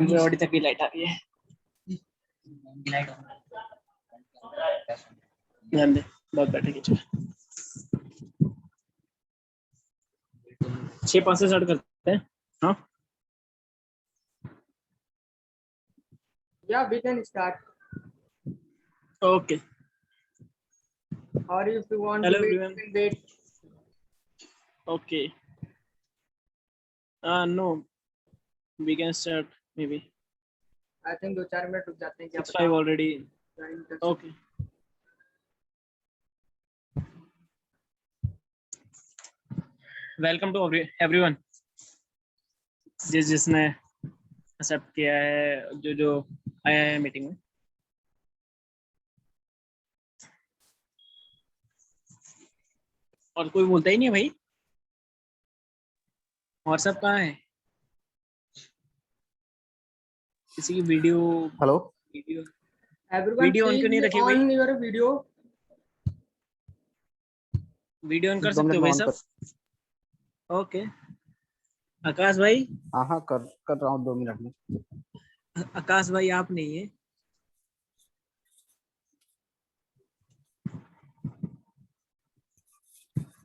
Body तक की light आ रही है। ध्यान दे, बहुत बैठे खींचो। 6-5 से स्टार्ट करते हैं। हाँ Yeah, we can start. Okay. Or if you want Hello to wait, everyone. you can wait. Okay. No, we can start maybe. I think 2-4 minute रुक जाते हैं क्या 6:05 already. पता। Okay. Welcome to everyone. जिसने accept किया है, जो आया है मीटिंग में। और कोई बोलता ही नहीं है भाई। व्हाट्सएप कहाँ है? किसी की वीडियो Everyone वीडियो ऑन क्यों नहीं रखी भाई? on your video. Video on कर सकते हो भाई सब? ओके। आकाश भाई? हाँ कर रहा हूँ 2 मिनट में। आकाश भाई आप नहीं है?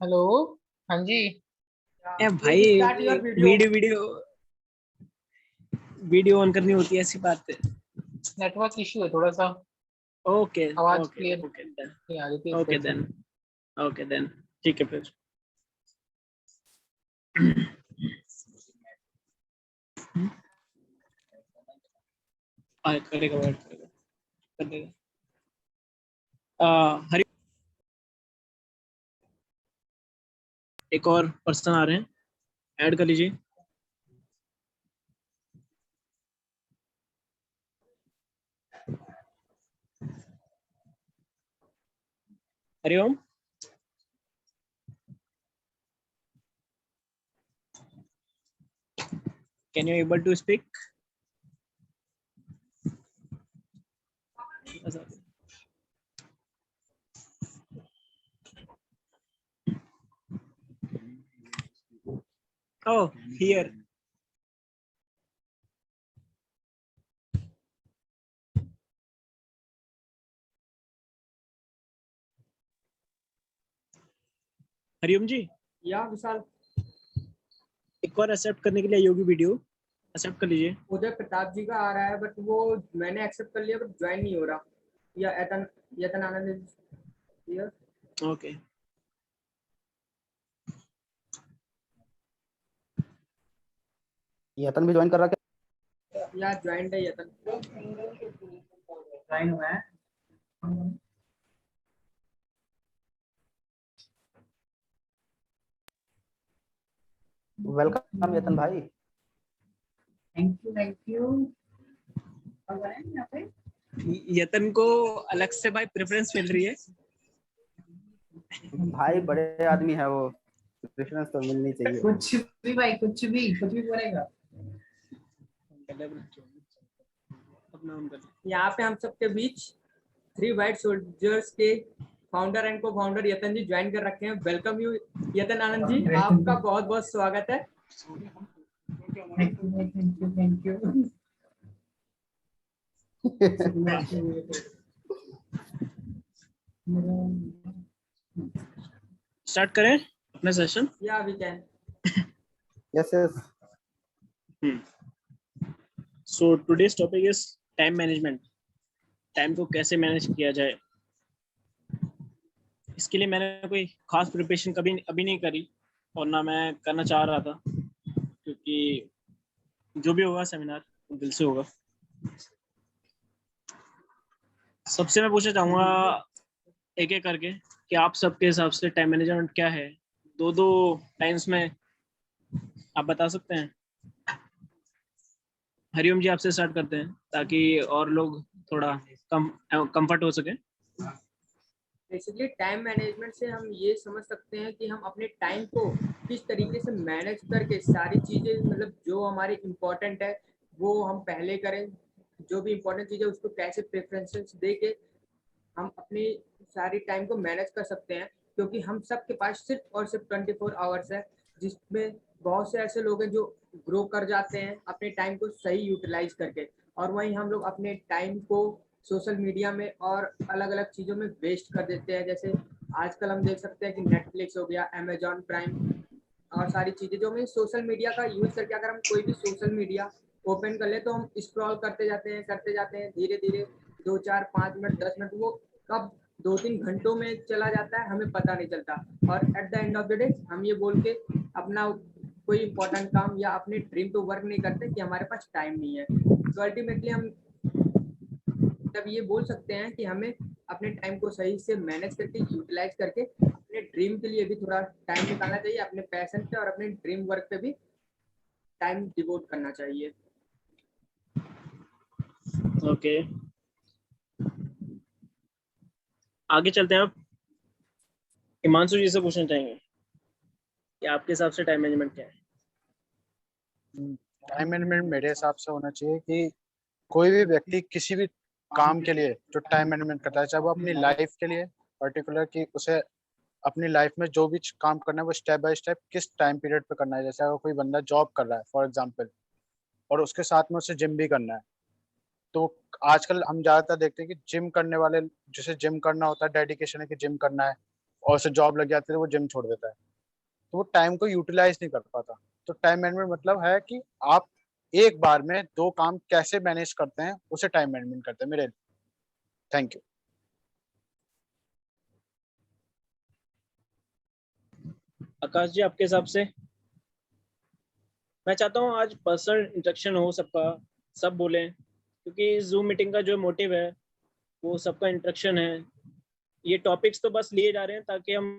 हेलो, हाँ जी। ए भाई वीडियो ऑन करनी होती है, ऐसी बात है। नेटवर्क इशू है थोड़ा सा। ओके आवाज क्लियर नहीं आ रही थी। ओके देन ठीक है फिर। करेगा वेट करेगा कर देगा। हरि एक और पर्सन आ रहे हैं, ऐड कर लीजिए। Hariom. Can you able to speak? Oh, here. Hariom जी। या विशाल, एक और एक्सेप्ट करने के लिए योगी वीडियो एक्सेप्ट कर लीजिए। उदय प्रताप जी का आ रहा है, बट वो मैंने एक्सेप्ट कर लिया, बट ज्वाइन नहीं हो रहा। या यतन आनंद। ओके। यतन भी ज्वाइन कर रहा क्या? या ज्वाइन है यतन। ज्वाइन हुआ है। वेलकम यतन भाई। Thank you. यतन को अलग से भाई प्रेफरेंस मिल रही है। भाई बड़े आदमी है वो, प्रेफरेंस तो मिलनी चाहिए। कुछ भी भाई, कुछ भी बोलेगा। यहाँ पे हम सबके बीच 3 वाइट सोल्जर्स के फाउंडर एंड को फाउंडर यतन जी ज्वाइन कर रखे हैं। वेलकम यू यतन आनंद जी, आपका बहुत बहुत स्वागत है। Thank you. स्टार्ट करें अपना सेशन? या we can. Yes. So today's topic is time management. Time को कैसे मैनेज किया जाए। इसके लिए मैंने कोई खास प्रिपरेशन कभी अभी नहीं करी, और ना मैं करना चाह रहा था, क्योंकि जो भी होगा सेमिनार दिल से होगा। सबसे मैं पूछना चाहूँगा एक एक करके कि आप सबके हिसाब से टाइम मैनेजमेंट क्या है। 2 टाइम्स में आप बता सकते हैं। हरिओम जी आपसे स्टार्ट करते हैं ताकि और लोग थोड़ा कंफर्ट हो सके। बेसिकली टाइम मैनेजमेंट से हम ये समझ सकते हैं कि हम अपने टाइम को किस तरीके से मैनेज करके सारी चीजें, मतलब जो हमारी इम्पोर्टेंट है वो हम पहले करें, जो भी इम्पोर्टेंट चीज़ है उसको कैसे प्रेफरेंसेस दे के हम अपनी सारी टाइम को मैनेज कर सकते हैं। क्योंकि हम सब के पास सिर्फ और सिर्फ 24 आवर्स है, जिसमें बहुत से ऐसे लोग हैं जो ग्रो कर जाते हैं अपने टाइम को सही यूटिलाइज करके, और वहीं हम लोग अपने टाइम को सोशल मीडिया में और अलग अलग चीज़ों में वेस्ट कर देते हैं। जैसे आजकल हम देख सकते हैं कि नेटफ्लिक्स हो गया, अमेजॉन प्राइम और सारी चीज़ें जो हमें सोशल मीडिया का यूज़ करके, अगर हम कोई भी सोशल मीडिया ओपन कर ले तो हम स्क्रॉल करते जाते हैं धीरे धीरे 2 4 5 मिनट 10 मिनट वो कब 2 3 घंटों में चला जाता है हमें पता नहीं चलता। और at the end of the day हम ये बोल के अपना कोई इंपॉर्टेंट काम या अपने ड्रीम पे वर्क नहीं करते कि हमारे पास टाइम नहीं है। तो अल्टीमेटली हम तब ये बोल सकते हैं कि हमें अपने टाइम को सही से मैनेज करके यूटिलाइज करके अपने ड्रीम के लिए भी थोड़ा टाइम निकालना चाहिए, अपने पैशन पे और अपने ड्रीम वर्क पे भी टाइम डिवोट करना चाहिए। ओके, आगे चलते हैं। आप हिमांशु जी से पूछना चाहेंगे कि आपके हिसाब से टाइम मैनेजमेंट क्या है? टाइम मैनेजमेंट मेरे हिसाब से होना चाहिए कि कोई भी व्यक्ति किसी भी काम के लिए जो टाइम मैनेजमेंट करता है, चाहे वो अपनी लाइफ के लिए पर्टिकुलर कि उसे अपनी लाइफ में जो भी काम करना है वो स्टेप बाय स्टेप किस टाइम पीरियड पे करना है। जैसे अगर कोई बंदा जॉब कर रहा है फॉर एग्जांपल, और उसके साथ में उसे जिम भी करना है, तो आजकल हम ज्यादातर देखते हैं कि जिम करने वाले, जिसे जिम करना होता है, डेडिकेशन है कि जिम करना है, और उसे जॉब लग जाती है तो वो जिम छोड़ देता है, तो वो टाइम को यूटिलाइज नहीं कर पाता। तो टाइम मैनेजमेंट मतलब है कि आप एक बार में 2 काम कैसे मैनेज करते हैं, उसे टाइम मैनेजमेंट करते हैं मेरे। Thank you. आकाश जी, आपके हिसाब से? मैं चाहता हूँ आज पर्सनल इंटरेक्शन हो सबका, सब बोलें, क्योंकि जूम मीटिंग का जो मोटिव है वो सबका इंटरेक्शन है। ये टॉपिक्स तो बस लिए जा रहे हैं ताकि हम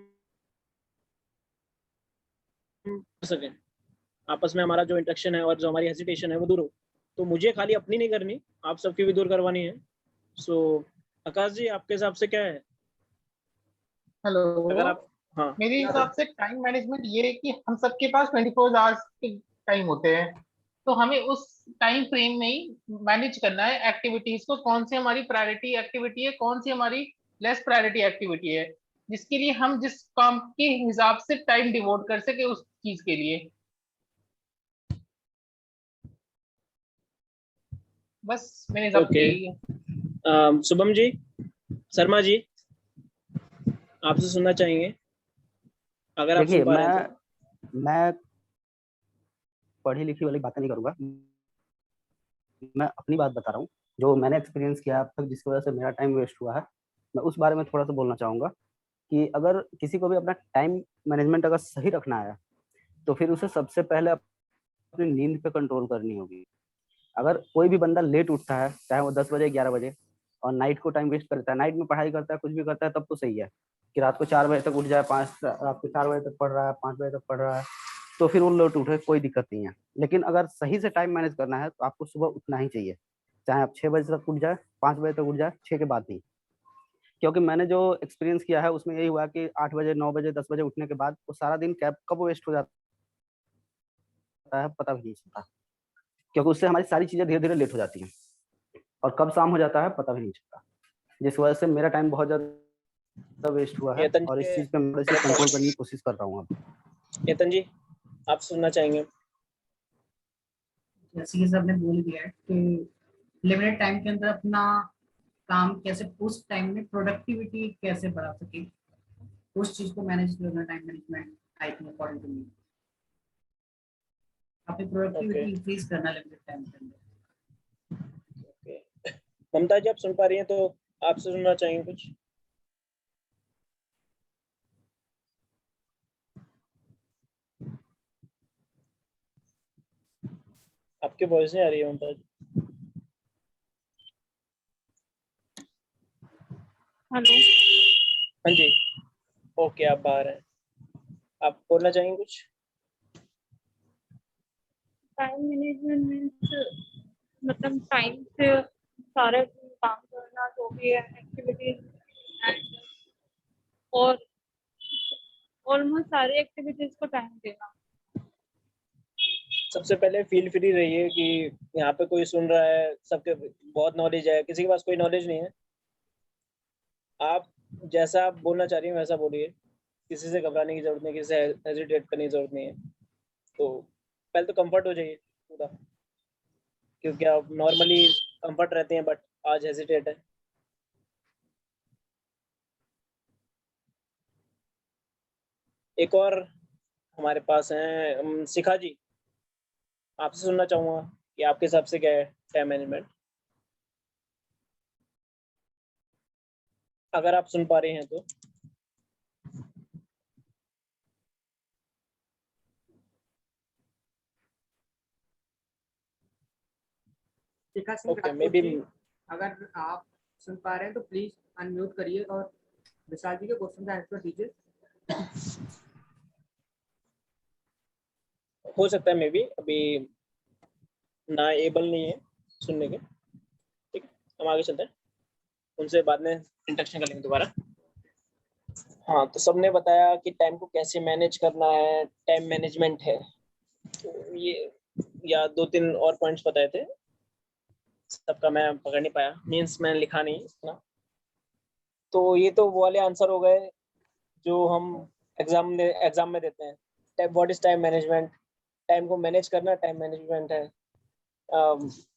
कर सकें, आपस में हमारा जो इंटरेक्शन है और जो हमारी हेजिटेशन है वो दूर हो। तो मुझे खाली अपनी नहीं करनी, आप सबकी भी दूर करवानी है। सो आकाश जी, आपके हिसाब से क्या है? अगर हेलो, आप, हाँ, मेरे हिसाब से टाइम मैनेजमेंट ये है कि हम सबके पास 24 आवर्स के टाइम होते हैं, तो हमें उस टाइम फ्रेम में ही मैनेज करना है एक्टिविटीज को, कौन सी हमारी प्रायोरिटी एक्टिविटी है, कौन सी हमारी लेस प्रायोरिटी एक्टिविटी है, जिसके लिए हम जिस काम के हिसाब से टाइम डिवोट कर सके उस चीज के लिए। बस मेरे हिसाब से ओके। यही है। शुभम जी, शर्मा जी, आपसे सुनना चाहेंगे अगर आप देखिए, सुन पा रहे हैं तो। मैं पढ़ी लिखी वाली बातें नहीं करूंगा, मैं अपनी बात बता रहा हूँ जो मैंने एक्सपीरियंस किया अब तक, जिसकी वजह से मेरा टाइम वेस्ट हुआ है। मैं उस बारे में थोड़ा सा बोलना चाहूंगा कि अगर किसी को भी अपना टाइम मैनेजमेंट अगर सही रखना है तो फिर उसे सबसे पहले अपनी नींद पे कंट्रोल करनी होगी। अगर कोई भी बंदा लेट उठता है, चाहे वो 10 बजे 11 बजे, और नाइट को टाइम वेस्ट करता है, नाइट में पढ़ाई करता है, कुछ भी करता है, तब तो सही है कि रात को 4 बजे तक उठ जाए, रात को 4 बजे तक पढ़ रहा है, 5 बजे तक पढ़ रहा है, तो फिर वो लेट उठे, कोई दिक्कत नहीं है। लेकिन अगर सही से टाइम मैनेज करना है तो आपको सुबह उठना ही चाहिए, चाहे आप 6 बजे तक उठ जाए, 5 बजे तक उठ जाए, 6 के बाद नहीं। क्योंकि मैंने जो एक्सपीरियंस किया है उसमें यही हुआ कि 8 बजे 9 बजे 10 बजे उठने के बाद वो सारा दिन कैब कब वेस्ट हो जाता है पता भी नहीं चलता, क्योंकि उससे हमारी सारी चीजें धीरे धीरे लेट हो जाती हैं, और कब शाम हो जाता है पता भी नहीं चलता, जिस वजह से मेरा टाइम बहुत ज्यादा वेस्ट हुआ है, यतन और इस जी, चीज पे मैं कंट्रोल करने की कोशिश कर रहा हूँ अब। यतन जी, आप सुनना चाहेंगे? जैसे कि सर ने बोल दिया है कि लिमिटेड टाइम के अंदर अपना काम कैसे, उस टाइम में प्रोडक्टिविटी कैसे बढ़ा सके, उस चीज को मैनेज करना time management I think according to me. अपनी प्रोडक्टिविटी ओके, इंक्रीज करना लिमिटेड टाइम के अंदर। ओके। ममता जी, आप सुन पा रही हैं तो आपसे सुनना चाहेंगे कुछ? आपकी वॉइस नहीं आ रही है ममता जी। हेलो। हाँ जी, ओके, आप बाहर हैं, आप बोलना चाहेंगे कुछ? टाइम मैनेजमेंट मीन्स मतलब टाइम से सारे काम करना, जो भी है एक्टिविटीज, एंड और ऑलमोस्ट सारी एक्टिविटीज को टाइम देना। सबसे पहले फील फ्री रहिए कि यहाँ पे कोई सुन रहा है, सबके बहुत नॉलेज है, किसी के पास कोई नॉलेज नहीं है। आप जैसा आप बोलना चाह रही हैं वैसा बोलिए, किसी से घबराने की जरूरत नहीं, किसी से हेजिटेट करने की जरूरत नहीं है। तो पहले तो कंफर्ट हो जाइए पूरा, क्योंकि आप नॉर्मली कंफर्ट रहते हैं बट आज हेजिटेट है। एक और हमारे पास हैं शिखा जी, आपसे सुनना चाहूंगा कि आपके हिसाब से क्या है टाइम मैनेजमेंट, अगर आप सुन पा रहे हैं तो। शिखा सिंह ओके, मे राजपूत बी जी, अगर आप सुन पा रहे हैं तो प्लीज अनम्यूट करिए और विशाल जी के क्वेश्चन का आंसर दीजिए। हो सकता है मे बी अभी ना एबल नहीं है सुनने के। ठीक है, हम आगे चलते हैं, उनसे बाद में इंटरेक्शन करेंगे दोबारा। हाँ, तो सबने बताया कि टाइम को कैसे मैनेज करना है, टाइम मैनेजमेंट है। तो ये या 2-3 और पॉइंट्स बताए थे, सबका मैं पकड़ नहीं पाया, मीन्स मैंने लिखा नहीं इतना। तो ये तो वो वाले आंसर हो गए जो हम एग्जाम में देते हैं। Time, what is time management, time को मैनेज करना टाइम मैनेजमेंट है।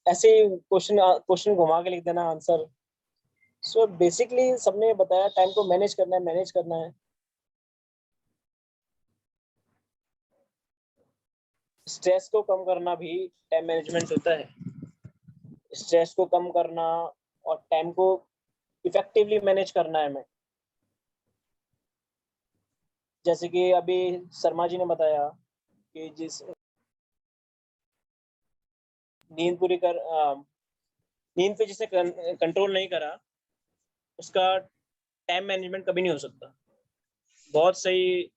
ऐसे ही क्वेश्चन घुमा के लिख देना आंसर। सो बेसिकली सबने बताया टाइम को मैनेज करना है। स्ट्रेस को कम करना भी टाइम मैनेजमेंट होता है। स्ट्रेस को कम करना और टाइम को इफेक्टिवली मैनेज करना है हमें। जैसे कि अभी शर्मा जी ने बताया कि जिस नींद पे जिसने कंट्रोल नहीं करा उसका टाइम मैनेजमेंट कभी नहीं हो सकता। बहुत सही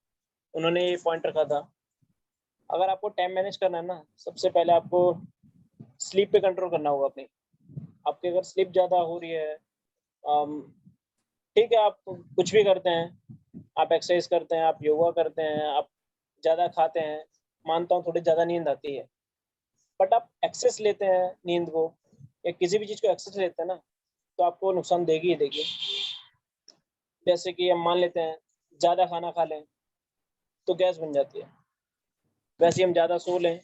उन्होंने ये पॉइंट रखा था। अगर आपको टाइम मैनेज करना है ना, सबसे पहले आपको स्लीप पे कंट्रोल करना होगा अपनी। आपकी अगर स्लीप ज़्यादा हो रही है, ठीक है आप कुछ भी करते हैं, आप एक्सरसाइज करते हैं, आप योगा करते हैं, आप ज़्यादा खाते हैं, मानता हूँ थोड़ी ज़्यादा नींद आती है, बट आप एक्सेस लेते हैं नींद को या किसी भी चीज़ को एक्सेस लेते हैं ना, तो आपको नुकसान देगी ही देगी। जैसे कि हम मान लेते हैं ज़्यादा खाना खा लें तो गैस बन जाती है, वैसे हम ज़्यादा सो लें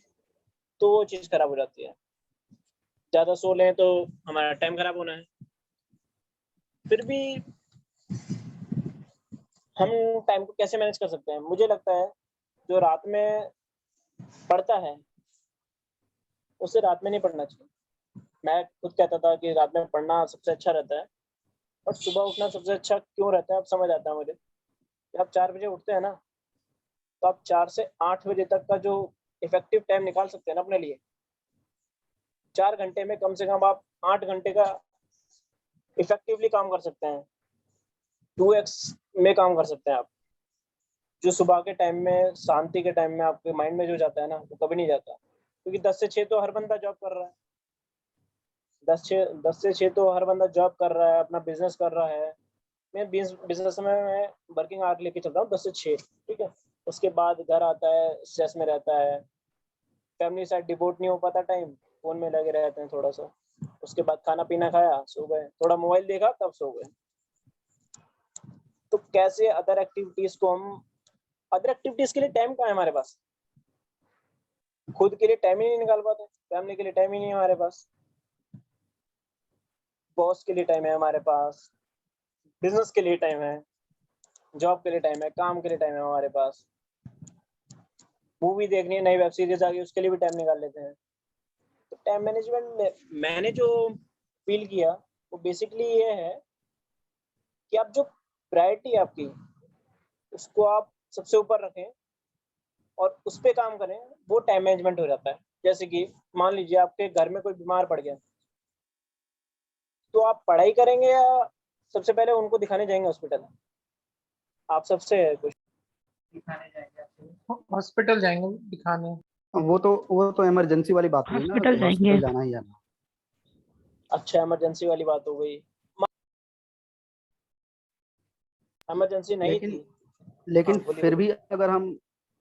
तो वो चीज़ खराब हो जाती है। ज़्यादा सो लें तो हमारा टाइम खराब होना है। फिर भी हम टाइम को कैसे मैनेज कर सकते हैं? मुझे लगता है जो रात में पढ़ता है उसे रात में नहीं पढ़ना चाहिए। मैं खुद कहता था कि रात में पढ़ना सबसे अच्छा रहता है, और सुबह उठना सबसे अच्छा क्यों रहता है अब समझ आता है मुझे। आप 4 बजे उठते हैं ना, तो आप 4 से 8 बजे तक का जो इफेक्टिव टाइम निकाल सकते हैं ना अपने लिए, 4 घंटे में कम से कम आप 8 घंटे का इफेक्टिवली काम कर सकते हैं, 2x में काम कर सकते हैं आप। जो सुबह के टाइम में, शांति के टाइम में आपके माइंड में जो जाता है ना, वो कभी नहीं जाता, क्योंकि 10 से 6 तो हर बंदा जॉब कर रहा है। 10 से 6 तो हर बंदा जॉब कर रहा है, अपना बिजनेस कर रहा है। मैं बिजनेस में मैं वर्किंग आवर लेके चलता हूँ 10 से 6, ठीक है। उसके बाद घर आता है, स्ट्रेस में रहता है, फैमिली साइड डिवोट नहीं हो पाता टाइम, फोन में लगे रहते हैं थोड़ा सा। उसके बाद खाना पीना खाया, सो गए, थोड़ा मोबाइल देखा, तब सो गए। तो कैसे अदर एक्टिविटीज के लिए टाइम कहाँ है हमारे पास? खुद के लिए टाइम ही नहीं निकाल पाते, फैमिली के लिए टाइम ही नहीं है हमारे पास, बॉस के लिए टाइम है हमारे पास, बिजनेस के लिए टाइम है, जॉब के लिए टाइम है, काम के लिए टाइम है हमारे पास, मूवी देखनी है, नई वेब सीरीज आ गई उसके लिए भी टाइम निकाल लेते हैं। तो टाइम मैनेजमेंट में मैंने जो फील किया वो बेसिकली ये है कि आप जो प्रायोरिटी है आपकी, उसको आप सबसे ऊपर रखें और उस पर काम करें, वो टाइम मैनेजमेंट हो जाता है। जैसे कि मान लीजिए आपके घर में कोई बीमार पड़ गया, तो आप पढ़ाई करेंगे या सबसे पहले उनको दिखाने जाएंगे हॉस्पिटल? आप सबसे कुछ दिखाने जाएंगे, हॉस्पिटल जाएंगे दिखाने। वो तो इमरजेंसी वाली बात हुई ना, हॉस्पिटल तो जाएंगे। हॉस्पिटल जाना ही जाना। अच्छा, इमरजेंसी वाली बात हो गई, इमरजेंसी नहीं लेकिन थी। लेकिन हाँ बोलिए फिर बोलिए। भी अगर हम,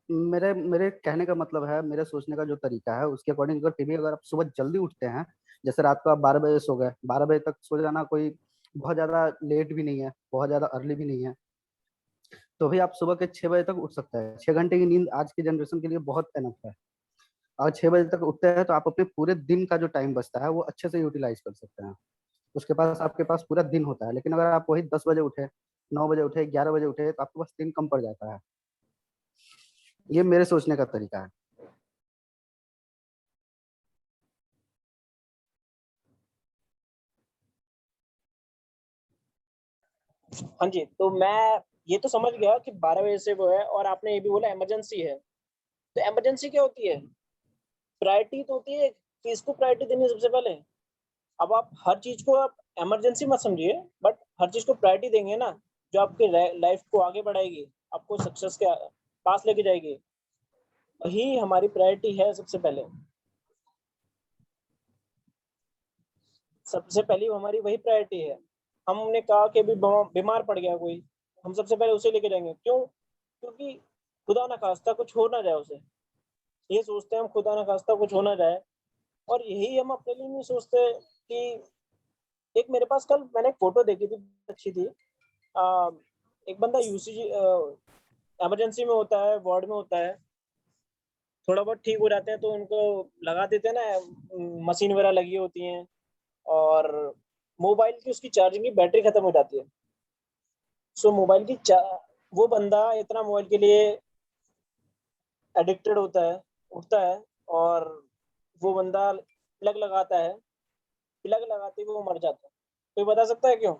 मेरे मेरे कहने का मतलब है, मेरे सोचने का जो तरीका है उसके अकॉर्डिंग, अगर फिर भी अगर आप सुबह जल्दी उठते हैं, जैसे रात को आप 12 बजे सो गए, 12 बजे तक सो जाना कोई बहुत ज्यादा लेट भी नहीं है, बहुत ज्यादा अर्ली भी नहीं है। तो भी आप सुबह के 6 बजे तक उठ सकते हैं। 6 घंटे की नींद आज की जनरेशन के लिए बहुत एनफ है। अगर 6 बजे तक उठते हैं तो आप अपने पूरे दिन का जो टाइम बचता है वो अच्छे से यूटिलाइज कर सकते हैं। उसके पास आपके पास पूरा दिन होता है। लेकिन अगर आप वही 10 बजे उठे, 9 बजे उठे, 11 बजे उठे तो आपके पास दिन कम पड़ जाता है। ये मेरे सोचने का तरीका है। हाँ जी, तो मैं ये तो समझ गया कि 12 बजे से वो है, और आपने ये भी बोला इमरजेंसी है। तो इमरजेंसी क्या होती है? प्रायोरिटी तो होती है कि इसको प्रायोरिटी देनी है सबसे पहले। अब आप हर चीज को आप इमरजेंसी मत समझिए, बट हर चीज को प्रायोरिटी देंगे ना, जो आपके लाइफ को आगे बढ़ाएगी, आपको सक्सेस के पास लेके जाएगी, वही हमारी प्रायोरिटी है सबसे पहले। सबसे पहली हमारी वही प्रायोरिटी है। हमने कहा कि अभी बीमार पड़ गया कोई, हम सबसे पहले उसे लेके जाएंगे। क्यों? क्योंकि खुदा ना खास्ता कुछ हो ना जाए उसे, ये सोचते हैं हम, खुदा ना खास्ता कुछ हो ना जाए। और यही हम अपने लिए नहीं सोचते कि एक मेरे पास कल मैंने एक फोटो देखी थी, अच्छी थी। आ, एक बंदा यूसीजी इमरजेंसी में होता है, वार्ड में होता है, थोड़ा बहुत ठीक हो जाते हैं तो उनको लगा देते हैं ना, मशीन वगैरह लगी होती हैं, और मोबाइल की उसकी चार्जिंग की बैटरी खत्म हो जाती है। सो मोबाइल की वो बंदा इतना मोबाइल के लिए एडिक्टेड होता है, उठता है, और वो बंदा प्लग लगाता है, प्लग लगाते ही वो मर जाता है। कोई बता सकता है क्यों?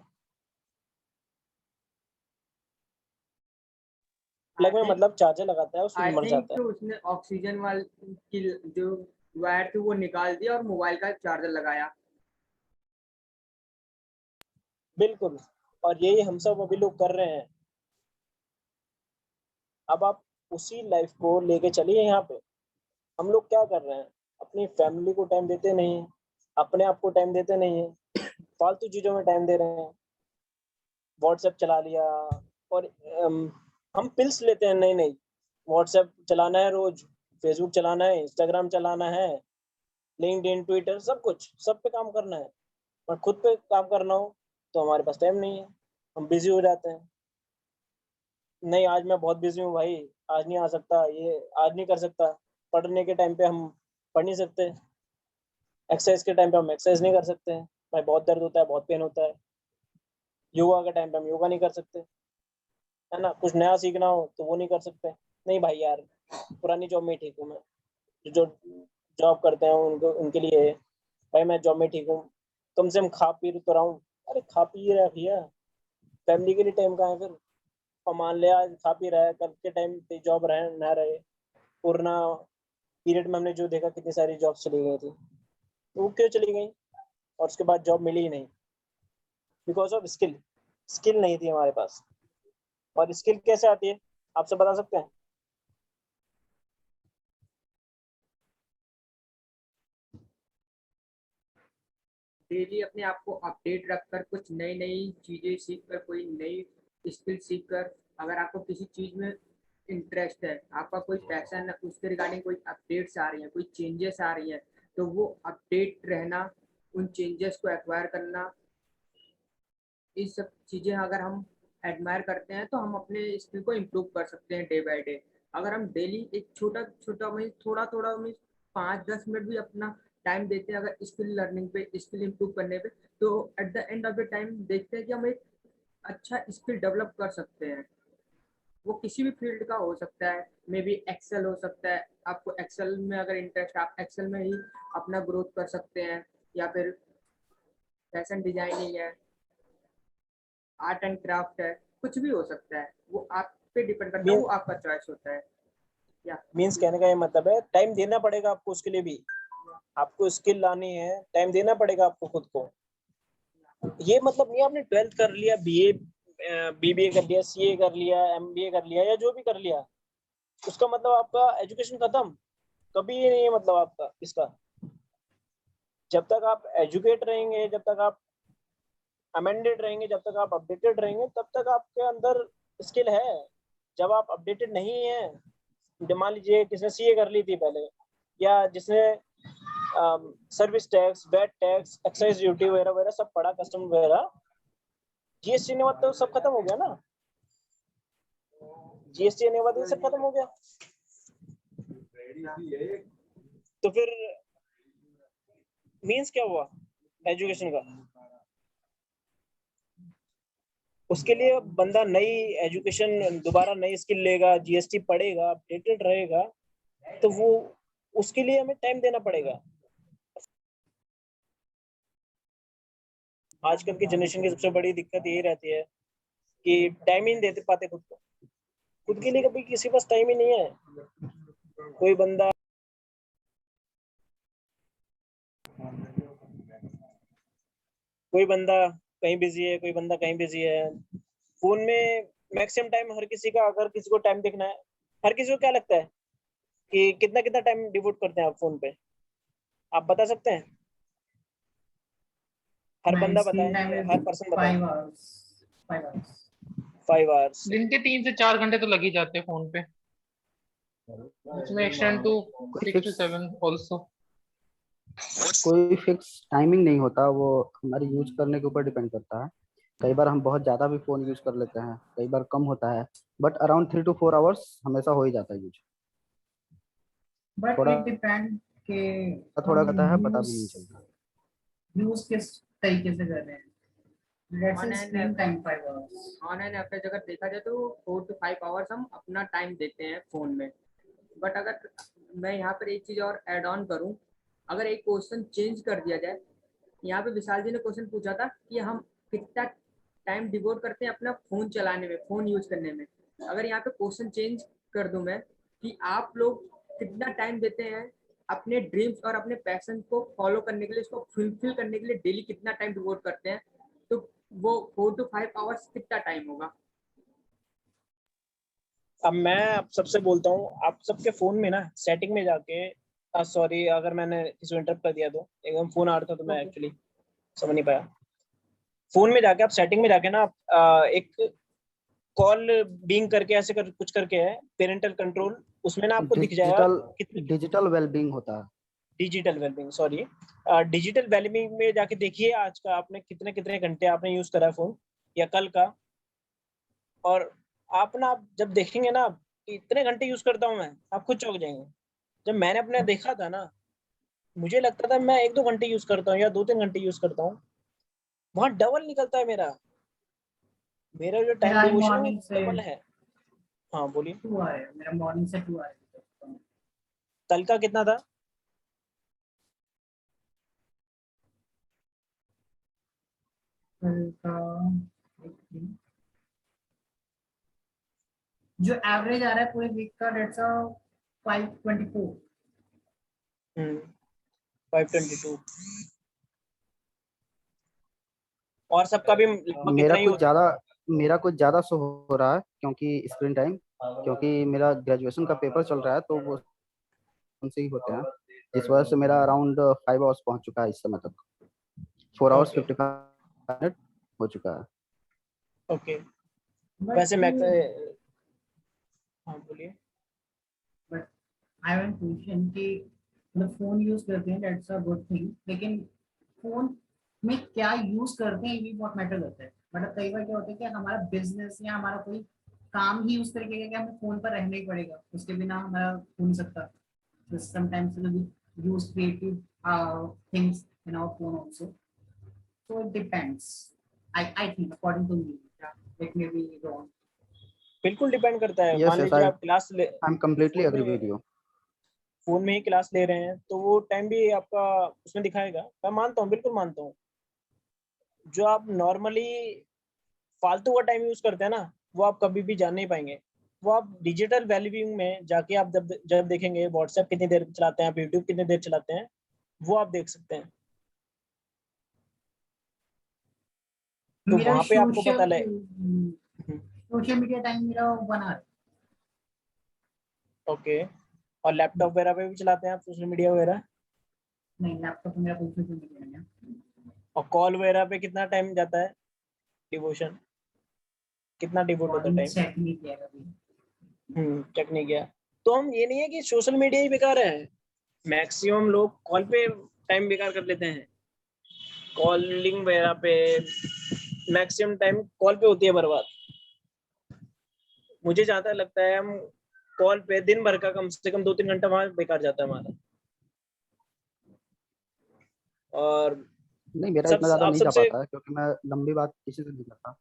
प्लग में मतलब चार्जर लगाता है, उसमें आई मर जाता थिंक है। उसने ऑक्सीजन वाल की जो वायर थी वो निकाल दी और मोबाइल का चार्जर लगाया। बिल्कुल, और यही हम सब अभी लोग कर रहे हैं। अब आप उसी लाइफ को लेके चलिए यहाँ पे। हम लोग क्या कर रहे हैं? अपनी फैमिली को टाइम देते नहीं है, अपने आप को टाइम देते नहीं है, फालतू चीजों में टाइम दे रहे हैं। व्हाट्सएप चला लिया, और हम पिल्स लेते हैं। नहीं नहीं, व्हाट्सएप चलाना है रोज, फेसबुक चलाना है, इंस्टाग्राम चलाना है, लिंक्डइन, ट्विटर, सब कुछ, सब पे काम करना है। और खुद पे काम करना हो तो हमारे पास टाइम नहीं है, हम बिजी हो जाते हैं। नहीं, आज मैं बहुत बिजी हूँ भाई, आज नहीं आ सकता, ये आज नहीं कर सकता। पढ़ने के टाइम पे हम पढ़ नहीं सकते, एक्सरसाइज के टाइम पे हम एक्सरसाइज नहीं कर सकते हैं, भाई बहुत दर्द होता है, बहुत पेन होता है। योगा के टाइम पे हम योगा नहीं कर सकते, है ना? कुछ नया सीखना हो तो वो नहीं कर सकते। नहीं भाई यार, पुरानी जॉब में ही ठीक हूँ मैं। जो जॉब करते हैं उनको, उनके लिए है, भाई मैं जॉब में ठीक हूँ, कम से कम खा पी तो रहा हूँ। अरे खा पी रहा है भैया, फैमिली के लिए टाइम कहाँ है फिर? और मान लिया आज खा पी रहा है, कल के टाइम पे जॉब रहे ना रहे, कोरोना पीरियड में हमने जो देखा कितनी सारी जॉब चली गई थी, तो वो क्यों चली गई? और उसके बाद जॉब मिली ही नहीं, बिकॉज ऑफ स्किल। स्किल नहीं थी हमारे पास। और स्किल कैसे आती है, आप सब बता सकते हैं? डेली अपने आप को अपडेट रखकर, कुछ नई नई चीजें सीखकर, कोई नई स्किल सीखकर, अगर आपको किसी चीज में इंटरेस्ट है, आपका कोई पैशन है, उसके रिगार्डिंग कोई अपडेट्स आ रही हैं, कोई चेंजेस आ रही हैं, तो वो अपडेट रहना, उन चेंजेस को एक्वायर करना, ये सब चीजें अगर हम एडमायर करते हैं तो हम अपने स्किल को इम्प्रूव कर सकते हैं डे बाय डे। अगर हम डेली एक छोटा छोटा में थोड़ा थोड़ा में 5-10 मिनट भी अपना टाइम देते हैं अगर स्किल लर्निंग पे, स्किल इम्प्रूव करने पे, तो at the end of the time देखते हैं कि हम एक अच्छा स्किल डेवलप कर सकते हैं। वो किसी भी फील्ड का हो सकता है, मे बी एक्सेल हो सकता है, आपको एक्सेल में अगर इंटरेस्ट, आप एक्सेल में ही अपना ग्रोथ कर सकते हैं, या फिर फैशन डिजाइनिंग है, आर्ट एंड क्राफ्ट है, कुछ भी हो सकता है। वो आप पे डिपेंड करता है, वो आपका चॉइस होता है। या मीन्स कहने का ये मतलब है, टाइम देना पड़ेगा आपको उसके लिए भी। आपको स्किल लानी है, टाइम देना पड़ेगा आपको खुद को। ये मतलब नहीं आपने 12th कर लिया, बीए बीबीए कर लिया, सीए कर लिया, एमबीए कर लिया, या जो भी कर लिया, उसका मतलब आपका एजुकेशन खत्म। कभी ये नहीं है मतलब आपका इसका। जब तक आप एजुकेट रहेंगे, जब तक आप अमेंडेड रहेंगे, जब तक आप अपडेटेड रहेंगे, तब तक आपके अंदर स्किल है। जब आप अपडेटेड नहीं है, मान लीजिए किसने सीए कर ली थी पहले, या जिसने service tax, VAT tax, excise duty वगैरह वगैरह सब पढ़ा, कस्टम वगैरह, जीएसटी ने मतलब सब खत्म हो गया ना। जीएसटी आने के बाद ये सब खत्म हो गया। तो फिर मीन्स क्या हुआ एजुकेशन का? उसके लिए बंदा नई एजुकेशन, दोबारा नई स्किल लेगा, जीएसटी पढ़ेगा, अपडेटेड रहेगा, तो वो उसके लिए हमें टाइम देना पड़ेगा। आजकल की जनरेशन की सबसे बड़ी दिक्कत यही रहती है कि टाइम ही नहीं देते पाते खुद को। खुद के लिए कभी किसी के पास टाइम ही नहीं है। कोई बंदा कहीं बिजी है, कोई बंदा कहीं बिजी है। फोन में मैक्सिमम टाइम हर किसी का, अगर किसी को टाइम देखना है, हर किसी को क्या लगता है कि कितना कितना टाइम डिवोट करते हैं आप फोन पे? आप बता सकते हैं? हर My बंदा screen बताए, time is हर पर्सन बताए। 5 hours. 5 hours. 5 आवर्स। दिन के 3 से 4 घंटे तो लग ही जाते हैं फोन पे, इसमें एक्सटेंड टू 6 to 7 ऑल्सो। कोई फिक्स टाइमिंग नहीं होता, वो हमारी यूज करने के ऊपर डिपेंड करता है। कई बार हम बहुत ज्यादा भी फोन यूज कर लेते हैं, कई बार कम होता है, बट अराउंड 3 to 4 आवर्स हमेशा हो ही जाता है यूज। But थोड़ा it depends कि थोड़ा कहता है, हम पता भी नहीं चलता। यूज किस तरीके से कर रहे हैं। Let's On say an screen time 5 hours. On an average अगर देखा जाए तो 4 to 5 आवर्स हम अपना टाइम देते हैं फोन में। बट अगर मैं यहाँ पर एक चीज और ऐड ऑन करूँ, अगर एक क्वेश्चन चेंज कर दिया जाए, यहाँ पे विशाल जी ने क्वेश्चन पूछा था कि हम कितना टाइम डिवोट करते हैं अपना फोन चलाने में, फोन यूज करने में। अगर यहाँ पे क्वेश्चन चेंज कर दूं मैं कि आप लोग कितना टाइम देते हैं अपने ड्रीम्स और अपने पैशन को फॉलो करने के लिए, इसको फुलफिल करने के लिए डेली कितना टाइम डिवोट करते हैं, तो वो 4 to 5 आवर्स कितना टाइम होगा? अब मैं आप सबसे बोलता हूँ, आप सबके फोन में ना सेटिंग में जाके, सॉरी अगर मैंने किसी को इंटरप्ट कर दिया तो, एकदम फोन आ रहा था तो मैं एक्चुअली समझ नहीं पाया। फोन में जाके आप सेटिंग में जाके ना एक कॉल बीइंग करके ऐसे कुछ करके है, पेरेंटल कंट्रोल, उसमें ना आपको दिख जाएगा डिजिटल वेलबींग होता है। Digital wellbeing, sorry digital wellbeing में जाके देखिए आज का आपने कितने कितने घंटे आपने यूज करा है फोन, या कल का। और आप ना जब देखेंगे ना कि इतने घंटे यूज करता हूँ मैं, आप खुद चौंक जाएंगे। जब मैंने अपने देखा था ना, मुझे लगता था मैं 1-2 घंटे यूज करता हूँ या 2-3 घंटे यूज करता हूँ, वहां डबल निकलता है मेरा जो टाइम मेरा डिवोशन है वो मॉर्निंग से डबल है। हाँ बोलिए। 2 आ रहे हैं, मेरा मॉर्निंग से 2 आ रहे हैं। कल का कितना था? कल का जो एवरेज आ रहा है पूरे वीक का, डेट्स 524। 522। और सबका भी लगभग मेरा कितना ही कुछ होता है। ज्यादा मेरा कुछ ज्यादा शो हो रहा है, क्योंकि स्क्रीन टाइम, क्योंकि मेरा ग्रेजुएशन का पेपर चल रहा है, तो वो उनसे ही होते हैं, जिस वजह से मेरा अराउंड 5 आवर्स पहुंच चुका है इस समय तक। 4 आवर्स Okay. 55 मिनट हो चुका है। ओके। वैसे मैं हाँ बोलिए। बट आई हैव क्वेश्चन कि मतलब फोन यूज करते हैं, दैट्स अ गुड थिंग, लेकिन फोन में क्या यूज करते हैं ये भी बहुत मैटर करता है। मतलब कई बार क्या होता है कि हमारा बिजनेस या हमारा कोई काम ही उस तरीके का कि हमें फोन पर रहना ही पड़ेगा, उसके बिना हमारा हो नहीं सकता। So sometimes we use creative things in our phone also. So it depends. I think according to me, it may be wrong. बिल्कुल डिपेंड करता है। यस मान यस, लीजिए आई आप क्लास ले am completely agree with you. Phone में ही class ले रहे हैं तो वो टाइम भी आपका उसमें दिखाएगा। मैं मानता हूँ, बिल्कुल मानता हूँ। जो आप नॉर्मली फालतू का टाइम यूज करते हैं ना, वो आप कभी भी जान नहीं पाएंगे। वो आप डिजिटल वेलबींग में जाके आप जब देखेंगे व्हाट्सएप कितनी देर चलाते हैं, आप यूट्यूब कितनी देर चलाते हैं, वो आप देख सकते हैं। तो मेरा वहां पे आपको पता लगे। सोशल मीडिया टाइम मेरा 1 आवर। ओके। और लैपटॉप वगैरह पे भी चलाते हैं आप सोशल मीडिया वगैरह? नहीं, लैपटॉप मेरा कोई सोशल मीडिया नहीं है। और कॉल वगैरह पे कितना टाइम जाता है डिवोशन? कितना डिवोट होता है टाइम? चेक नहीं किया कभी। चेक नहीं किया। तो हम ये नहीं है कि सोशल मीडिया ही बेकार है। मैक्सिमम लोग कॉल पे टाइम बेकार कर लेते हैं। कॉलिंग वगैरह पे मैक्सिमम टाइम कॉल पे होती है बर्बाद। मुझे जहाँ तक लगता है हम कॉल पे दिन भर का कम से कम 2-3 घंटा वहाँ बेकार जाता है हमारा। और नहीं, मेरा सब इतना ज्यादा आप नहीं जा सबसे पाता है क्योंकि मैं लंबी बात किसी से नहीं करता।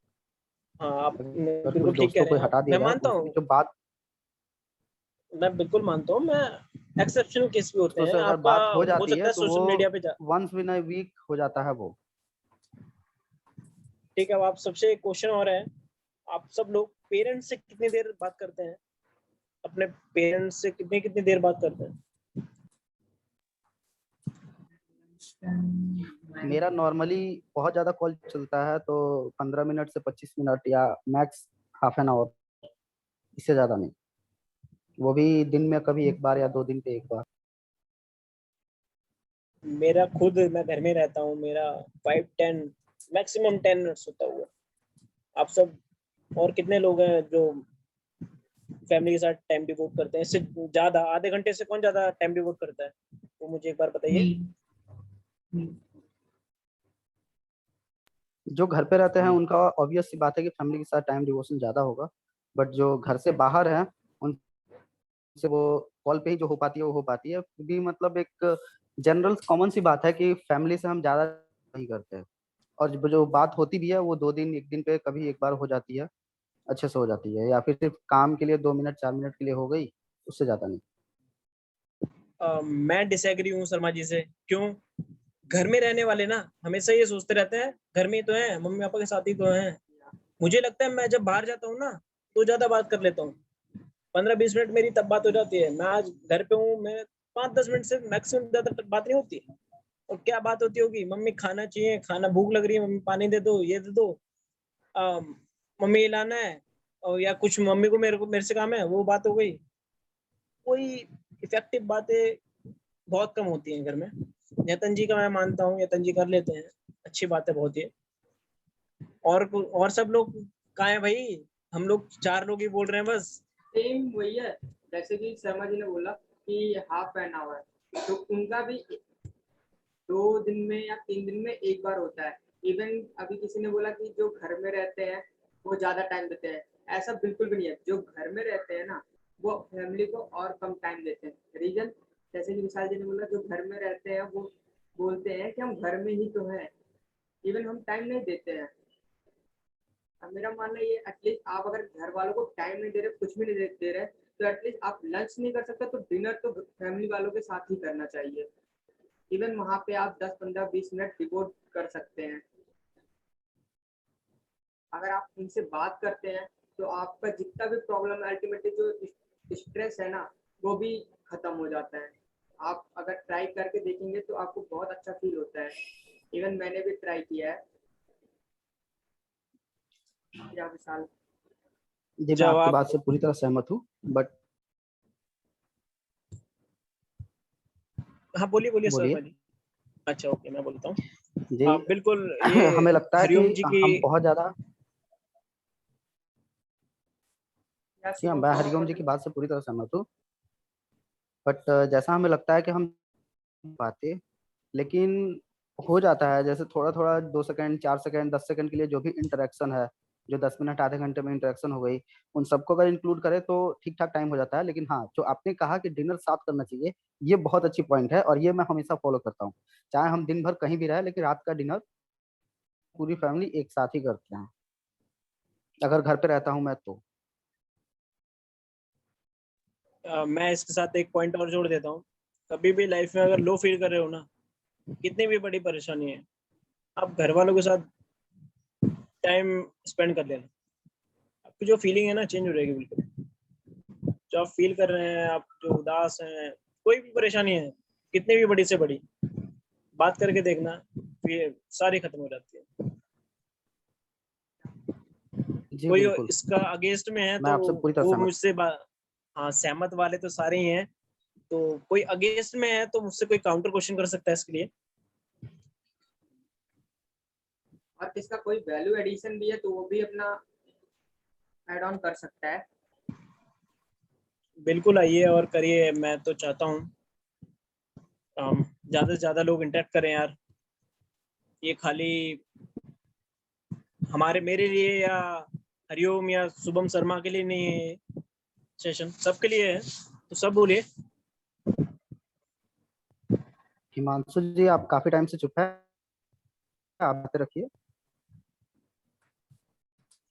हाँ, आप अगर कोई बिल्कुल ठीक कह दोस्तों रहे को हैं आप। हटा दिया मैं जाए मानता उनसे हूँ, जो बात, मैं बिल्कुल मानता हूँ, मैं एक्सेप्शनल केस भी होते दोस्तों हैं से अगर आपका। बात हो हो जाती सकता है है तो वो सोशल मीडिया पे वंस इन अ वीक हो जाता है वो। ठीक है। अब आप सबसे एक क्वेश्चन और है, आप सब लोग पेरेंट्स से कितनी देर बात करते हैं? अपने पेरेंट्स से कितनी कितनी देर बात करते हैं? मेरा नॉर्मली बहुत ज्यादा कॉल चलता है तो 15 मिनट से 25 मिनट या मैक्स हाफ एन आवर, इससे ज्यादा नहीं। वो भी दिन में कभी एक बार या 2 दिन पे एक बार। मेरा खुद, मैं घर में रहता हूँ, मेरा 5-10 मैक्सिमम 10 मिनट्स होता हुआ। आप सब और कितने लोग हैं जो फैमिली के साथ टाइम डिवोट करते हैं? इससे ज्यादा आधे घंटे से कौन ज्यादा टाइम डिवोट करता है, वो मुझे एक बार बताइए। जो घर पे रहते हैं उनका ऑब्वियस सी बात है कि फैमिली के साथ टाइम डिवोशन ज्यादा होगा, बट जो घर से बाहर है उनसे वो कॉल पे ही जो हो पाती है वो हो पाती है भी। मतलब एक जनरल कॉमन सी बात है कि फैमिली से हम ज्यादा नहीं करते हैं, और जो बात होती भी है वो 2 दिन 1 दिन पे कभी एक बार हो जाती है, अच्छे से हो जाती है, या फिर सिर्फ काम के लिए 2 मिनट 4 मिनट के लिए हो गई, उससे ज्यादा नहीं। मैं डिसएग्री हूँ शर्मा जी से। क्यों? घर में रहने वाले ना हमेशा ये सोचते रहते हैं घर में ही तो है, मम्मी पापा के साथ ही तो है। मुझे लगता है मैं जब बाहर जाता हूँ ना तो ज्यादा बात कर लेता हूँ। 15-20 मिनट मेरी तब बात हो जाती है। मैं आज घर पे हूँ, मैं 5-10 मिनट से मैक्सिमम ज्यादा तक बात नहीं होती। और क्या बात होती होगी? मम्मी खाना चाहिए, खाना, भूख लग रही है, मम्मी पानी दे दो, ये दे दो, मम्मी ये लाना है, और या कुछ मम्मी को मेरे से काम है, वो बात हो गई। कोई इफेक्टिव बातें बहुत कम होती हैं घर में। यतन जी का मैं मानता हूँ, यतन जी कर लेते हैं, अच्छी बात है बहुत ही। और सब लोग कहाँ है भाई? हम लोग 4 लोग ही बोल रहे हैं बस। सेम वही है, जैसे कि शर्मा जी ने बोला कि हाफ एन आवर, तो उनका भी 2 दिन में या 3 दिन में एक बार होता है। इवन अभी किसी ने बोला कि जो घर में रहते हैं वो ज्यादा टाइम देते हैं, ऐसा बिल्कुल भी नहीं है। जो घर में रहते हैं ना वो फैमिली को और कम टाइम देते हैं। रीजन, जैसे कि विशाल जी ने बोला, जो घर में रहते हैं वो बोलते हैं कि हम घर में ही तो हैं, इवन हम टाइम नहीं देते हैं। अब मेरा मानना ये, एटलीस्ट आप अगर घर वालों को टाइम नहीं दे रहे, कुछ भी नहीं दे रहे, तो एटलीस्ट आप लंच नहीं कर सकते तो डिनर तो फैमिली वालों के साथ ही करना चाहिए। इवन वहां पे आप 10-15-20 मिनट डिवोट कर सकते हैं। अगर आप उनसे बात करते हैं तो आपका जितना भी प्रॉब्लम है, अल्टीमेटली जो स्ट्रेस है ना वो भी खत्म हो जाता है। आप अगर ट्राई करके देखेंगे तो आपको बहुत अच्छा फील होता है। इवन मैंने भी ट्राई किया है। या विशाल? जी, मैं जब आपकी आप बात से पूरी तरह सहमत हूँ, बट हाँ, बोलिए बोलिए बोलिए। शर्मा जी। अच्छा, ओके, मैं बोलता हूँ। जी बिल्कुल, ये हमें लगता है कि हरिओम जी की। हम बहुत ज्यादा, या जी हाँ, शुभम मैं शुभम हरिओम जी की बात से पूरी तरह सहमत हूँ, बट जैसा हमें लगता है कि हम बातें, लेकिन हो जाता है जैसे थोड़ा थोड़ा 2 सेकंड 4 सेकंड 10 सेकंड के लिए जो भी इंटरेक्शन है, जो 10 मिनट आधे घंटे में इंटरेक्शन हो गई, उन सबको अगर इंक्लूड करें तो ठीक ठाक टाइम हो जाता है। लेकिन हाँ, जो आपने कहा कि डिनर साथ करना चाहिए, ये बहुत अच्छी पॉइंट है और ये मैं हमेशा फॉलो करता हूँ। चाहे हम दिन भर कहीं भी रहे, लेकिन रात का डिनर पूरी फैमिली एक साथ ही करते हैं, अगर घर पे रहता हूँ मैं तो। मैं इसके साथ एक पॉइंट और जोड़ देता हूँ। कभी भी लाइफ में अगर लो फील कर रहे हो ना, कितनी भी बड़ी परेशानी है, आप घर वालों के साथ टाइम स्पेंड कर लेना, आपकी जो फीलिंग है ना चेंज हो जाएगी बिल्कुल। जो आप फील कर रहे हैं, आप जो उदास हैं, कोई भी परेशानी है, कितनी भी बड़ी से बड़ी, बात करके देखना, फिर सारी खत्म हो जाती है। जी कोई बिल्कुल, इसका अगेंस्ट में है मैं तो आपसे पूरी तरह वो सहमत मुझसे हाँ, सहमत वाले तो सारे ही हैं। तो कोई अगेंस्ट में है तो मुझसे कोई काउंटर क्वेश्चन कर सकता है इसके लिए। और किसका कोई वैल्यू एडिशन भी है तो वो भी अपना ऐड ऑन कर सकता है। बिल्कुल, आइए और करिए। मैं तो चाहता हूँ ज्यादा से ज्यादा लोग इंटरेक्ट करें यार। ये खाली हमारे मेरे लिए या हरिओम या शुभम शर्मा के लिए नहीं है सेशन, सबके लिए है, तो सब बोलिए। हिमांशु जी आप काफी टाइम से चुप है, आप बातें रखिए।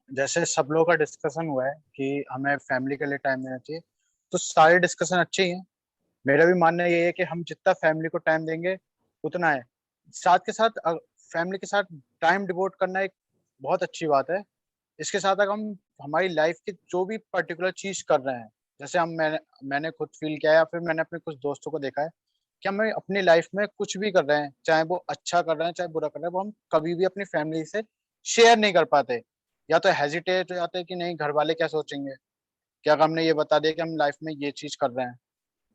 जैसे सब लोगों का डिस्कशन हुआ है कि हमें फैमिली के लिए टाइम देना चाहिए, तो सारे डिस्कशन अच्छे ही हैं। मेरा भी मानना ये है कि हम जितना फैमिली को टाइम देंगे उतना है। साथ के साथ फैमिली के साथ टाइम डिवोट करना एक बहुत अच्छी बात है। इसके साथ अगर हम हमारी लाइफ की जो भी पर्टिकुलर चीज कर रहे हैं, जैसे मैंने खुद फील किया है या फिर मैंने अपने कुछ दोस्तों को देखा है कि हम अपनी लाइफ में कुछ भी कर रहे हैं, चाहे वो अच्छा कर रहे हैं चाहे बुरा कर रहे हैं, वो हम कभी भी अपनी फैमिली से शेयर नहीं कर पाते। या तो हेजिटेट हो जाते हैं कि नहीं घर वाले क्या सोचेंगे, कि अगर हमने ये बता दिया कि हम लाइफ में ये चीज कर रहे हैं।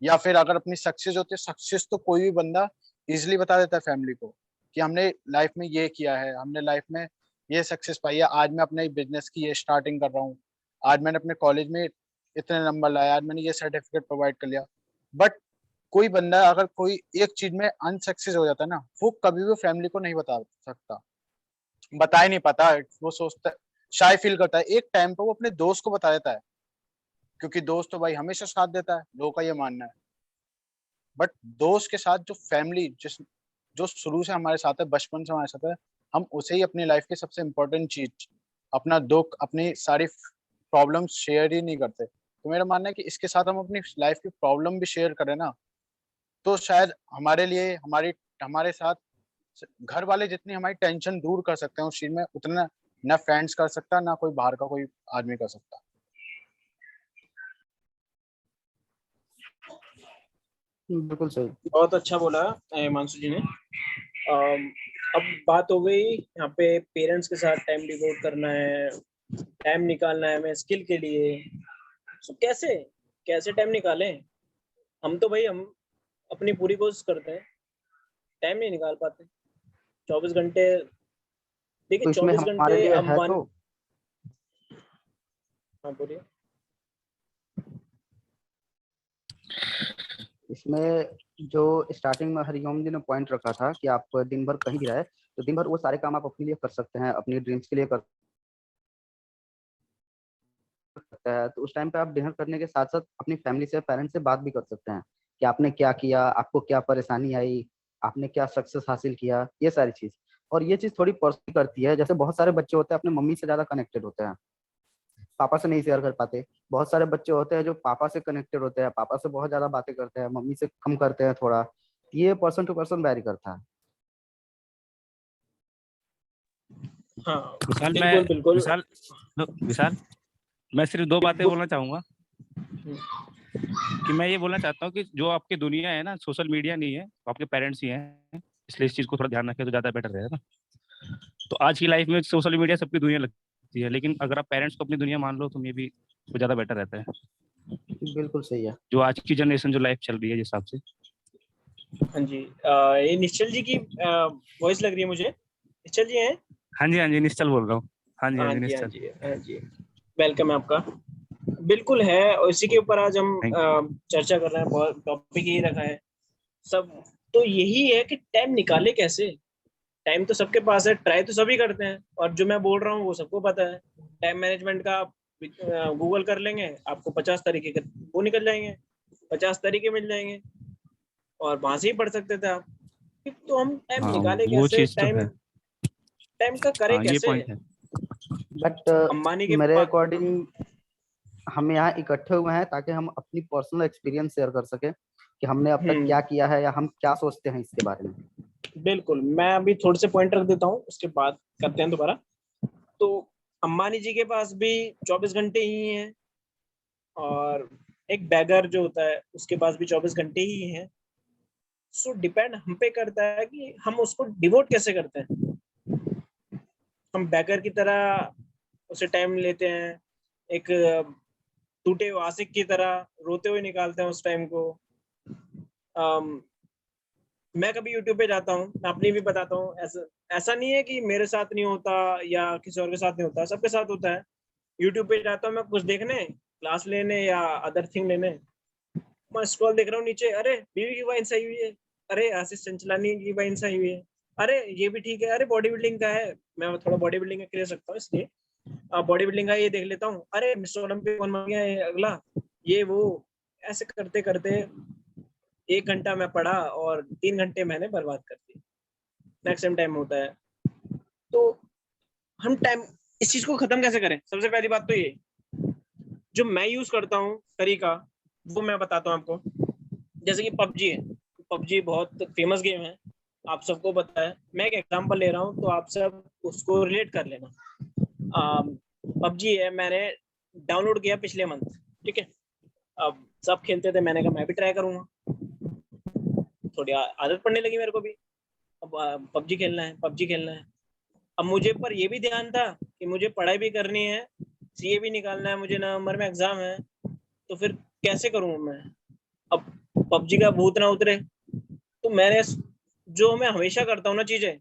या फिर अगर अपनी सक्सेस होती है, सक्सेस तो कोई भी बंदा इजिली बता देता है फैमिली को कि हमने लाइफ में ये किया है, हमने लाइफ में ये सक्सेस पाई है, आज मैं अपने बिजनेस की ये स्टार्टिंग कर रहा हूँ, आज मैंने अपने कॉलेज में इतने नंबर लाए, आज मैंने ये सर्टिफिकेट प्रोवाइड कर लिया। बट कोई बंदा अगर कोई एक चीज में अनसक्सेस हो जाता है ना, वो कभी भी फैमिली को नहीं बता सकता, बता ही नहीं पाता। वो सोचता है, शाय फील करता है, एक टाइम पे वो अपने दोस्त को बता देता है, क्योंकि दोस्त तो भाई हमेशा साथ देता है, लोगों का ये मानना है। बट दोस्त के साथ जो फैमिली जो शुरू से हमारे साथ है, बचपन से हमारे साथ है, हम उसे ही अपनी लाइफ की सबसे इम्पोर्टेंट चीज, अपना दुख, अपनी सारी प्रॉब्लम शेयर ही नहीं करते। तो मेरा मानना है कि इसके साथ हम अपनी लाइफ की प्रॉब्लम भी शेयर करें ना, तो शायद हमारे लिए हमारे साथ घर वाले जितनी हमारी टेंशन दूर कर सकते हैं उस चीज में, उतना ना फ्रेंड्स कर सकता, ना कोई बाहर का कोई आदमी कर सकता। बिल्कुल सही। बहुत अच्छा बोला हिमांशु जी ने। अब बात हो गई यहाँ पे पेरेंट्स के साथ टाइम डिवोट करना है, टाइम निकालना है हमें स्किल के लिए। तो कैसे कैसे टाइम निकालें? हम तो भाई हम अपनी पूरी कोशिश करते हैं, टाइम नहीं निकाल पाते। 24 घंटे, देखिए तो इसमें 24 हमारे घंटे लिए हम है वन। तो हाँ बोलिए। इसमें जो स्टार्टिंग में हरिओम जी ने पॉइंट रखा था कि आप दिन भर कहीं भी रहे तो दिन भर वो सारे काम आप अपने लिए कर सकते हैं, अपनी ड्रीम्स के लिए कर सकते हैं। तो उस टाइम पे आप डिनर करने के साथ साथ अपनी फैमिली से, पेरेंट्स से बात भी कर सकते हैं कि आपने क्या किया, आपको क्या परेशानी आई, आपने क्या सक्सेस हासिल किया, ये सारी चीज। और ये चीज थोड़ी पर्सनल करती है। जैसे बहुत सारे बच्चे होते हैं अपने मम्मी से ज्यादा कनेक्टेड होते हैं, पापा से नहीं शेयर कर पाते। बहुत सारे बच्चे होते हैं जो पापा से कनेक्टेड होते हैं, पापा से बहुत ज्यादा बातें करते हैं, मम्मी से कम करते हैं थोड़ा। ये पर्सन टू पर्सन वैरी करता है। हाँ विशाल बिल्कुल बिल्कुल। विशाल मैं सिर्फ दो बातें बोलना चाहूंगा कि मैं ये बोलना चाहता हूँ कि जो आपकी दुनिया है ना, सोशल मीडिया नहीं है, वो आपके पेरेंट्स ही हैं, इसलिए इस चीज को थोड़ा ध्यान रखें तो ज्यादा बेटर रहेगा। तो आज की लाइफ में सोशल मीडिया सबकी दुनिया लगती है, लेकिन अगर आप पेरेंट्स को अपनी दुनिया मान लो तो ये भी वो ज्यादा बेटर रहता है। बिल्कुल सही है। जो आज की जनरेशन जो लाइफ चल रही है जिस हिसाब से। हाँ जी, ये निश्चल जी की वॉइस लग रही है मुझे। निश्चल जी हैं? हाँ जी निश्चल बोल रहा हूँ। हाँ जी हाँ जी हाँ निश्चल। जी हाँ जी, वेलकम है आपका। बिल्कुल है, और इसी के ऊपर आज हम Thank you. चर्चा कर रहे हैं। बहुत टॉपिक यही रखा है सब, तो यही है कि टाइम निकाले कैसे। टाइम तो सबके पास है, ट्राई तो सभी करते हैं, और जो मैं बोल रहा हूँ वो सबको पता है। टाइम मैनेजमेंट का आप गूगल कर लेंगे, आपको 50 तरीके के वो निकल जाएंगे, 50 तरीके मिल जाएंगे, और वहां से ही पढ़ सकते थे आप। तो हम टाइम हाँ निकाले वो कैसे, चीज तो है। टाइम का करे हाँ ये कैसे? पॉइंट है। बट अंबानी के मेरे अकॉर्डिंग हम यहाँ इकट्ठे हुए हैं ताकि हम अपनी पर्सनल एक्सपीरियंस शेयर कर सकें कि हमने अब तक क्या किया है या हम क्या सोचते हैं इसके बारे में। बिल्कुल, मैं अभी थोड़े से पॉइंट रख देता हूँ, उसके बाद करते हैं दोबारा। तो अंबानी जी के पास भी 24 घंटे ही हैं, और एक बैगर जो होता है उसके पास भी 24 घंटे ही हैं। सो डिपेंड हम पे करता है कि हम उसको डिवोट कैसे करते हैं। हम बैगर की तरह उसे टाइम लेते हैं, एक टूटे हुए आशिक की तरह रोते हुए निकालते हैं उस टाइम को। मैं कभी यूट्यूब पे जाता हूँ, मैं अपनी भी बताता हूँ, ऐसा नहीं है कि मेरे साथ नहीं होता या किसी और के साथ नहीं होता, सबके साथ होता है। यूट्यूब पे जाता हूँ मैं कुछ देखने, क्लास लेने या अदर थिंग लेने, मैं स्क्रॉल देख रहा हूँ नीचे, अरे बीवी की वाइन सही हुई है, अरे आशीष चंचलानी की वाइन सही हुई है, अरे ये भी ठीक है, अरे बॉडी बिल्डिंग का है, मैं थोड़ा बॉडी बिल्डिंग का क्लियर सकता हूँ इसलिए। बॉडी बिल्डिंग का ये देख लेता हूँ, अरे मिस्टर ओलंपिक कौन बन गया है अगला, ये वो, ऐसे करते करते 1 घंटा मैं पढ़ा और 3 घंटे मैंने बर्बाद कर दिए। मैक्सिमम टाइम होता है। तो हम टाइम, इस चीज को खत्म कैसे करें? सबसे पहली बात तो ये, जो मैं यूज करता हूँ तरीका, वो मैं बताता हूँ आपको। जैसे कि पबजी है, पबजी बहुत फेमस गेम है, आप सबको पता है। मैं एक एग्जांपल ले रहा हूँ तो आप सब उसको रिलेट कर लेना। पबजी है, मैंने डाउनलोड किया पिछले मंथ, ठीक है। अब सब खेलते थे, मैंने कहा मैं भी ट्राई करूंगा, थोड़ी आदत पड़ने लगी मेरे को भी। अब पबजी खेलना है, पबजी खेलना है। अब मुझे पर ये भी ध्यान था कि मुझे पढ़ाई भी करनी है, सीए भी निकालना है मुझे, नवंबर में एग्जाम है, तो फिर कैसे करूँ मैं? अब पबजी का भूत ना उतरे, तो मैंने जो मैं हमेशा करता हूँ ना चीजें,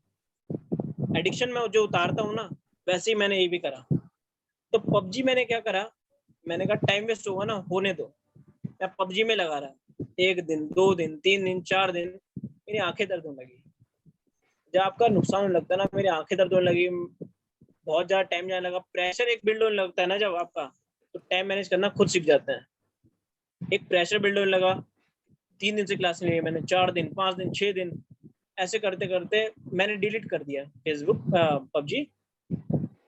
एडिक्शन में जो उतारता हूँ ना, वैसे ही मैंने ये भी करा। तो पबजी मैंने क्या करा, मैंने कहा टाइम वेस्ट होगा ना, होने दो। मैं पबजी में लगा रहा, 1 दिन 2 दिन 3 दिन 4 दिन, मेरी आंखें दर्द होने लगी। जब आपका नुकसान होने लगता है ना, मेरी आंखें दर्द होने लगी, बहुत ज्यादा टाइम जाने लगा, प्रेशर एक बिल्ड होने लगता है ना जब आपका, तो टाइम मैनेज करना खुद सीख जाते हैं। एक प्रेशर बिल्ड होने लगा, 3 दिन से क्लास नहीं ली मैंने, 4 दिन 5 दिन 6 दिन, ऐसे करते करते मैंने डिलीट कर दिया फेसबुक, पबजी।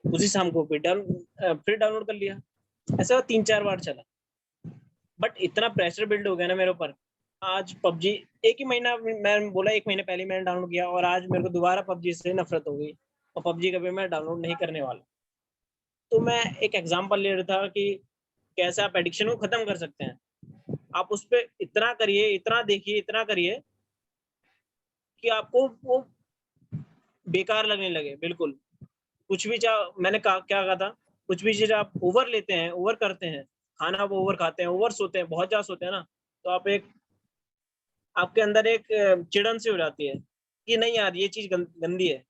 उसी शाम को फिर डाउनलोड कर लिया। ऐसा 3-4 बार चला, बट इतना प्रेशर बिल्ड हो गया ना मेरे ऊपर। आज पबजी एक ही महीना, मैं बोला 1 महीने पहले मैंने डाउनलोड किया, और आज मेरे को दोबारा पबजी से नफरत हो गई, और पबजी कभी मैं डाउनलोड नहीं करने वाला। तो मैं एक एग्जांपल ले रहा था कि कैसे आप एडिक्शन को खत्म कर सकते हैं। आप उस पर इतना करिए, इतना देखिए, इतना करिए कि आपको वो बेकार लगने लगे बिल्कुल। कुछ भी मैंने क्या कहा था, कुछ भी चीज आप ओवर लेते हैं, ओवर करते हैं, खाना आप ओवर खाते हैं, ओवर सोते हैं, बहुत ज्यादा सोते हैं ना, तो आपके अंदर एक चिड़न सी हो जाती है कि नहीं यार ये चीज गंदी है।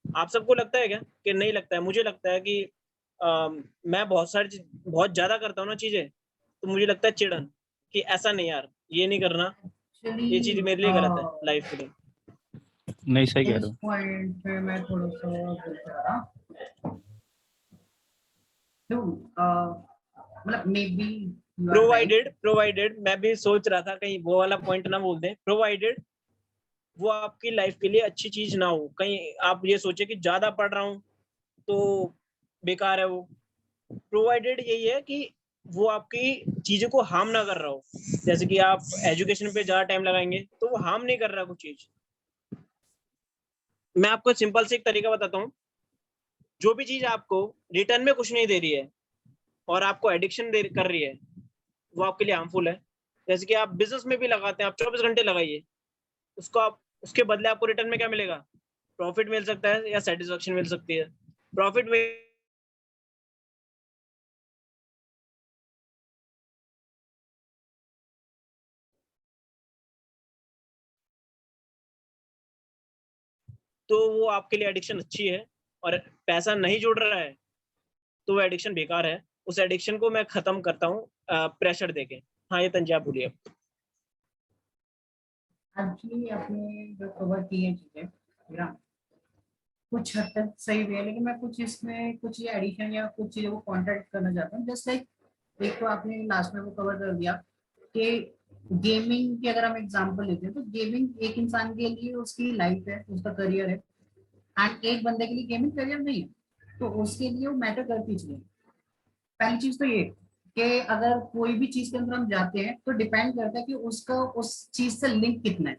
आप सबको लगता है क्या कि नहीं लगता है? मुझे लगता है कि मैं बहुत ज्यादा करता हूँ ना चीजें, तो मुझे लगता है चिड़न कि ऐसा नहीं यार, ये नहीं करना, ये चीज मेरे लिए गलत है लाइफ के लिए। नहीं, सही कह इस रहे हो। पॉइंट पे मैं थोड़ा सा बोलता रहा, तो मतलब मे बी प्रोवाइडेड मैं भी सोच रहा था कहीं वो वाला पॉइंट ना बोल दें। प्रोवाइडेड वो आपकी लाइफ के लिए अच्छी चीज ना हो, कहीं आप ये सोचे कि ज्यादा पढ़ रहा हूँ तो बेकार है वो। प्रोवाइडेड यही है कि वो आपकी चीजों को हार्म ना कर रहा हो। जैसे कि आप एजुकेशन पे ज्यादा टाइम लगाएंगे तो वो हार्म नहीं कर रहा कुछ चीज। मैं आपको सिंपल से एक तरीका बताता हूँ, जो भी चीज आपको रिटर्न में कुछ नहीं दे रही है और आपको एडिक्शन कर रही है, वो आपके लिए हार्मफुल है। जैसे कि आप बिजनेस में भी लगाते हैं, आप 24 घंटे लगाइए, उसके बदले आपको रिटर्न में क्या मिलेगा? प्रॉफिट मिल सकता है या सेटिस्फेक्शन मिल सकती है। प्रॉफिट में तो वो आपके लिए एडिक्शन अच्छी है, और पैसा नहीं जुड़ रहा है तो वो एडिक्शन बेकार है। उस एडिक्शन को मैं खत्म करता हूँ प्रेशर देके। हाँ, ये तंजा बोलिए। एक्चुअली आपने जो कवर की है चीजें मेरा कुछ हद तक सही भी है, लेकिन मैं कुछ इसमें कुछ ये एडिशन या कुछ चीजों को कॉन्ट्रैक्ट करना चाहता हूँ। जस्ट लाइक एक तो आपने लास्ट में वो कवर कर दिया कि गेमिंग की अगर हम एग्जांपल लेते हैं तो गेमिंग एक इंसान के लिए उसकी लाइफ है, उसका करियर है, एंड एक बंदे के लिए गेमिंग करियर नहीं है, तो उसके लिए वो मैटर करती चीजें। पहली चीज तो ये कि अगर कोई भी चीज के अंदर हम जाते हैं तो डिपेंड करता है कि उसका उस चीज से लिंक कितना है।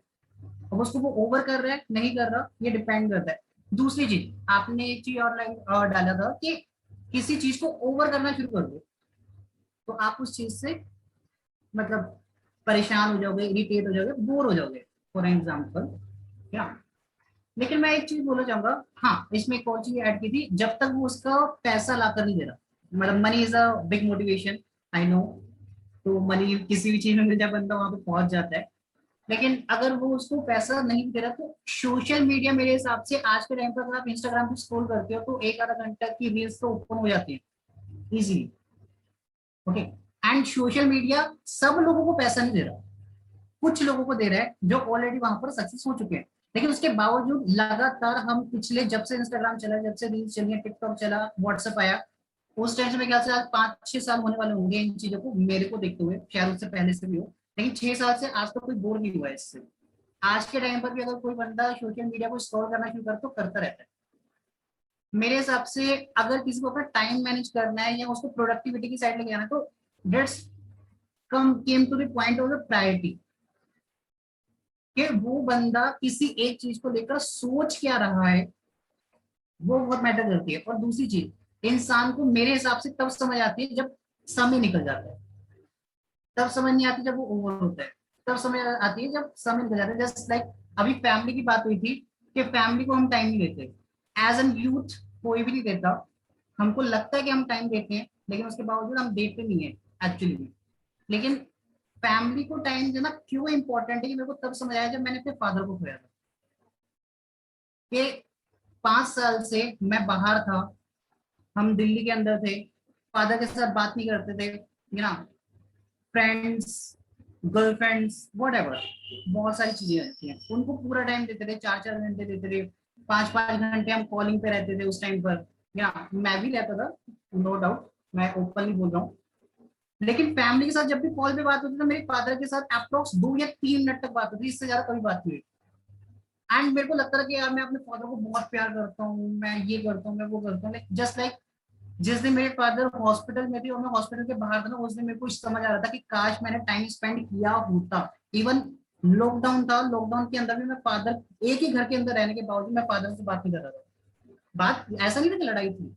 अब उसको वो ओवर कर रहा है नहीं कर रहा, ये डिपेंड करता है। दूसरी चीज आपने एक चीज और डाला था कि किसी चीज को ओवर करना शुरू कर दो तो आप उस चीज से मतलब परेशान हो जाओगे, इरिटेट हो जाओगे, बोर हो जाओगे फॉर एग्जाम्पल। क्या, लेकिन मैं एक चीज बोलना चाहूंगा, हाँ इसमें एक और चीज ऐड की थी, जब तक वो उसका पैसा लाकर नहीं दे रहा, मतलब money is a big motivation, I know. तो मनी किसी भी चीज में मिल जाए बंदा वहां पे पहुंच जाता है, लेकिन अगर वो उसको पैसा नहीं दे रहा तो सोशल मीडिया मेरे हिसाब से आज के टाइम पर अगर आप इंस्टाग्राम पे स्क्रॉल करते हो तो 1 आधा घंटा की रील्स तो ओपन हो जाती है easily. Okay, and social media सब लोगों को पैसा नहीं दे रहा, कुछ लोगों को दे रहा है जो ऑलरेडी वहां पर सक्सेस हो चुके हैं। लेकिन उसके बावजूद लगातार हम पिछले जब से इंस्टाग्राम चला, जब से रील्स चली, टिकटॉक चला, व्हाट्सएप आया, उस टाइम से मेरे ख्याल से आज 5-6 साल होने वाले होंगे इन चीजों को मेरे को देखते हुए, शायद उससे पहले से भी हो, लेकिन 6 साल से आज तक कोई बोर नहीं हुआ है इससे। आज के टाइम पर भी अगर कोई बंदा सोशल मीडिया को स्क्रॉल करना शुरू कर तो करता रहता है। मेरे हिसाब से अगर किसी को अपना टाइम मैनेज करना है या उसको प्रोडक्टिविटी की साइड लेके जाना है तो let's came to the point of the priority, कि वो बंदा किसी एक चीज को लेकर सोच क्या रहा है, वो बहुत मैटर करती है। और दूसरी चीज, इंसान को मेरे हिसाब से तब समझ आती है जब समय निकल जाता है, तब समझ नहीं आती जब वो ओवर होता है, तब समझ आती है जब समय निकल जाता है। जस्ट लाइक अभी फैमिली की बात हुई थी कि फैमिली को हम टाइम नहीं देते, एज एन यूथ कोई भी नहीं देता। हमको लगता है कि हम टाइम देते हैं, लेकिन उसके बावजूद हम देते नहीं है एक्चुअली में। लेकिन फैमिली को टाइम देना क्यों इंपॉर्टेंट है, कि मेरे को तब समझ आया जब मैंने अपने फादर को खोया था। कि 5 साल से मैं बाहर था, हम दिल्ली के अंदर थे, फादर के साथ बात नहीं करते थे, you know, friends, girlfriends, whatever, बहुत सारी चीजें रहती हैं। उनको पूरा टाइम देते थे, 4-4 घंटे देते थे, 5-5 घंटे हम कॉलिंग पे रहते थे उस टाइम पर। या मैं भी रहता था, नो डाउट, मैं ओपनली बोल रहा हूँ। लेकिन फैमिली के साथ जब भी कॉल पे बात होती थी, मेरे फादर के साथ अप्रोक्स 2 या 3 मिनट तक बात होती थी, इससे ज्यादा कभी बात नहीं हुई। एंड मेरे को लगता था कि यार मैं अपने फादर को बहुत प्यार करता हूँ, मैं ये करता हूँ, मैं वो करता हूँ। जस्ट लाइक जिस दिन मेरे फादर हॉस्पिटल में थे और मैं हॉस्पिटल के बाहर था ना, उस दिन मेरे को समझ आ रहा था कि काश मैंने टाइम स्पेंड किया होता। इवन लॉकडाउन था, लॉकडाउन के अंदर भी मैं फादर, एक ही घर के अंदर रहने के बावजूद मैं फादर से बात नहीं कर रहा था। बात ऐसा नहीं था कि लड़ाई थी,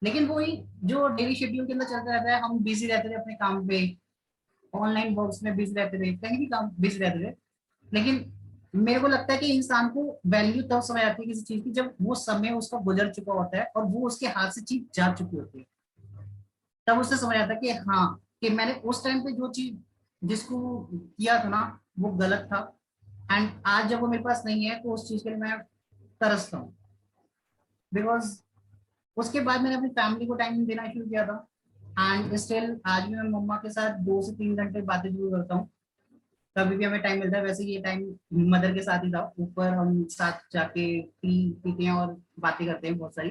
लेकिन वही जो डेली शेड्यूल के अंदर चलता रहता है, हम बिजी रहते थे अपने काम पे, ऑनलाइन वर्क्स में बिजी रहते थे, कहीं भी काम बिजी रहते थे। लेकिन मेरे को लगता है कि इंसान को वैल्यू तब समझ आती है किसी चीज की जब वो समय उसका गुजर चुका होता है और वो उसके हाथ से चीज जा चुकी होती है। तब उससे समझ आता है कि हाँ, कि मैंने उस टाइम पे जो चीज जिसको किया था ना, वो गलत था। एंड आज जब वो मेरे पास नहीं है तो उस चीज के लिए मैं तरसता हूँ। बिकॉज उसके बाद मैंने अपनी फैमिली को टाइम देना शुरू किया था। एंड स्टिल आज भी मैं मम्मा के साथ 2 से 3 घंटे बातें जरूर करता हूँ, कभी भी हमें टाइम मिलता है। वैसे ये टाइम मदर के साथ ही था, ऊपर हम साथ जाके टी पीते हैं और बातें करते हैं बहुत सारी।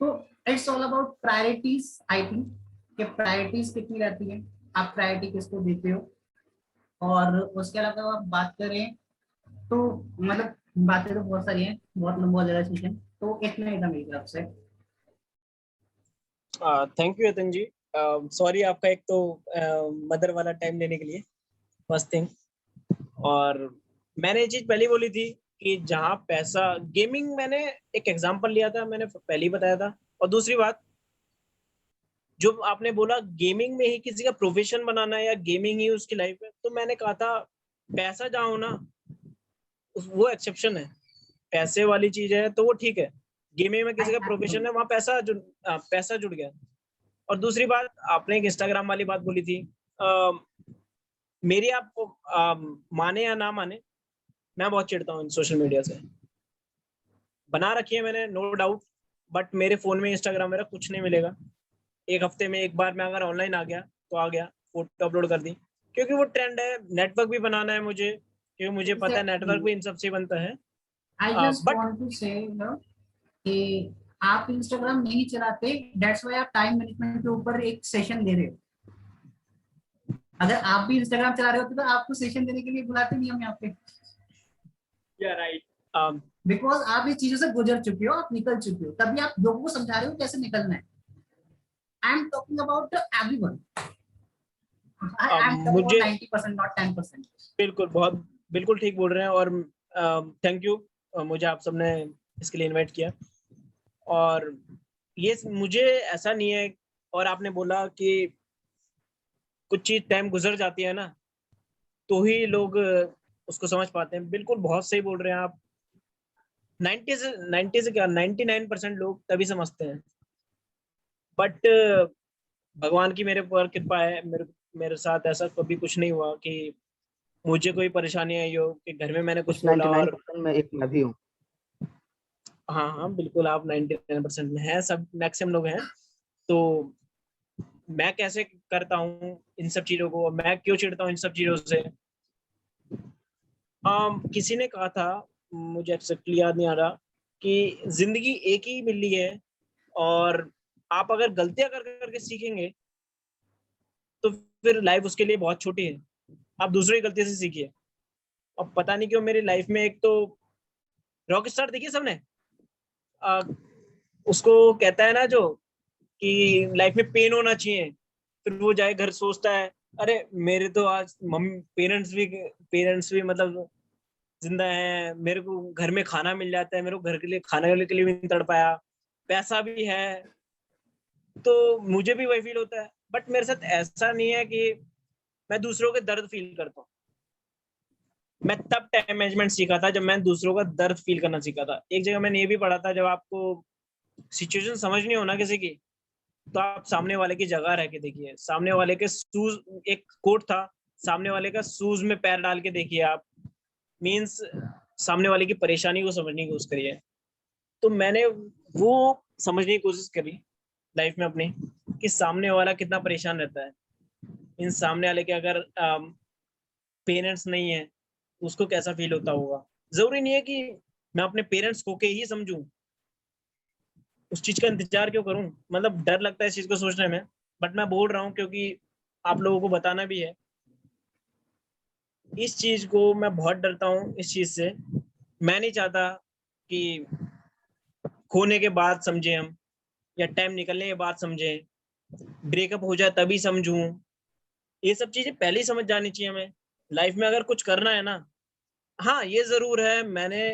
तो it's all about priorities, I think, कि प्रायोरिटीज कितनी रहती है, आप प्रायोरिटी किसको देते हो। और उसके अलावा आप बात करें तो मतलब बातें तो बहुत सारी हैं, बहुत लंबा हो जाएगा सेशन, तो इतना ही था मेरी तरफ से। Thank you Yatan ji. सॉरी आपका एक तो मदर वाला टाइम लेने के लिए, फर्स्ट थिंग। और मैंने ये चीज पहले बोली थी कि जहाँ पैसा, गेमिंग मैंने एक एग्जांपल लिया था, मैंने पहले ही बताया था। और दूसरी बात जो आपने बोला गेमिंग में ही किसी का प्रोफेशन बनाना है या गेमिंग ही उसकी लाइफ है, तो मैंने कहा था पैसा जहाँ हो ना वो एक्सेप्शन है, पैसे वाली चीज है तो वो ठीक है। गेमिंग में किसी का प्रोफेशन है, वहाँ पैसा जुड़ गया। और दूसरी बात आपने एक इंस्टाग्राम वाली बात बोली थी, मेरी आपको माने या ना माने, मैं बहुत चिढ़ता हूँ सोशल मीडिया से। बना रखी है मैंने, नो डाउट, बट मेरे फोन में इंस्टाग्राम मेरा कुछ नहीं मिलेगा। एक हफ्ते में एक बार मैं अगर ऑनलाइन आ गया तो आ गया, फोटो अपलोड कर दी, क्योंकि वो ट्रेंड है। नेटवर्क भी बनाना है मुझे, क्योंकि मुझे पता है नेटवर्क भी इन सबसे बनता है। I just but want to say कि आप इंस्टाग्राम नहीं चलाते, दैट्स व्हाई आप टाइम मैनेजमेंट के ऊपर एक सेशन दे रहे हो। अगर आप भी इंस्टाग्राम चला रहे होते तो आपको सेशन देने के लिए बुलाते नहीं हम यहाँ पे। राइट, बिकॉज आप इस चीजों से गुजर चुके हो, आप निकल चुके हो, तभी आप लोगों को समझा रहे हो कैसे निकलना है। I am talking about everyone, I am talking मुझे 90%, नॉट 10%। बिल्कुल ठीक बोल रहे हैं। और थैंक यू, मुझे आप सबने इसके लिए इनवाइट किया। और ये मुझे ऐसा नहीं है, और आपने बोला कि कुछ चीज टाइम गुजर जाती है ना तो ही लोग उसको समझ पाते हैं। बिल्कुल बहुत सही बोल रहे हैं आप। 90 से क्या 99% लोग तभी समझते हैं। बट भगवान की मेरे पर कृपा है, मेरे साथ ऐसा कभी कुछ नहीं हुआ कि मुझे कोई परेशानी आई हो कि घर में मैंने कुछ उस बोला। और 99% में एक मैं भी हूँ। हाँ हाँ बिल्कुल, आप 99% में हैं, सब मैक्सिमम लोग हैं। तो मैं कैसे करता हूँ इन सब चीजों को, मैं क्यों चिढ़ता हूँ इन सब चीजों से। किसी ने कहा था, मुझे एक्जेक्टली याद नहीं आ रहा, कि जिंदगी एक ही मिली है और आप अगर गलतियां कर करके सीखेंगे तो फिर लाइफ उसके लिए बहुत छोटी है। आप दूसरों की गलती से सीखिए। अब पता नहीं क्यों मेरी लाइफ में एक तो रॉक स्टार देखिए सबने, आ, उसको कहता है ना जो कि लाइफ में पेन होना चाहिए, फिर वो जाए घर सोचता है अरे मेरे तो आज मम्मी पेरेंट्स भी मतलब जिंदा है, मेरे को घर में खाना मिल जाता है, मेरे को घर के लिए खाने के लिए भी नहीं तड़ पाया, पैसा भी है, तो मुझे भी वही फील होता है। बट मेरे साथ ऐसा नहीं है कि मैं दूसरों के दर्द फील करता हूँ। मैं तब टाइम मैनेजमेंट सीखा था जब मैं दूसरों का दर्द फील करना सीखा था। एक जगह मैंने ये भी पढ़ा था, जब आपको सिचुएशन समझनी हो ना किसी की, तो आप सामने वाले की जगह रह के देखिए, सामने वाले के शूज, एक कोट था, सामने वाले का शूज में पैर डाल के देखिए आप, मीन्स सामने वाले की परेशानी को समझने की कोशिश करिए। तो मैंने वो समझने की कोशिश करी लाइफ में अपनी कि सामने वाला कितना परेशान रहता है। इन सामने वाले के अगर पेरेंट्स नहीं है तो उसको कैसा फील होता होगा। जरूरी नहीं है कि मैं अपने पेरेंट्स को के ही समझूं, उस चीज का इंतजार क्यों करूं, मतलब डर लगता है इस चीज को सोचने में। बट मैं बोल रहा हूँ क्योंकि आप लोगों को बताना भी है। इस चीज को मैं बहुत डरता हूँ इस चीज से। मैं नहीं चाहता कि खोने के बाद समझे हम, या टाइम निकलने के बाद समझे, ब्रेकअप हो जाए तभी समझूं। ये सब चीजें पहले ही समझ जानी चाहिए हमें। लाइफ में अगर कुछ करना है ना, हाँ ये जरूर है, मैंने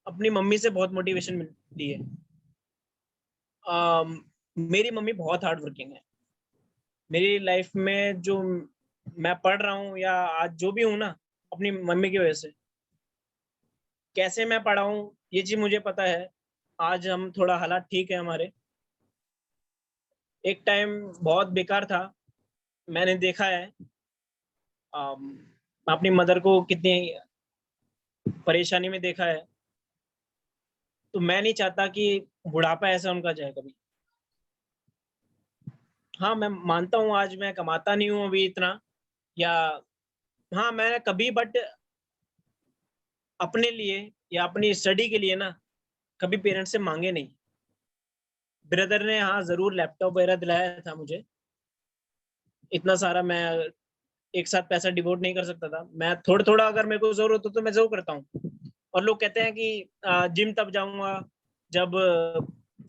अपनी मम्मी से बहुत मोटिवेशन मिली है। मेरी मम्मी बहुत हार्ड वर्किंग है। मेरी लाइफ में जो मैं पढ़ रहा हूँ या आज जो भी हूँ ना, अपनी मम्मी की वजह से। कैसे मैं पढ़ा हूँ ये चीज मुझे पता है। आज हम थोड़ा हालात ठीक है हमारे। एक टाइम बहुत बेकार था, मैंने देखा है अपनी मदर को कितनी परेशानी में देखा है। तो मैं नहीं चाहता कि बुढ़ापा ऐसा उनका जाए कभी। हाँ मैं मानता हूँ आज मैं कमाता नहीं हूँ अभी इतना, या हाँ मैं कभी, बट अपने लिए या अपनी स्टडी के लिए ना कभी पेरेंट्स से मांगे नहीं। ब्रदर ने हाँ जरूर लैपटॉप वगैरह दिलाया था मुझे। इतना सारा मैं एक साथ पैसा डिवोट नहीं कर सकता था। मैं थोड़ा थोड़ा अगर मेरे को जरूरत हो तो मैं जरूर करता हूँ। और लोग कहते हैं कि जिम तब जाऊंगा जब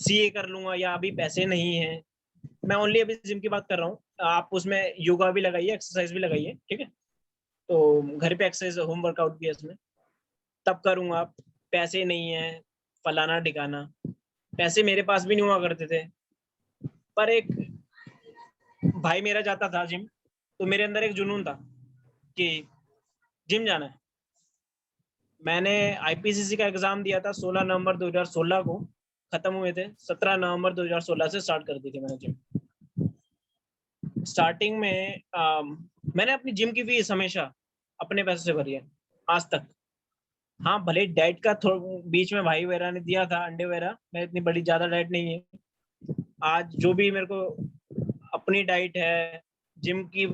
सीए कर लूंगा, या अभी पैसे नहीं है। मैं ओनली अभी जिम की बात कर रहा हूँ। आप उसमें योगा भी लगाइए, एक्सरसाइज भी लगाइए, ठीक है। तो घर पे एक्सरसाइज, होम वर्कआउट भी है इसमें, तब करूंगा। पैसे नहीं है, फलाना ठिकाना, पैसे मेरे पास भी नहीं हुआ करते थे। पर एक भाई मेरा जाता था जिम, तो मेरे अंदर एक जुनून था कि जिम जाना है। मैंने आईपीसीसी का एग्जाम दिया था 16 नवंबर 2016 को, खत्म हुए थे 17 नवंबर 2016 से स्टार्ट कर दी थी मैंने जिम। स्टार्टिंग में मैंने अपनी जिम की फीस हमेशा अपने पैसे से भरी है आज तक। हाँ भले डाइट का बीच में भाई वगैरह ने दिया था, अंडे वगैरह, मैं इतनी बड़ी ज्यादा डाइट नहीं है। आज जो भी मेरे को अपनी डाइट है, जिम की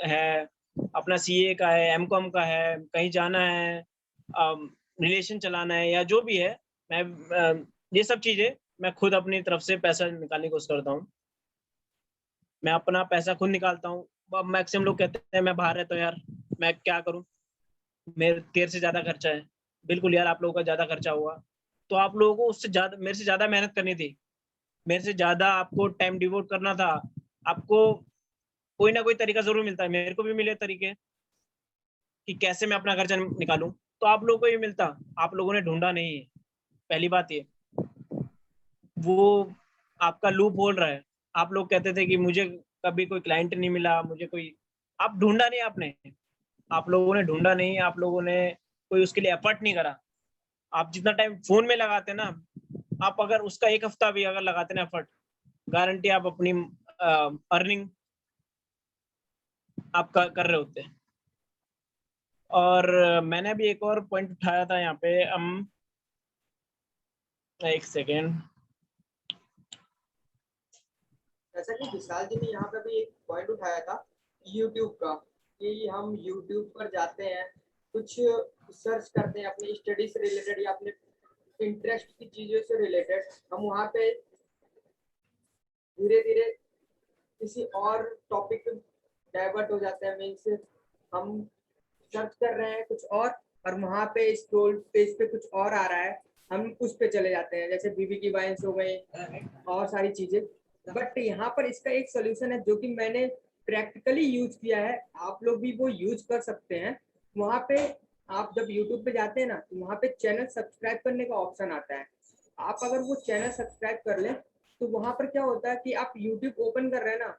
है, अपना सीए का है, एमकॉम का है, कहीं जाना है, रिलेशन चलाना है, या जो भी है, मैं ये सब चीजें मैं खुद अपनी तरफ से पैसा निकालने की कोशिश करता हूँ। मैं अपना पैसा खुद निकालता हूँ। अब मैक्सिमम लोग कहते हैं मैं बाहर रहता हूँ यार, मैं क्या करूँ, तेरे से ज्यादा खर्चा है। बिल्कुल यार, आप लोगों का ज्यादा खर्चा हुआ, तो आप लोगों को उससे ज्यादा, मेरे से ज्यादा मेहनत करनी थी, मेरे से ज्यादा आपको टाइम डिवोट करना था। आपको कोई ना कोई तरीका जरूर मिलता है, मेरे को भी मिले तरीके कि कैसे मैं अपना खर्चा निकालूं, तो आप लोगों को ये मिलता। आप लोगों ने ढूंढा नहीं है, पहली बात ये। वो आपका लूप होल रहा है। आप लोग कहते थे कि मुझे कभी कोई क्लाइंट नहीं मिला, मुझे कोई, आप ढूंढा नहीं आपने, आप लोगों ने ढूंढा नहीं, आप लोगों ने कोई उसके लिए एफर्ट नहीं करा। आप जितना टाइम फोन में लगाते ना, आप अगर उसका एक हफ्ता भी अगर लगाते ना एफर्ट, गारंटी आप अपनी अर्निंग आप कर रहे होते। और मैंने भी एक और पॉइंट उठाया था यहाँ पे, हम एक सेकेंड। जैसा कि विशाल जी ने यहाँ पे भी एक पॉइंट उठाया था यूट्यूब का, कि हम यूट्यूब पर जाते हैं, कुछ सर्च करते हैं अपनी स्टडी से रिलेटेड या अपने इंटरेस्ट की चीजों से रिलेटेड, हम वहाँ पे धीरे धीरे किसी और टॉपिक पे डाइवर्ट हो जाते हैं। मीन्स हम सर्च कर रहे हैं कुछ और वहां पे स्क्रॉल पेज पे कुछ और आ रहा है, हम उस पे चले जाते हैं, जैसे बीबी की वाइन्स हो गई और सारी चीजें। बट यहाँ पर इसका एक सोल्यूशन है जो कि मैंने प्रैक्टिकली यूज किया है, आप लोग भी वो यूज कर सकते हैं। वहाँ पे आप जब यूट्यूब पे जाते हैं ना, तो वहाँ पे चैनल सब्सक्राइब करने का ऑप्शन आता है। आप अगर वो चैनल सब्सक्राइब कर लें तो वहाँ पर क्या होता है कि आप यूट्यूब ओपन कर रहे हैं ना,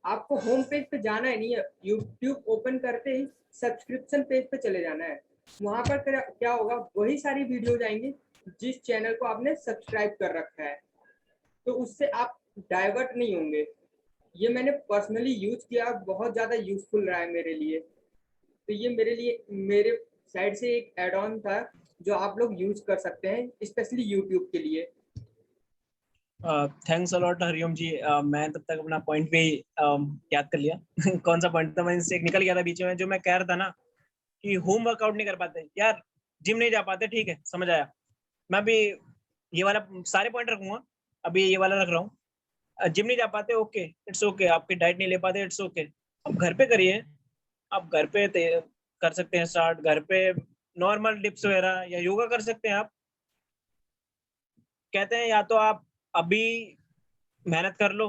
आपको होम पेज पे जाना ही नहीं है, यूट्यूब ओपन करते ही सब्सक्रिप्शन पेज पे चले जाना है। वहाँ पर क्या होगा, वही सारी वीडियो जाएंगी जिस चैनल को आपने सब्सक्राइब कर रखा है, तो उससे आप डाइवर्ट नहीं होंगे। ये मैंने पर्सनली यूज किया, बहुत ज़्यादा यूजफुल रहा है मेरे लिए। तो ये मेरे लिए मेरे साइड से एक एड ऑन था जो आप लोग यूज कर सकते हैं, स्पेशली यूट्यूब के लिए। थैंक्स अलॉट हरिओम जी। मैं तब तक अपना पॉइंट भी याद कर लिया। कौन सा पॉइंट था, मैं इससे निकल गया था बीच में, जो मैं कह रहा था ना कि होम वर्कआउट नहीं कर पाते यार, जिम नहीं जा पाते, ठीक है समझ आया। मैं भी ये वाला सारे पॉइंट रखूंगा, अभी ये वाला रख रहा हूँ। जिम नहीं जा पाते, ओके इट्स ओके, आपकी डाइट नहीं ले पाते, इट्स ओके, आप घर पे करिए। आप घर पे कर सकते हैं स्टार्ट, घर पे नॉर्मल डिप्स वगैरह या योगा कर सकते हैं आप। कहते हैं या तो आप अभी मेहनत कर लो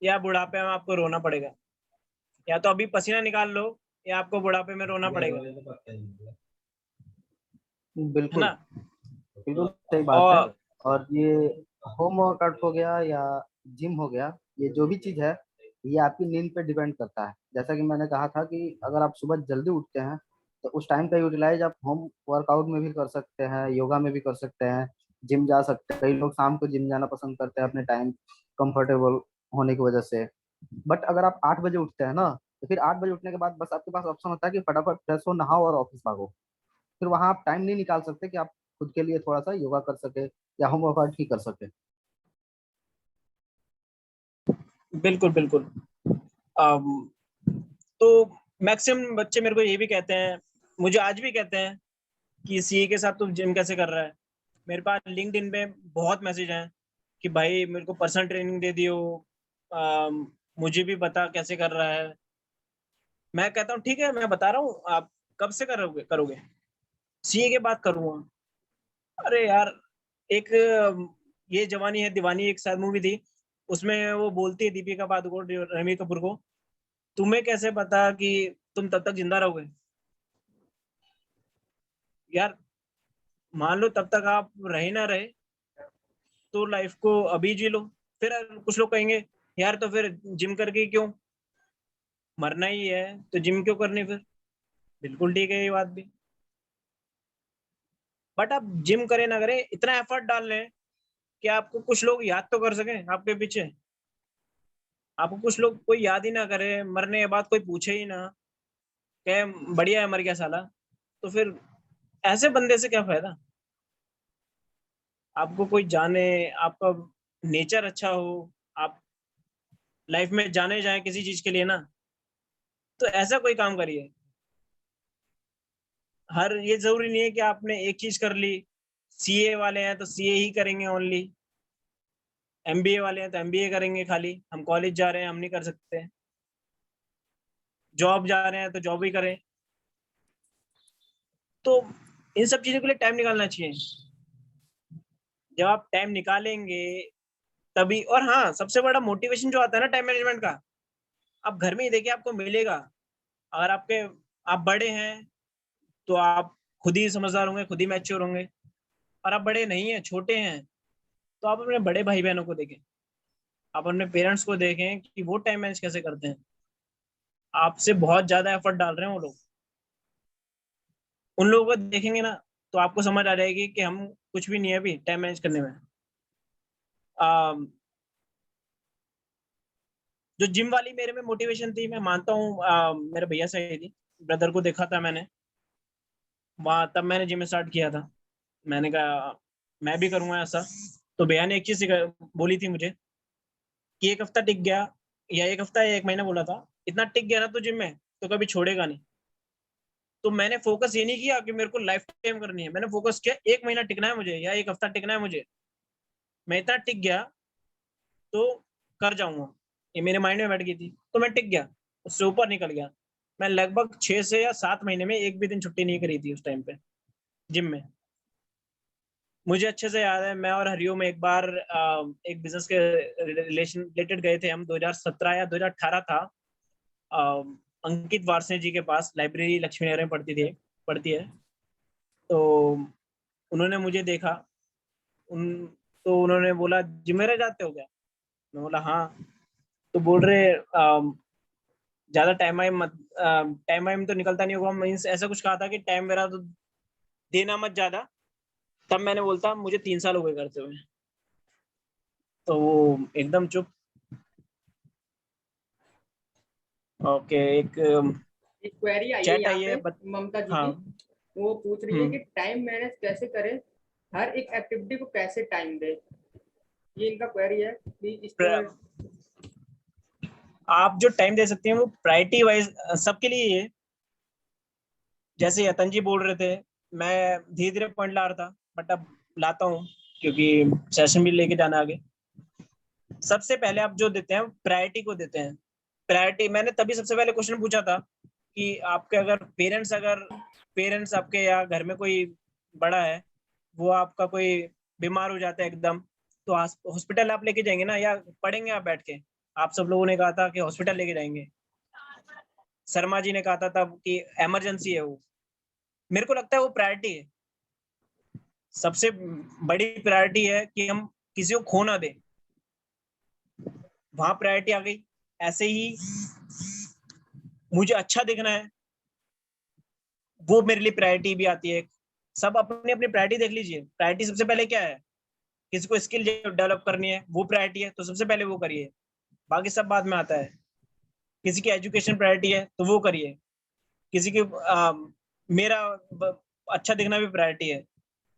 या बुढ़ापे में आपको रोना पड़ेगा, या तो अभी पसीना निकाल लो या आपको बुढ़ापे में रोना पड़ेगा, है बिल्कुल ना। बिल्कुल सही बात है। और और ये होम वर्कआउट हो गया या जिम हो गया, ये जो भी चीज है ये आपकी नींद पे डिपेंड करता है। जैसा कि मैंने कहा था कि अगर आप सुबह जल्दी उठते हैं तो उस टाइम का यूटिलाइज आप होम वर्कआउट में भी कर सकते हैं, योगा में भी कर सकते हैं, जिम जा सकते हैं। कई लोग शाम को जिम जाना पसंद करते हैं अपने टाइम कंफर्टेबल होने की वजह से। बट अगर आप 8 बजे उठते हैं ना, तो फिर 8 बजे उठने के बाद बस आपके पास ऑप्शन होता है कि फटाफट फ्रेश हो, नहाओ और ऑफिस भागो। फिर वहां आप टाइम नहीं निकाल सकते कि आप खुद के लिए थोड़ा सा योगा कर सके या होम वर्कआउट ही कर सके। बिल्कुल बिल्कुल। अम, तो मैक्सिमम बच्चे मेरे को ये भी कहते हैं, मुझे आज भी कहते हैं कि सीए के साथ तुम जिम कैसे कर रहा है। मेरे पास लिंक्डइन पे बहुत मैसेज हैं कि भाई मेरे को पर्सनल ट्रेनिंग दे दियो, अम, मुझे भी बता कैसे कर रहा है। मैं कहता हूँ ठीक है, मैं बता रहा हूँ, आप कब से करोगे करोगे सीए के बाद करूँगा। अरे यार, एक ये जवानी है दीवानी, एक शायद मूवी थी, उसमें वो बोलती है दीपिका पादुकोण रणबीर कपूर को, तुम्हें कैसे पता कि तुम तब तक जिंदा रहोगे। यार मान लो तब तक आप रहे ना रहे, तो लाइफ को अभी जी लो। फिर कुछ लोग कहेंगे यार तो फिर जिम करके क्यों, मरना ही है तो जिम क्यों करनी फिर। बिल्कुल ठीक है ये बात भी, बट आप जिम करें ना करें इतना एफर्ट डाल रहे हैं कि आपको कुछ लोग याद तो कर सकें आपके पीछे। आपको कुछ लोग कोई याद ही ना करे, मरने के बाद कोई पूछे ही ना, कहे बढ़िया है मर गया साला, तो फिर ऐसे बंदे से क्या फायदा। आपको कोई जाने, आपका नेचर अच्छा हो, आप लाइफ में जाने जाए किसी चीज के लिए ना, तो ऐसा कोई काम करिए। हर ये जरूरी नहीं है कि आपने एक चीज कर ली, सीए वाले हैं तो सीए ही करेंगे ओनली, एमबीए वाले हैं तो एमबीए करेंगे खाली, हम कॉलेज जा रहे हैं हम नहीं कर सकते, जॉब जा रहे हैं तो जॉब ही करें। तो इन सब चीजों के लिए टाइम निकालना चाहिए। जब आप टाइम निकालेंगे तभी, और हाँ सबसे बड़ा मोटिवेशन जो आता है ना टाइम मैनेजमेंट का, आप घर में ही देखिए आपको मिलेगा। अगर आप बड़े हैं तो आप खुद ही समझदार होंगे, खुद ही मैच्योर होंगे। और आप बड़े नहीं हैं, छोटे हैं, तो आप अपने बड़े भाई बहनों को देखें, आप अपने पेरेंट्स को देखें कि वो टाइम मैनेज कैसे करते हैं। आपसे बहुत ज्यादा एफर्ट डाल रहे हैं वो लोग। उन लोगों को देखेंगे ना तो आपको समझ आ जाएगी कि हम कुछ भी नहीं है अभी टाइम मैनेज करने में। अम, जो जिम वाली मेरे में मोटिवेशन थी, मैं मानता हूँ मेरे भैया से आई थी, ब्रदर को देखा था मैंने वहाँ, तब मैंने जिम स्टार्ट किया था। मैंने कहा मैं भी करूँगा ऐसा। तो भैया ने एक चीज बोली थी मुझे कि एक हफ्ता टिक गया, या एक हफ्ता या एक महीना बोला था, इतना टिक गया ना तो जिम में तो कभी छोड़ेगा नहीं। तो मैंने फोकस ये नहीं किया कि मेरे को लाइफ टाइम करनी है, मैंने फोकस किया एक महीना टिकना है मुझे या एक हफ्ता टिकना है मुझे। मैं इतना टिक गया तो कर जाऊंगा, ये मेरे माइंड में बैठ गई थी, तो मैं टिक गया, उससे ऊपर निकल गया। मैं लगभग 6 से या 7 महीने में एक भी दिन छुट्टी नहीं करी थी उस टाइम पे जिम में। मुझे अच्छे से याद है, मैं और हरिओम एक बार एक बिजनेस के रिलेटेड गए थे हम, 2017 या 2018 था। अंकित वारसे जी के पास लाइब्रेरी लक्ष्मी नगर में पढ़ती है। तो उन्होंने मुझे देखा, तो उन्होंने बोला जिम में जाते हो क्या? मैं बोला हाँ। तो बोल रहे ज्यादा टाइम वाइम तो निकलता नहीं होगा, मीन्स ऐसा कुछ कहा था कि टाइम मेरा तो देना मत ज्यादा। तब मैंने बोलता मुझे 3 साल हो गए करते हुए। तो वो एकदम चुप। ओके, एक क्वेरी आई है चैट यहाँ आई है पे ममता जी हाँ। की, वो पूछ रही है कि टाइम मैनेज कैसे करें, हर एक एक्टिविटी को कैसे टाइम दे, ये इनका क्वेरी है। प्लीज इसको आप जो टाइम दे सकते हैं वो प्रायोरिटी वाइज सबके लिए है। जैसे यतन जी बोल रहे थे, मैं धीरे धीरे पॉइंट ला रहा था, बट अब लाता हूँ क्योंकि सेशन भी लेके जाना आगे। सबसे पहले आप जो देते हैं प्रायोरिटी को देते हैं। प्रायोरिटी मैंने तभी सबसे पहले क्वेश्चन पूछा था कि आपके अगर पेरेंट्स आपके या घर में कोई बड़ा है, वो आपका कोई बीमार हो जाता है एकदम, तो हॉस्पिटल आप लेके जाएंगे ना, या पढ़ेंगे आप बैठ के? आप सब लोगों ने कहा था कि हॉस्पिटल लेके जाएंगे। शर्मा जी ने कहा था तब कि इमरजेंसी है वो। मेरे को लगता है वो प्रायोरिटी है, सबसे बड़ी प्रायोरिटी है कि हम किसी को खो ना दें, वहां प्रायोरिटी आ गई। ऐसे ही मुझे अच्छा दिखना है, वो मेरे लिए प्रायोरिटी भी आती है। सब अपनी अपनी प्रायोरिटी देख लीजिए। प्रायोरिटी सबसे पहले क्या है? किसी को स्किल डेवलप करनी है, वो प्रायोरिटी है, तो सबसे पहले वो करिए, बाकी सब बाद में आता है। किसी की एजुकेशन प्रायोरिटी है तो वो करिए। किसी की मेरा अच्छा दिखना भी प्रायोरिटी है,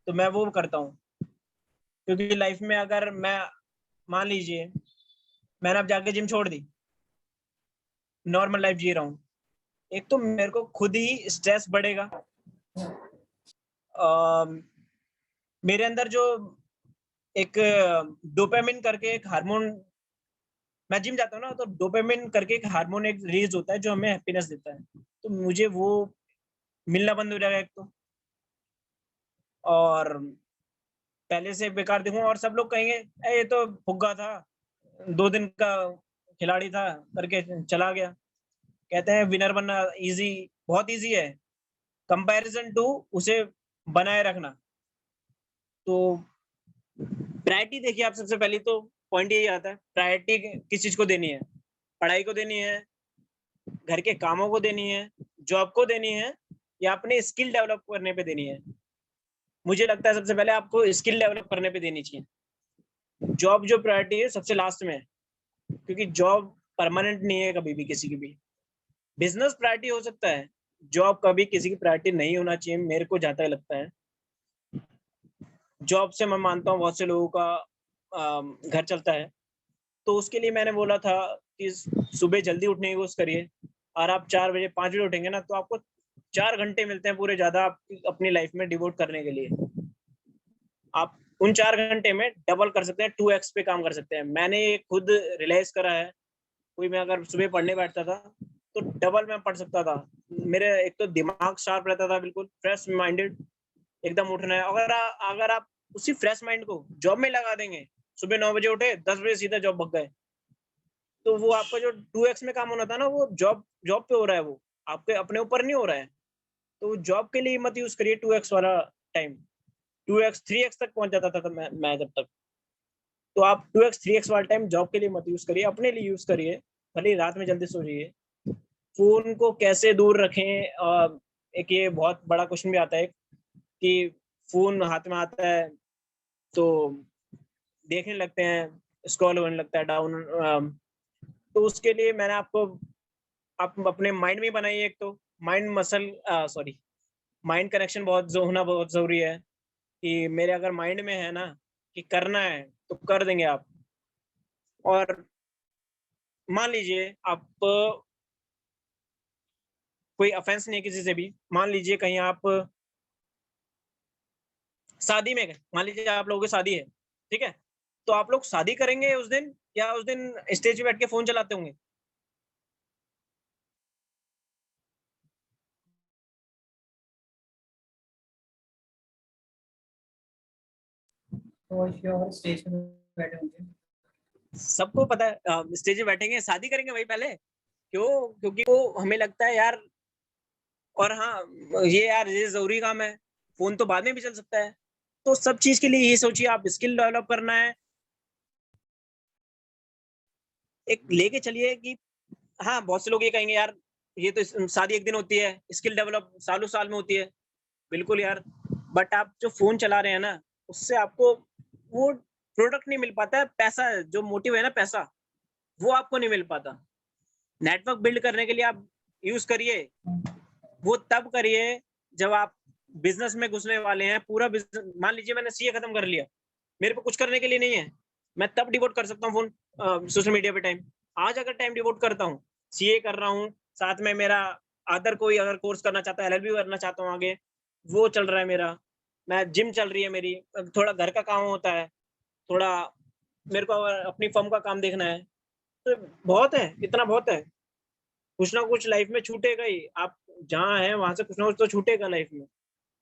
तो मैं वो करता हूँ। क्योंकि लाइफ में अगर मैं मान लीजिए मैंने अब जाके जिम छोड़ दी, नॉर्मल लाइफ जी रहा हूँ, एक तो मेरे को खुद ही स्ट्रेस बढ़ेगा। मेरे अंदर जो एक डोपामिन करके एक हार्मोन, मैं जिम जाता हूँ ना, तो डोपामिन करके एक हार्मोन एक रिलीज होता है जो हमें हैप्पीनेस देता है, तो मुझे वो मिलना बंद हो जाएगा एक तो। और पहले से बेकार दिखूंगा और सब लोग कहेंगे ये तो फुग्गा था, 2 दिन का खिलाड़ी था करके चला गया। कहते हैं विनर बनना इजी, बहुत इजी है कंपैरिजन टू उसे बनाए रखना। तो प्रायोरिटी देखिए आप, सबसे पहले तो पॉइंट यही आता है, प्रायोरिटी किस चीज को देनी है? पढ़ाई को देनी है, घर के कामों को देनी है, जॉब को देनी है, या अपने स्किल डेवलप करने पे देनी है? मुझे लगता है सबसे पहले आपको स्किल डेवलप करने पे देनी चाहिए। जॉब जो प्रायोरिटी है सबसे लास्ट में है, क्योंकि जॉब परमानेंट नहीं है कभी भी किसी की भी। बिजनेस प्रायोरिटी हो सकता है, जॉब कभी किसी की प्रायोरिटी नहीं होना चाहिए, मेरे को जहाँ तक लगता है। जॉब से मैं मानता हूँ बहुत से लोगों का घर चलता है, तो उसके लिए मैंने बोला था कि सुबह जल्दी उठने की कोशिश करिए। और आप 4 बजे 5 बजे उठेंगे ना, तो आपको 4 घंटे मिलते हैं पूरे ज्यादा अपनी लाइफ में डिवोट करने के लिए। आप उन 4 घंटे में डबल कर सकते हैं, 2x पे काम कर सकते हैं। मैंने ये खुद रियलाइज करा है। कोई मैं अगर सुबह पढ़ने बैठता था तो डबल मैं पढ़ सकता था। मेरे एक तो दिमाग शार्प रहता था, बिल्कुल फ्रेश माइंडेड, एकदम उठना है। अगर आप उसी फ्रेश माइंड को जॉब में लगा देंगे, सुबह 9 बजे उठे 10 बजे सीधा जॉब भग गए, तो वो आपका जो 2x में काम होना था ना, वो जॉब पे हो रहा है, वो आपके अपने ऊपर नहीं हो रहा है। तो जॉब के लिए मत यूज करिए 2x वाला टाइम। 2x 3x तक पहुंच जाता था मैं जब तक। तो आप 2x 3x वाला टाइम जॉब के लिए मत यूज करिए, अपने लिए यूज करिए। भले रात में जल्दी सो जाइए। फोन को कैसे दूर रखें? एक ये बहुत बड़ा क्वेश्चन भी आता है कि फोन हाथ में आता है तो देखने लगते हैं, स्क्रॉल होने लगता है डाउन। तो उसके लिए मैंने आपको, आप अपने माइंड में बनाइए। एक तो माइंड कनेक्शन होना बहुत जरूरी है, कि मेरे अगर माइंड में है ना कि करना है तो कर देंगे आप। और मान लीजिए आप कोई ऑफेंस नहीं है किसी से भी, मान लीजिए कहीं आप शादी में गए, मान लीजिए आप लोगों की शादी है, ठीक है, तो आप लोग शादी करेंगे उस दिन या उस दिन स्टेज पे बैठ के फोन चलाते होंगे? तो श्योर स्टेज पे बैठे होंगे। सबको पता है स्टेज पे बैठेंगे, शादी करेंगे भाई पहले। क्यों? क्योंकि वो हमें लगता है यार, और हाँ ये यार ये जरूरी काम है, फोन तो बाद में भी चल सकता है। तो सब चीज के लिए ये सोचिए, आप स्किल डेवलप करना है, एक लेके चलिए कि हाँ बहुत से लोग ये कहेंगे यार ये तो शादी एक दिन होती है, स्किल डेवलप सालों साल में होती है। बिल्कुल यार, बट आप जो फोन चला रहे हैं ना, उससे आपको वो प्रोडक्ट नहीं मिल पाता है, पैसा जो मोटिव है ना, पैसा वो आपको नहीं मिल पाता। नेटवर्क बिल्ड करने के लिए आप यूज करिए, वो तब करिए जब आप बिजनेस में घुसने वाले हैं। पूरा बिजनेस, मान लीजिए मैंने सीए खत्म कर लिया, मेरे पे कुछ करने के लिए नहीं है, मैं तब डिवोट कर सकता हूँ फोन सोशल मीडिया पे टाइम। आज अगर टाइम डिवोट करता हूँ, सीए कर रहा हूँ, साथ में मेरा अदर कोई अगर कोर्स करना चाहता है, एलएलबी करना चाहता हूँ आगे, वो चल रहा है मेरा, मैं जिम चल रही है मेरी, थोड़ा घर का काम होता है, थोड़ा मेरे को अपनी फर्म का काम देखना है, तो बहुत है, इतना बहुत है। कुछ ना कुछ लाइफ में छूटेगा ही, आप जहाँ हैं वहां से कुछ ना कुछ तो छूटेगा लाइफ में।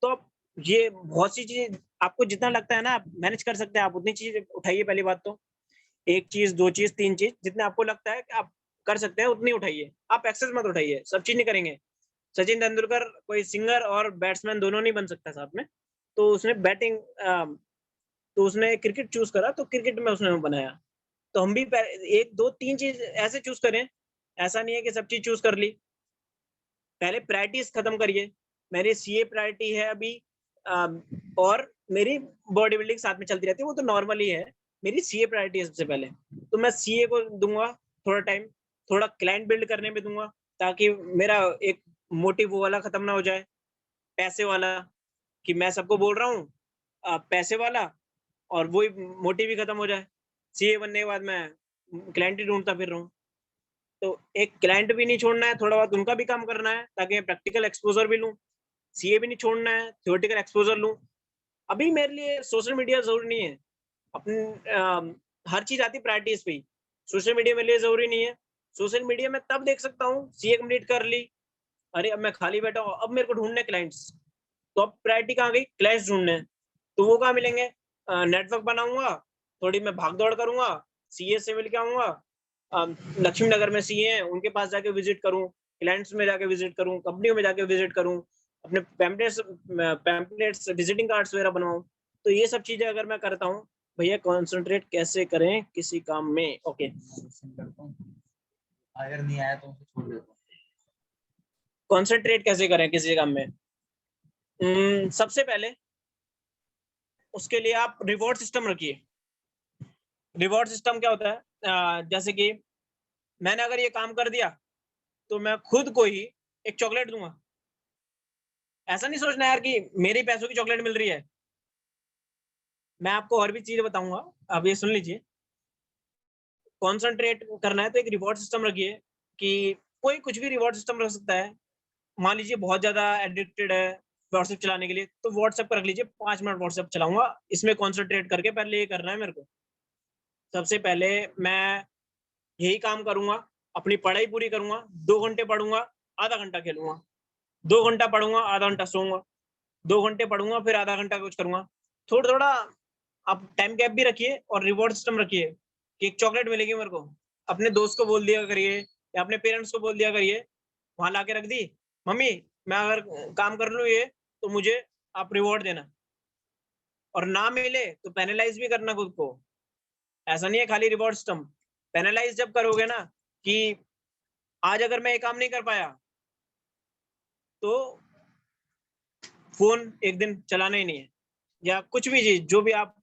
तो आप ये बहुत सी चीज, आपको जितना लगता है ना आप मैनेज कर सकते हैं, आप उतनी चीज उठाइए। पहली बात तो एक चीज, दो चीज, तीन चीज, जितने आपको लगता है कि आप कर सकते हैं उतनी उठाइए। आप एक्सेस मत उठाइए, सब चीज नहीं करेंगे। सचिन तेंदुलकर कोई सिंगर और बैट्समैन दोनों नहीं बन सकता साथ में, तो उसने बैटिंग तो उसने क्रिकेट चूज करा, तो क्रिकेट में उसने बनाया। तो हम भी एक दो तीन चीज ऐसे चूज करें, ऐसा नहीं है कि सब चीज चूज कर ली। पहले प्रायोरिटीज खत्म करिए। मेरी सीए प्रायोरिटी है अभी, और मेरी बॉडी बिल्डिंग साथ में चलती रहती है, वो तो नॉर्मल ही है। मेरी सीए प्रायोरिटी है सबसे पहले, तो मैं सीए को दूंगा थोड़ा टाइम, थोड़ा क्लाइंट बिल्ड करने में दूंगा, ताकि मेरा एक मोटिव वो वाला खत्म ना हो जाए, पैसे वाला, कि मैं सबको बोल रहा हूँ पैसे वाला, और वही मोटिव ही खत्म हो जाए। सीए बनने के बाद मैं क्लाइंट ही ढूंढता फिर रहा हूँ। तो एक क्लाइंट भी नहीं छोड़ना है, थोड़ा बहुत उनका भी काम करना है, ताकि मैं प्रैक्टिकल एक्सपोजर भी लूँ। सीए भी नहीं छोड़ना है, थ्योरेटिकल एक्सपोजर लूँ। अभी मेरे लिए सोशल मीडिया जरूरी नहीं है, अपन हर चीज आती प्रायोरिटीज पे ही। सोशल मीडिया मेरे लिए जरूरी नहीं है। सोशल मीडिया में तब देख सकता हूँ, सीए कंप्लीट कर ली, अरे अब मैं खाली बैठा हूँ, अब मेरे को ढूंढने क्लाइंट्स, तो अब प्रायोरिटी कहाँ गई, क्लाइंट्स ढूंढने हैं। तो वो कहाँ मिलेंगे, नेटवर्क बनाऊंगा, थोड़ी मैं भाग दौड़ करूंगा, सीए से मिल के आऊंगा, लक्ष्मी नगर में सीए हैं उनके पास जाके विजिट करूं, क्लाइंट्स में जाके विजिट करूं, कंपनियों में जाके विजिट करूं, अपने पैम्पलेट्स विजिटिंग कार्ड्स वगैरह बनवाऊं। तो ये सब चीजें अगर मैं करता हूँ, भैया कॉन्सेंट्रेट कैसे करें किसी काम में। ओके, अगर नहीं आया तो उसे छोड़ देता हूँ। कॉन्सेंट्रेट कैसे करें किसी काम में? सबसे पहले उसके लिए आप रिवॉर्ड सिस्टम रखिए। रिवॉर्ड सिस्टम क्या होता है, जैसे कि मैंने अगर ये काम कर दिया, तो मैं खुद को ही एक चॉकलेट दूंगा। ऐसा नहीं सोचना यार कि मेरे पैसों की चॉकलेट मिल रही है। मैं आपको और भी चीजें बताऊंगा, अब ये सुन लीजिए। कॉन्सेंट्रेट करना है तो एक रिवॉर्ड सिस्टम रखिए, कि कोई कुछ भी रिवॉर्ड सिस्टम रख सकता है। मान लीजिए बहुत ज्यादा एडिक्टेड है व्हाट्सएप चलाने के लिए, तो व्हाट्सएप पर रख लीजिए 5 मिनट व्हाट्सएप चलाऊंगा, इसमें कॉन्सेंट्रेट करके पहले ये करना है मेरे को। सबसे पहले मैं यही काम करूंगा, अपनी पढ़ाई पूरी करूंगा, 2 घंटे पढ़ूंगा, आधा घंटा खेलूंगा, 2 घंटा पढ़ूंगा, आधा घंटा सोऊंगा, 2 घंटे पढ़ूंगा, फिर आधा घंटा कुछ करूंगा। थोड़ा थोड़ा आप टाइम गैप भी रखिए और रिवॉर्ड सिस्टम रखिए, कि एक चॉकलेट मिलेगी मेरे को। अपने दोस्त को बोल दिया करिए या अपने पेरेंट्स को बोल दिया करिए, वहां ला के रख दी, मम्मी मैं अगर काम कर लूँ ये, तो मुझे आप रिवॉर्ड देना। और ना मिले तो पेनलाइज भी करना खुद को। ऐसा नहीं है खाली रिवॉर्ड सिस्टम। पेनलाइज जब करोगे ना, कि आज अगर मैं ये काम नहीं कर पाया, तो फोन एक दिन चलाना ही नहीं है, या कुछ भी चीज जो भी आप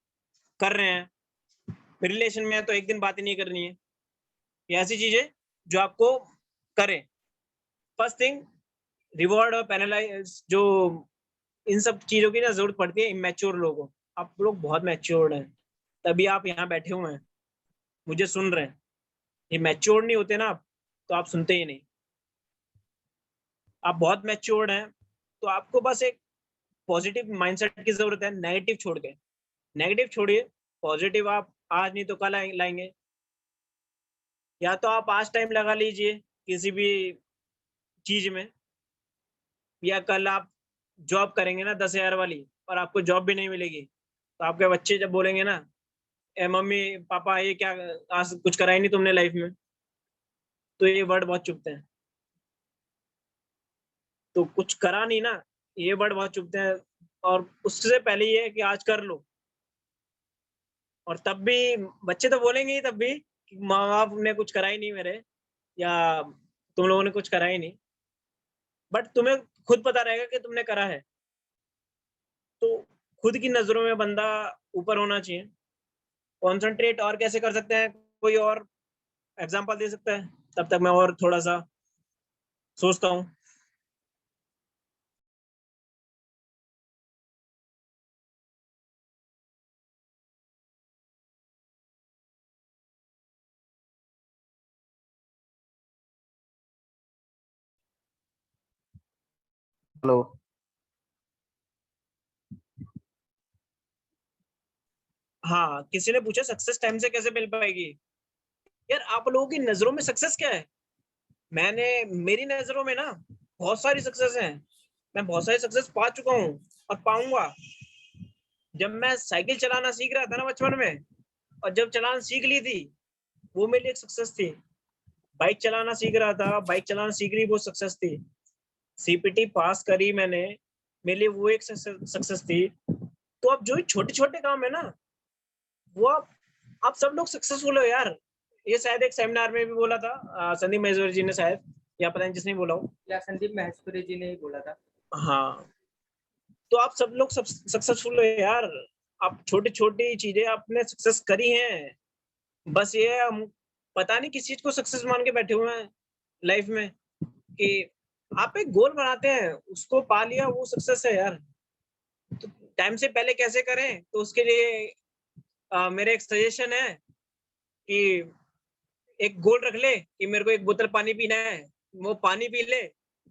कर रहे हैं, रिलेशन में है तो एक दिन बात ही नहीं करनी है। ये ऐसी चीजें जो आपको करें। फर्स्ट थिंग, रिवॉर्ड और पेनलाइज, जो इन सब चीजों की ना जरूरत पड़ती है इमेच्योर लोगों को। आप लोग बहुत मैच्योर्ड हैं, तभी आप यहाँ बैठे हुए हैं, मुझे सुन रहे हैं। ये मैच्योर्ड नहीं होते ना आप, तो आप सुनते ही नहीं। आप बहुत मैच्योर्ड हैं, तो आपको बस एक पॉजिटिव माइंडसेट की जरूरत है, नेगेटिव छोड़ के। नेगेटिव छोड़िए, पॉजिटिव आप आज नहीं तो कल लाएंगे। या तो आप आज टाइम लगा लीजिए किसी भी चीज में, या कल आप जॉब करेंगे ना 10,000 वाली और आपको जॉब भी नहीं मिलेगी, तो आपके बच्चे जब बोलेंगे ना, ए मम्मी पापा ये क्या, आज कुछ करा ही नहीं तुमने लाइफ में, तो ये वर्ड बहुत चुभते हैं। तो कुछ करा नहीं ना, ये वर्ड बहुत चुभते हैं। और उससे पहले ये है कि आज कर लो। और तब भी बच्चे तो बोलेंगे ही तब भी कि माँ बाप ने कुछ करा ही नहीं मेरे, या तुम लोगों ने कुछ करा ही नहीं, बट तुम्हें खुद पता रहेगा कि तुमने करा है। तो खुद की नजरों में बंदा ऊपर होना चाहिए। कॉन्सेंट्रेट और कैसे कर सकते हैं, कोई और एग्जांपल दे सकता है? तब तक मैं और थोड़ा सा सोचता हूँ। हेलो। हाँ, किसी ने पूछा सक्सेस टाइम से कैसे मिल पाएगी। यार आप लोगों की नजरों में सक्सेस क्या है? मेरी नजरों में ना बहुत सारी सक्सेस है। मैं बहुत सारी सक्सेस पा चुका हूँ और पाऊंगा। जब मैं साइकिल चलाना सीख रहा था ना बचपन में, और जब चलाना सीख ली थी, वो मेरे लिए एक सक्सेस थी। बाइक चलाना सीख रहा था, बाइक चलाना सीख ली, वो सक्सेस थी। सीपीटी पास करी मैंने, मेरे लिए वो एक सक्सेस थी। तो अब जो छोटे छोटे काम है ना, वो आप सब लोग सक्सेसफुल हो यार। ये शायद एक सेमिनार में भी बोला था संदीप महेश्वरी जी ने शायद, या पता नहीं जिसने बोला हो। या संदीप महेश्वरी जी ने ही बोला था। हाँ, तो आप सब लोग सब सक्सेसफुल हो यार। आप छोटी छोटी चीजें आपने सक्सेस करी हैं। बस ये है, हम पता नहीं किस चीज को सक्सेस मान के बैठे हुए हैं लाइफ में, कि आप एक गोल बनाते हैं, उसको पा लिया, वो सक्सेस है यार। तो टाइम से पहले कैसे करें, तो उसके लिए मेरा एक सजेशन है कि एक गोल रख ले कि मेरे को 1 बोतल पानी पीना है, वो पानी पी ले,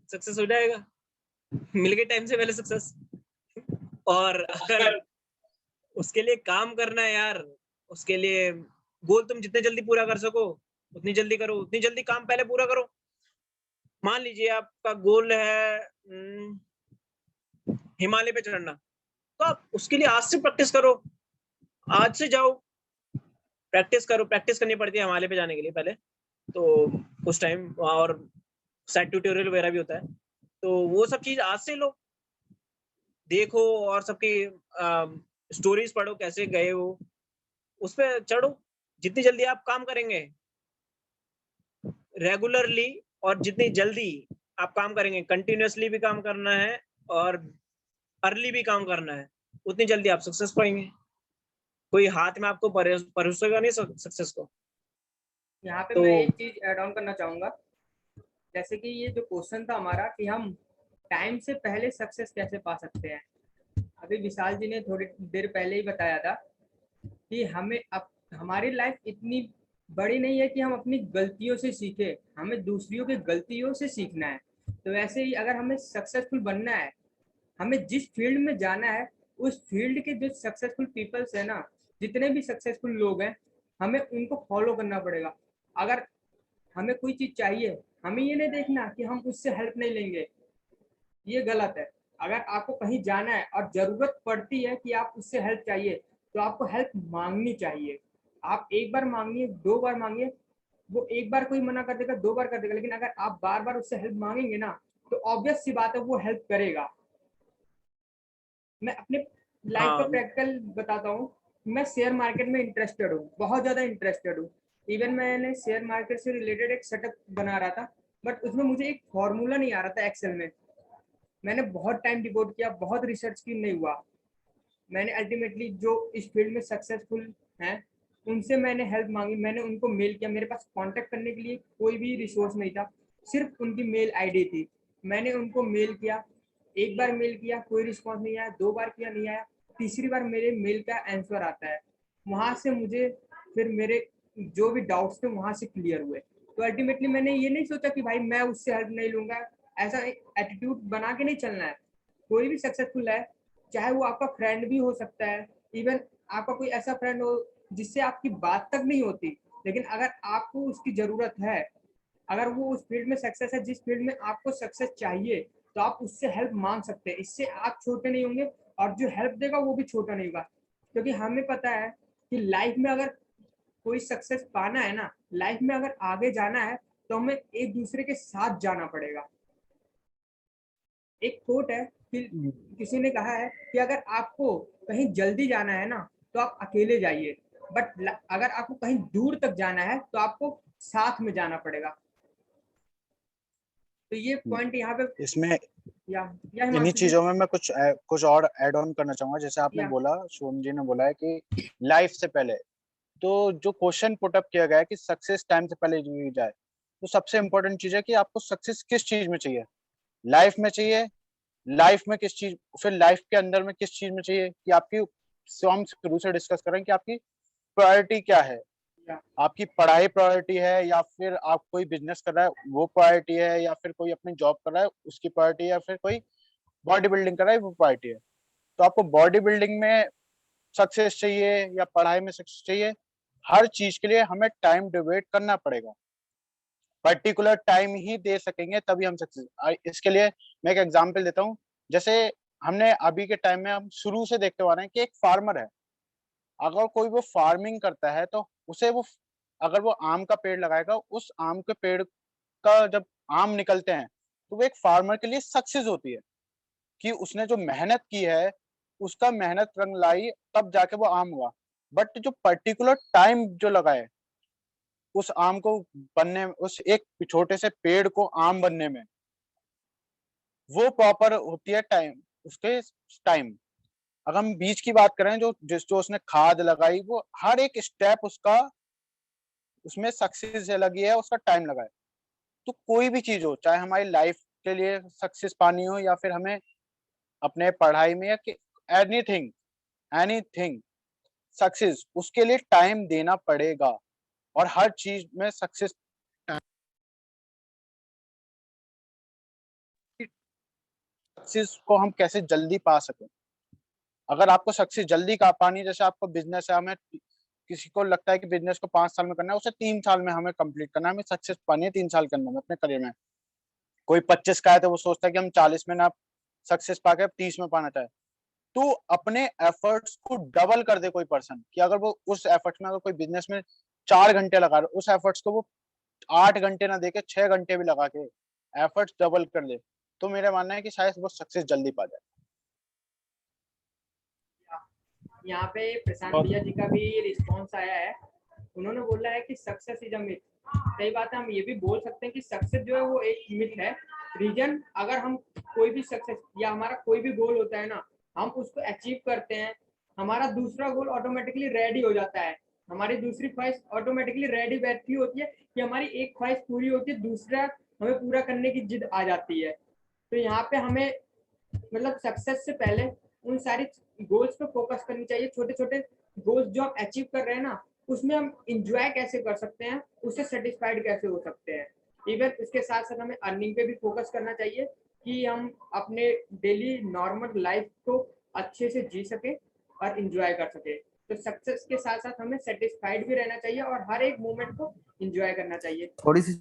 सक्सेस हो जाएगा। मिल गए टाइम से पहले सक्सेस। और अगर उसके लिए काम करना है यार, उसके लिए गोल तुम जितने जल्दी पूरा कर सको उतनी जल्दी करो, उतनी जल्दी काम पहले पूरा करो। मान लीजिए आपका गोल है हिमालय पे चढ़ना, तो आप उसके लिए आज से प्रैक्टिस करो, आज से जाओ, प्रैक्टिस करो। प्रैक्टिस करनी पड़ती है हिमालय पे जाने के लिए पहले, तो उस टाइम और साइड ट्यूटोरियल वगैरह भी होता है। तो वो सब चीज आज से लो, देखो, और सबकी स्टोरीज पढ़ो कैसे गए हो, उस पर चढ़ो। जितनी जल्दी आप काम करेंगे रेगुलरली, और जितनी जल्दी आप काम करेंगे, कंटिन्यूअसली भी काम करना है और अर्ली भी काम करना है, उतनी जल्दी आप सक्सेस पाएंगे। कोई हाथ में आपको परोसेगा नहीं सक्सेस को। यहाँ पे तो मैं एक चीज ऐड ऑन करना चाहूंगा। जैसे कि ये जो क्वेश्चन था हमारा कि हम टाइम से पहले सक्सेस कैसे पा सकते हैं, अभी विशाल जी ने थोड़ी देर पहले ही बताया था कि हमें अब हमारी लाइफ इतनी बड़ी नहीं है कि हम अपनी गलतियों से सीखें, हमें दूसरियों की गलतियों से सीखना है। तो वैसे ही अगर हमें सक्सेसफुल बनना है, हमें जिस फील्ड में जाना है, उस फील्ड के जो सक्सेसफुल पीपल्स है ना, जितने भी सक्सेसफुल लोग हैं, हमें उनको फॉलो करना पड़ेगा। अगर हमें कोई चीज चाहिए, हमें ये नहीं देखना कि हम उससे हेल्प नहीं लेंगे, ये गलत है। अगर आपको कहीं जाना है और जरूरत पड़ती है कि आप उससे हेल्प चाहिए, तो आपको हेल्प मांगनी चाहिए। आप एक बार मांगिए, 2 बार मांगिए, वो एक बार कोई मना कर देगा, 2 बार कर देगा, लेकिन अगर आप बार बार उससे हेल्प मांगेंगे ना, तो ऑब्वियस सी बात है वो हेल्प करेगा। मैं अपने लाइफ का हाँ, प्रैक्टिकल बताता हूँ। मैं शेयर मार्केट में इंटरेस्टेड हूँ, बहुत ज़्यादा इंटरेस्टेड हूँ। इवन मैंने शेयर मार्केट से रिलेटेड एक सेटअप बना रहा था, बट उसमें मुझे एक फॉर्मूला नहीं आ रहा था एक्सेल में। मैंने बहुत टाइम डिवोट किया, बहुत रिसर्च की, नहीं हुआ। मैंने अल्टीमेटली जो इस फील्ड में सक्सेसफुल हैं, उनसे मैंने हेल्प मांगी, मैंने उनको मेल किया। मेरे पास कांटेक्ट करने के लिए कोई भी रिसोर्स नहीं था, सिर्फ उनकी मेल आईडी थी। मैंने उनको मेल किया, एक बार मेल किया, कोई रिस्पॉन्स नहीं आया, 2 बार किया, नहीं आया, तीसरी बार मेरे मेल का आंसर आता है। वहाँ से मुझे फिर मेरे जो भी डाउट्स थे वहाँ से क्लियर हुए। तो अल्टीमेटली मैंने ये नहीं सोचा कि भाई मैं उससे हेल्प नहीं लूंगा, ऐसा एटीट्यूड बना के नहीं चलना है। कोई भी सक्सेसफुल है, चाहे वो आपका फ्रेंड भी हो सकता है, इवन आपका कोई ऐसा फ्रेंड हो जिससे आपकी बात तक नहीं होती, लेकिन अगर आपको उसकी जरूरत है, अगर वो उस फील्ड में सक्सेस है जिस फील्ड में आपको सक्सेस चाहिए, तो आप उससे हेल्प मांग सकते हैं। इससे आप छोटे नहीं होंगे और जो हेल्प देगा वो भी छोटा नहीं होगा, क्योंकि हमें पता है कि लाइफ में अगर कोई सक्सेस पाना है ना, लाइफ में अगर आगे जाना है, तो हमें एक दूसरे के साथ जाना पड़ेगा। एक कोट है कि किसी ने कहा है कि अगर आपको कहीं जल्दी जाना है ना, तो आप अकेले जाइए, बट अगर आपको कहीं दूर तक जाना है तो आपको साथ में जाना पड़ेगा। तो ये पॉइंट यहाँ पे इसमें या इन्हीं हिमांशु जी? चीजों में मैं कुछ और ऐड ऑन करना चाहूंगा। जैसे आपने या। बोला, शुभम जी ने बोला है कि लाइफ से पहले, तो जो क्वेश्चन पुट अप किया गया है कि सक्सेस टाइम से पहले ली जाए, तो सबसे इम्पोर्टेंट चीज है कि आपको सक्सेस किस चीज में चाहिए। लाइफ में चाहिए, लाइफ में किस चीज, फिर लाइफ के अंदर में किस चीज में चाहिए, कि आपकी, सो हम शुरू से डिस्कस करें कि आपकी प्रायोरिटी क्या है। या। आपकी पढ़ाई प्रायोरिटी है, या फिर आप कोई बिजनेस कर रहा है वो प्रायोरिटी है, या फिर कोई अपनी जॉब कर रहा है उसकी प्रायोरिटी है, या फिर कोई बॉडी बिल्डिंग कर रहा है वो प्रायोरिटी है। तो आपको बॉडी बिल्डिंग में सक्सेस चाहिए या पढ़ाई में सक्सेस चाहिए, हर चीज के लिए हमें टाइम डिवोट करना पड़ेगा। पर्टिकुलर टाइम ही दे सकेंगे तभी हम सक्सेस। इसके लिए मैं एक एग्जांपल देता हूँ। जैसे हमने अभी के टाइम में, हम शुरू से देखते आ रहे हैं कि एक फार्मर है, अगर कोई वो फार्मिंग करता है तो उसे वो, अगर वो आम का पेड़ लगाएगा, उस आम के पेड़ का जब आम निकलते हैं तो वो एक फार्मर के लिए सक्सेस होती है कि उसने जो मेहनत की है उसका मेहनत रंग लाई, तब जाके वो आम हुआ। बट जो पर्टिकुलर टाइम जो लगा है उस आम को बनने में, उस एक छोटे से पेड़ को आम बनने में, वो प्रॉपर होती है टाइम, उसके टाइम। अगर हम बीज की बात करें, जो उसने खाद लगाई, वो हर एक स्टेप उसका, उसमें सक्सेस लगी है, उसका टाइम लगा है। तो कोई भी चीज हो, चाहे हमारी लाइफ के लिए सक्सेस पानी हो, या फिर हमें अपने पढ़ाई में, या एनीथिंग, एनीथिंग सक्सेस, उसके लिए टाइम देना पड़ेगा। और हर चीज में सक्सेस को हम कैसे जल्दी पा सकें। अगर आपको सक्सेस जल्दी का पानी, जैसे आपको बिजनेस है, हमें किसी को लगता है कि बिजनेस को 5 साल में करना है, उसे 3 साल में हमें कंप्लीट करना है, हमें सक्सेस पानी है 3 साल के अंदर में अपने करियर में। कोई 25 का है तो वो सोचता है कि हम 40 में ना सक्सेस पाके अब 30 में पाना चाहे। तो अपने एफर्ट्स को डबल कर दे कोई पर्सन, कि अगर वो उस एफर्ट्स में, अगर कोई बिजनेस में 4 घंटे लगा रहा है, उस एफर्ट्स को वो 8 घंटे ना देके 6 घंटे भी लगा के एफर्ट्स डबल कर ले, तो मेरा मानना है कि शायद वो सक्सेस जल्दी पा जाए। यहाँ पे प्रशांत भैया जी का भी रिस्पॉन्स आया है। उन्होंने बोला है कि सक्सेस इज अ मिथ। सही बात है, हम ये भी बोल सकते हैं कि सक्सेस जो है वो एक मिथ है। रीजन, अगर हम कोई भी सक्सेस या हमारा कोई भी गोल होता है ना, हम उसको अचीव करते हैं, हमारा दूसरा गोल ऑटोमेटिकली रेडी हो जाता है, हमारी दूसरी ख्वाहिश ऑटोमेटिकली रेडी बैठी होती है कि हमारी एक ख्वाहिश पूरी होती है, दूसरा हमें पूरा करने की जिद आ जाती है। तो यहाँ पे हमें मतलब सक्सेस से पहले उन सारी गोल्स पे फोकस करनी चाहिए। छोटे छोटे गोल्स जो हम अचीव कर रहे हैं ना, उसमें हम इंजॉय कैसे कर सकते हैं, उससे सेटिस्फाइड कैसे हो सकते हैं। इवन इसके साथ साथ हमें अर्निंग पे भी फोकस करना चाहिए कि हम अपने डेली नॉर्मल लाइफ को अच्छे से जी सके और इंजॉय कर सके। तो सक्सेस के साथ साथ हमें सेटिस्फाइड भी रहना चाहिए और हर एक मोमेंट को इंजॉय करना चाहिए। थोड़ी सी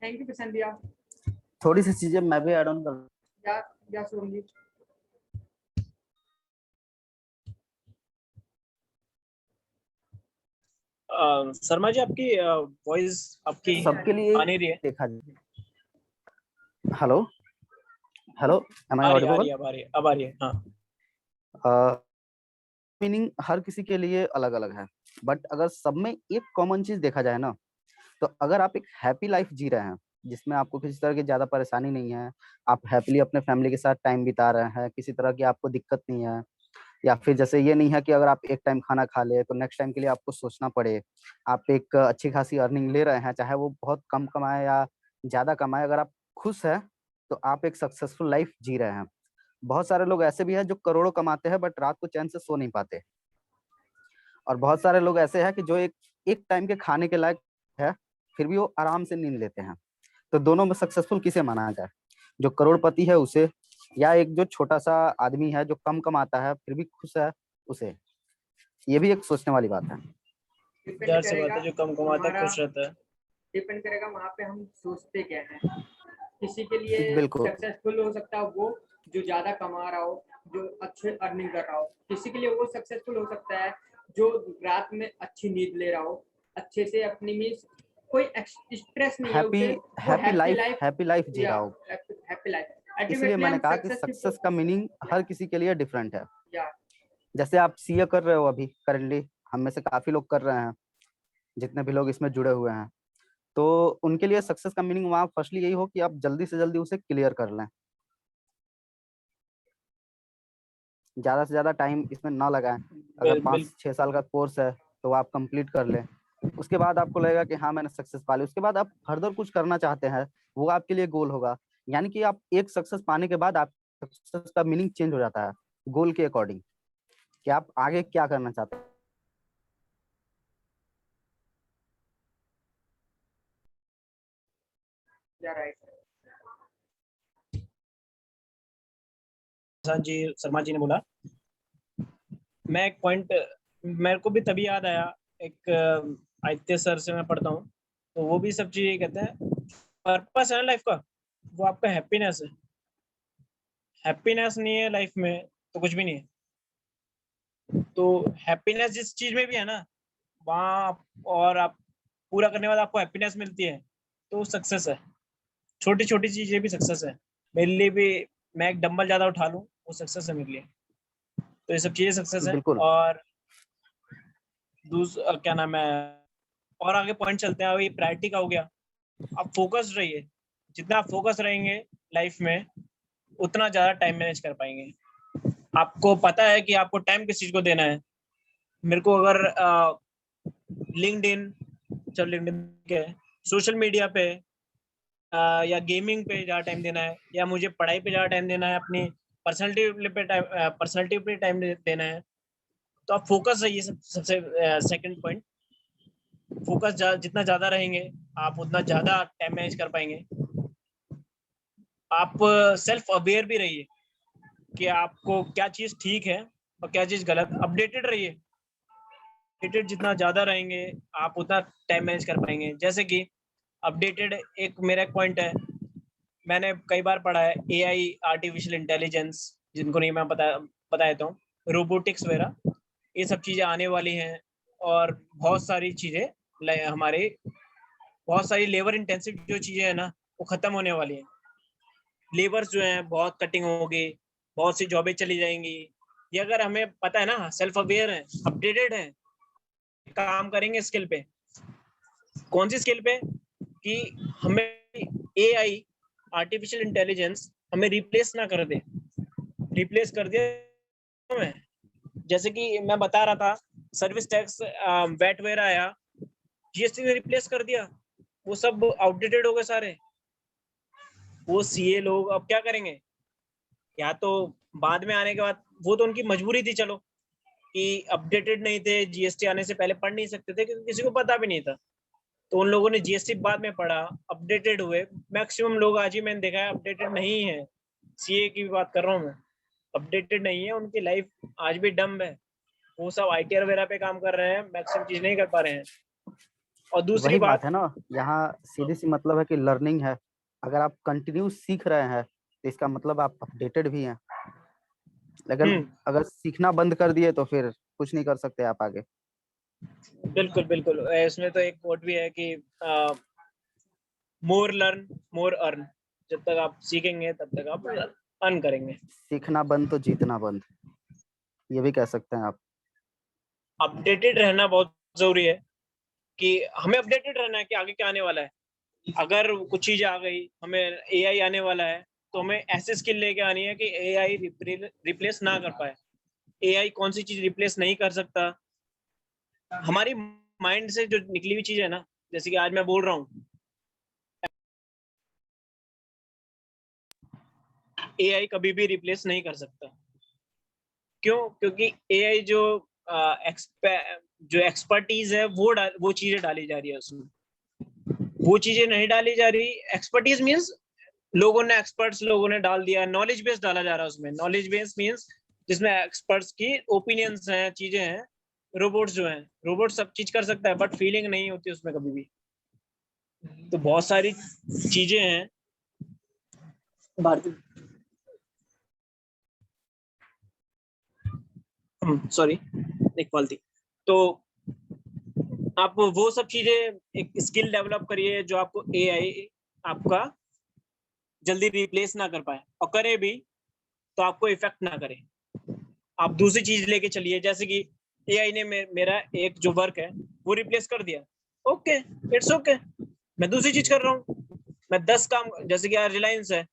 प्रशांत भैया। थोड़ी सी चीजें मैं भी ऐड ऑन कर। या शुभम जी। शर्मा जी, आपकी वॉइस आपकी सबके लिए आ नहीं रही है। देखा जाए। हेलो हेलो, एम आई आ ऑडिबल? रही है, अब आ रही है, हाँ। मीनिंग हर किसी के लिए अलग अलग है, बट अगर सब में एक कॉमन चीज देखा जाए ना, तो अगर आप एक हैप्पी लाइफ जी रहे हैं जिसमें आपको किसी तरह की ज्यादा परेशानी नहीं है, आप हैप्पीली अपने फैमिली के साथ टाइम बिता रहे हैं, किसी तरह की आपको दिक्कत नहीं है, या फिर जैसे ये नहीं है कि अगर आप एक टाइम खाना खा ले तो नेक्स्ट टाइम के लिए आपको सोचना पड़े, आप एक अच्छी खासी अर्निंग ले रहे हैं, चाहे वो बहुत कम कमाए या ज्यादा कमाए, अगर आप खुश है तो आप एक सक्सेसफुल लाइफ जी रहे हैं। बहुत सारे लोग ऐसे भी हैं जो करोड़ों कमाते हैं बट रात को चैन से सो नहीं पाते, और बहुत सारे लोग ऐसे हैं कि जो एक टाइम के खाने के लायक है फिर भी वो आराम से नींद लेते हैं। तो दोनों में सक्सेसफुल किसे माना जाए, जो करोड़पति है उसे, या एक जो छोटा सा आदमी है जो कम कमाता है फिर भी खुश है उसे? ये भी एक सोचने वाली बात है। डिपेंड जाहिर सी बात करेगा है, जो कम कमाता है हमारा, खुश रहता है। डिपेंड करेगा वहाँ पे हम सोचते क्या है। किसी के लिए बिल्कुल। सक्सेसफुल हो सकता है वो जो ज्यादा कमा रहा हो, जो अच्छे अर्निंग कर रहा हो। किसी के लिए वो सक्सेसफुल हो सकता है जो रात में अच्छी नींद ले रहा हो, अच्छे से अपनी मीन्स कोई स्ट्रेस नहीं है उसे, वो हैप्पी लाइफ जी रहा हो। Happy life. इसलिए मैंने कहा कि सक्सेस का मीनिंग हर किसी के लिए डिफरेंट है। या जैसे आप सीए कर रहे हो अभी करंटली, हम में से काफी लोग कर रहे हैं, जितने भी लोग इसमें जुड़े हुए हैं, तो उनके लिए सक्सेस का मीनिंग वहाँ फर्स्टली यही हो कि आप जल्दी से जल्दी उसे क्लियर कर लें, ज्यादा से ज्यादा टाइम इसमें ना लगाएं। अगर 5-6 साल का कोर्स है तो आप कंप्लीट कर लें, उसके बाद आपको लगेगा कि हाँ मैंने सक्सेस पा ली, उसके बाद आप फर्दर कुछ करना चाहते हैं, वो आपके लिए गोल होगा। यानी कि आप एक सक्सेस पाने के बाद आप सक्सेस का मीनिंग चेंज हो जाता है गोल के अकॉर्डिंग, कि आप आगे क्या करना चाहते हैं। राइट। जी शर्मा जी ने बोला, मैं एक पॉइंट मेरे को भी तभी याद आया, एक आदित्य सर से मैं पढ़ता हूँ, तो वो भी सब चीज ये कहते हैं, पर्पस है ना लाइफ का, वो आपका हैप्पीनेस है। हैप्पीनेस नहीं है लाइफ में तो कुछ भी नहीं है। तो हैप्पीनेस जिस चीज में भी है ना वहाँ, और आप पूरा करने के बाद आपको हैप्पीनेस मिलती है, तो सक्सेस है। छोटी छोटी चीजें भी सक्सेस है मेरे लिए भी। मैं एक डंबल ज्यादा उठा लूं, वो सक्सेस है मेरे लिए। तो ये सब चीजें सक्सेस है। बिल्कुल। और क्या नाम है, और आगे पॉइंट चलते हैं। अभी प्रायोरिटी का हो गया, आप फोकस रहिए। जितना आप फोकस रहेंगे लाइफ में, उतना ज्यादा टाइम मैनेज कर पाएंगे। आपको पता है कि आपको टाइम किस चीज को देना है। मेरे को अगर लिंक्डइन, चल लिंक्डइन के सोशल मीडिया पे या गेमिंग पे ज़्यादा टाइम देना है, या मुझे पढ़ाई पे ज़्यादा टाइम देना है, अपनी पर्सनैलिटी पे टाइम देना है, तो आप फोकस रहिए। सबसे सेकंड पॉइंट, फोकस जितना ज़्यादा रहेंगे आप उतना ज़्यादा टाइम मैनेज कर पाएंगे। आप सेल्फ अवेयर भी रहिए कि आपको क्या चीज़ ठीक है और क्या चीज़ गलत। अपडेटेड रहिए, अपडेटेड जितना ज़्यादा रहेंगे आप उतना टाइम मैनेज कर पाएंगे। जैसे कि अपडेटेड, एक मेरा एक पॉइंट है, मैंने कई बार पढ़ा है एआई, आर्टिफिशियल इंटेलिजेंस, जिनको नहीं मैं बता देता हूँ, रोबोटिक्स वगैरह, ये सब चीज़ें आने वाली हैं। और बहुत सारी चीज़ें हमारे, बहुत सारी लेबर इंटेंसिव जो चीज़ें हैं ना, वो ख़त्म होने वाली हैं। लेबर्स जो हैं बहुत कटिंग होगी, बहुत सी जॉबें चली जाएंगी। ये अगर हमें पता है ना, सेल्फ अवेयर है, अपडेटेड है, काम करेंगे स्किल पे। कौन सी स्किल पे? कि हमें एआई, आर्टिफिशियल इंटेलिजेंस हमें रिप्लेस ना कर दे। रिप्लेस कर दिया हमें, जैसे कि मैं बता रहा था, सर्विस टैक्स, वैट वगैरह आया, जीएसटी ने रिप्लेस कर दिया, वो सब आउटडेटेड हो गए सारे। वो सीए लोग अब क्या करेंगे? या तो बाद में आने के बाद, वो तो उनकी मजबूरी थी, चलो, कि अपडेटेड नहीं थे, जीएसटी आने से पहले पढ़ नहीं सकते थे क्योंकि किसी को पता भी नहीं था, तो उन लोगों ने जीएसटी बाद में पढ़ा, अपडेटेड हुए। मैक्सिमम लोग आज ही मैंने देखा है अपडेटेड नहीं है। सीए की भी बात कर रहा हूँ मैं, अपडेटेड नहीं है, उनकी लाइफ आज भी डम्ब है। वो सब आईटीआर वगैरह पे काम कर रहे हैं, मैक्सिमम चीज नहीं कर पा रहे हैं। और दूसरी वही बात बात है ना, यहाँ सीधी सी मतलब है कि लर्निंग है। अगर आप कंटिन्यू सीख रहे हैं तो इसका मतलब आप अपडेटेड भी हैं। लेकिन अगर सीखना बंद कर दिए तो फिर कुछ नहीं कर सकते आप आगे। बिल्कुल बिल्कुल, इसमें तो एक कोट भी है कि मोर लर्न मोर अर्न। जब तक आप सीखेंगे तब तक आप अर्न करेंगे। सीखना बंद तो जीतना बंद, ये भी कह सकते हैं आप। अपडेटेड रहना बहुत जरूरी है, कि हमें अपडेटेड रहना है कि आगे क्या आने वाला है। अगर कुछ चीज आ गई, हमें एआई आने वाला है, तो हमें ऐसे स्किल लेके आनी है कि एआई रिप्लेस ना कर पाए। एआई कौन सी चीज रिप्लेस नहीं कर सकता? हमारी माइंड से जो निकली हुई चीज है ना, जैसे कि आज मैं बोल रहा हूँ, एआई कभी भी रिप्लेस नहीं कर सकता। क्यों? क्योंकि एआई जो एक्सपर्टीज है, वो चीजें डाली जा रही है उसमें, वो चीजें नहीं डाली जा रही। एक्सपर्टीज मींस एक्सपर्ट्स लोगों ने डाल दिया, नॉलेज बेस डाला जा रहा है उसमें। नॉलेज बेस मींस जिसमें एक्सपर्ट्स की ओपिनियंस हैं, चीजें हैं, रोबोट्स जो हैं, रोबोट सब चीज कर सकता है बट फीलिंग नहीं होती उसमें कभी भी। तो बहुत सारी चीजें हैं भारतीय, सॉरी इक्वालिटी। तो आप वो सब चीजें, एक स्किल डेवलप करिए जो आपको एआई आपका जल्दी रिप्लेस ना कर पाए, और करे भी तो आपको इफेक्ट ना करे। आप दूसरी चीज लेके चलिए, जैसे कि एआई ने मेरा एक जो वर्क है वो रिप्लेस कर दिया, ओके, इट्स ओके, मैं दूसरी चीज कर रहा हूँ। मैं 10 काम, जैसे कि यार रिलायंस है,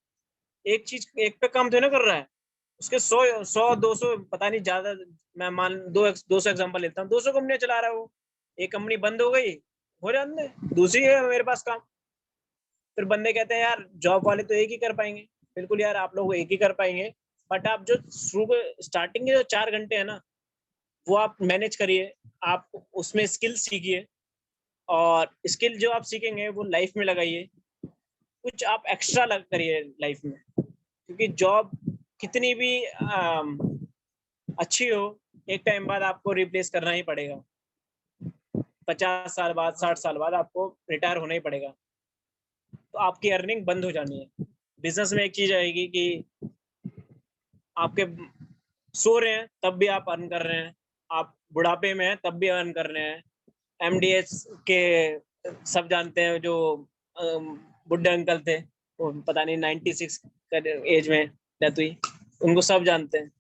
एक चीज एक पे काम तो ना कर रहा है, उसके 100 200 पता नहीं ज्यादा, मैं मान 200 एग्जांपल लेता हूँ, 200 कंपनियां चला रहा है वो। एक कंपनी बंद हो गई, हो जाने दे, दूसरी है मेरे पास काम। फिर बंदे कहते हैं यार जॉब वाले तो एक ही कर पाएंगे। बिल्कुल यार, आप लोग एक ही कर पाएंगे, बट आप जो शुरू स्टार्टिंग के जो 4 घंटे है ना, वो आप मैनेज करिए, आप उसमें स्किल सीखिए, और स्किल जो आप सीखेंगे वो लाइफ में लगाइए, कुछ आप एक्स्ट्रा लग करिए लाइफ में, क्योंकि जॉब कितनी भी अच्छी हो, एक टाइम बाद आपको रिप्लेस करना ही पड़ेगा। 50 साल बाद, 60 साल बाद आपको रिटायर होना ही पड़ेगा, तो आपकी अर्निंग बंद हो जानी है। बिजनेस में एक चीज आएगी कि आपके सो रहे हैं तब भी आप अर्न कर रहे हैं, आप बुढ़ापे में हैं तब भी अर्न कर रहे हैं। एमडीएस के सब जानते हैं, जो बुढ़े अंकल थे, वो पता नहीं 96 एज में डेथ हुई, उनको सब जानते हैं।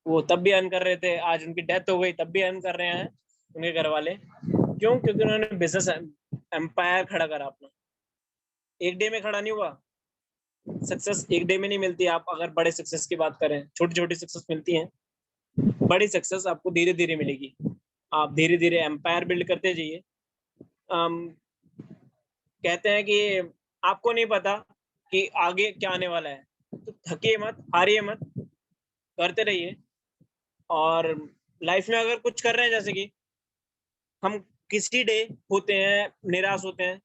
वो तब भी अर्न कर रहे थे, आज उनकी डेथ हो गई तब भी अर्न कर रहे हैं उनके घर वाले। क्यों? क्योंकि उन्होंने बिजनेस एम्पायर खड़ा करा अपना। एक डे में खड़ा नहीं हुआ। सक्सेस एक डे में नहीं मिलती। आप अगर बड़े सक्सेस की बात करें, छोटी छोटी सक्सेस मिलती हैं, बड़ी सक्सेस आपको धीरे धीरे मिलेगी। आप धीरे धीरे एम्पायर बिल्ड करते जाइए। कहते हैं कि आपको नहीं पता कि आगे क्या आने वाला है, तो थकिए मत, हारिए मत, करते रहिए। और लाइफ में अगर कुछ कर रहे हैं, जैसे कि हम किसी डे होते हैं निराश होते हैं,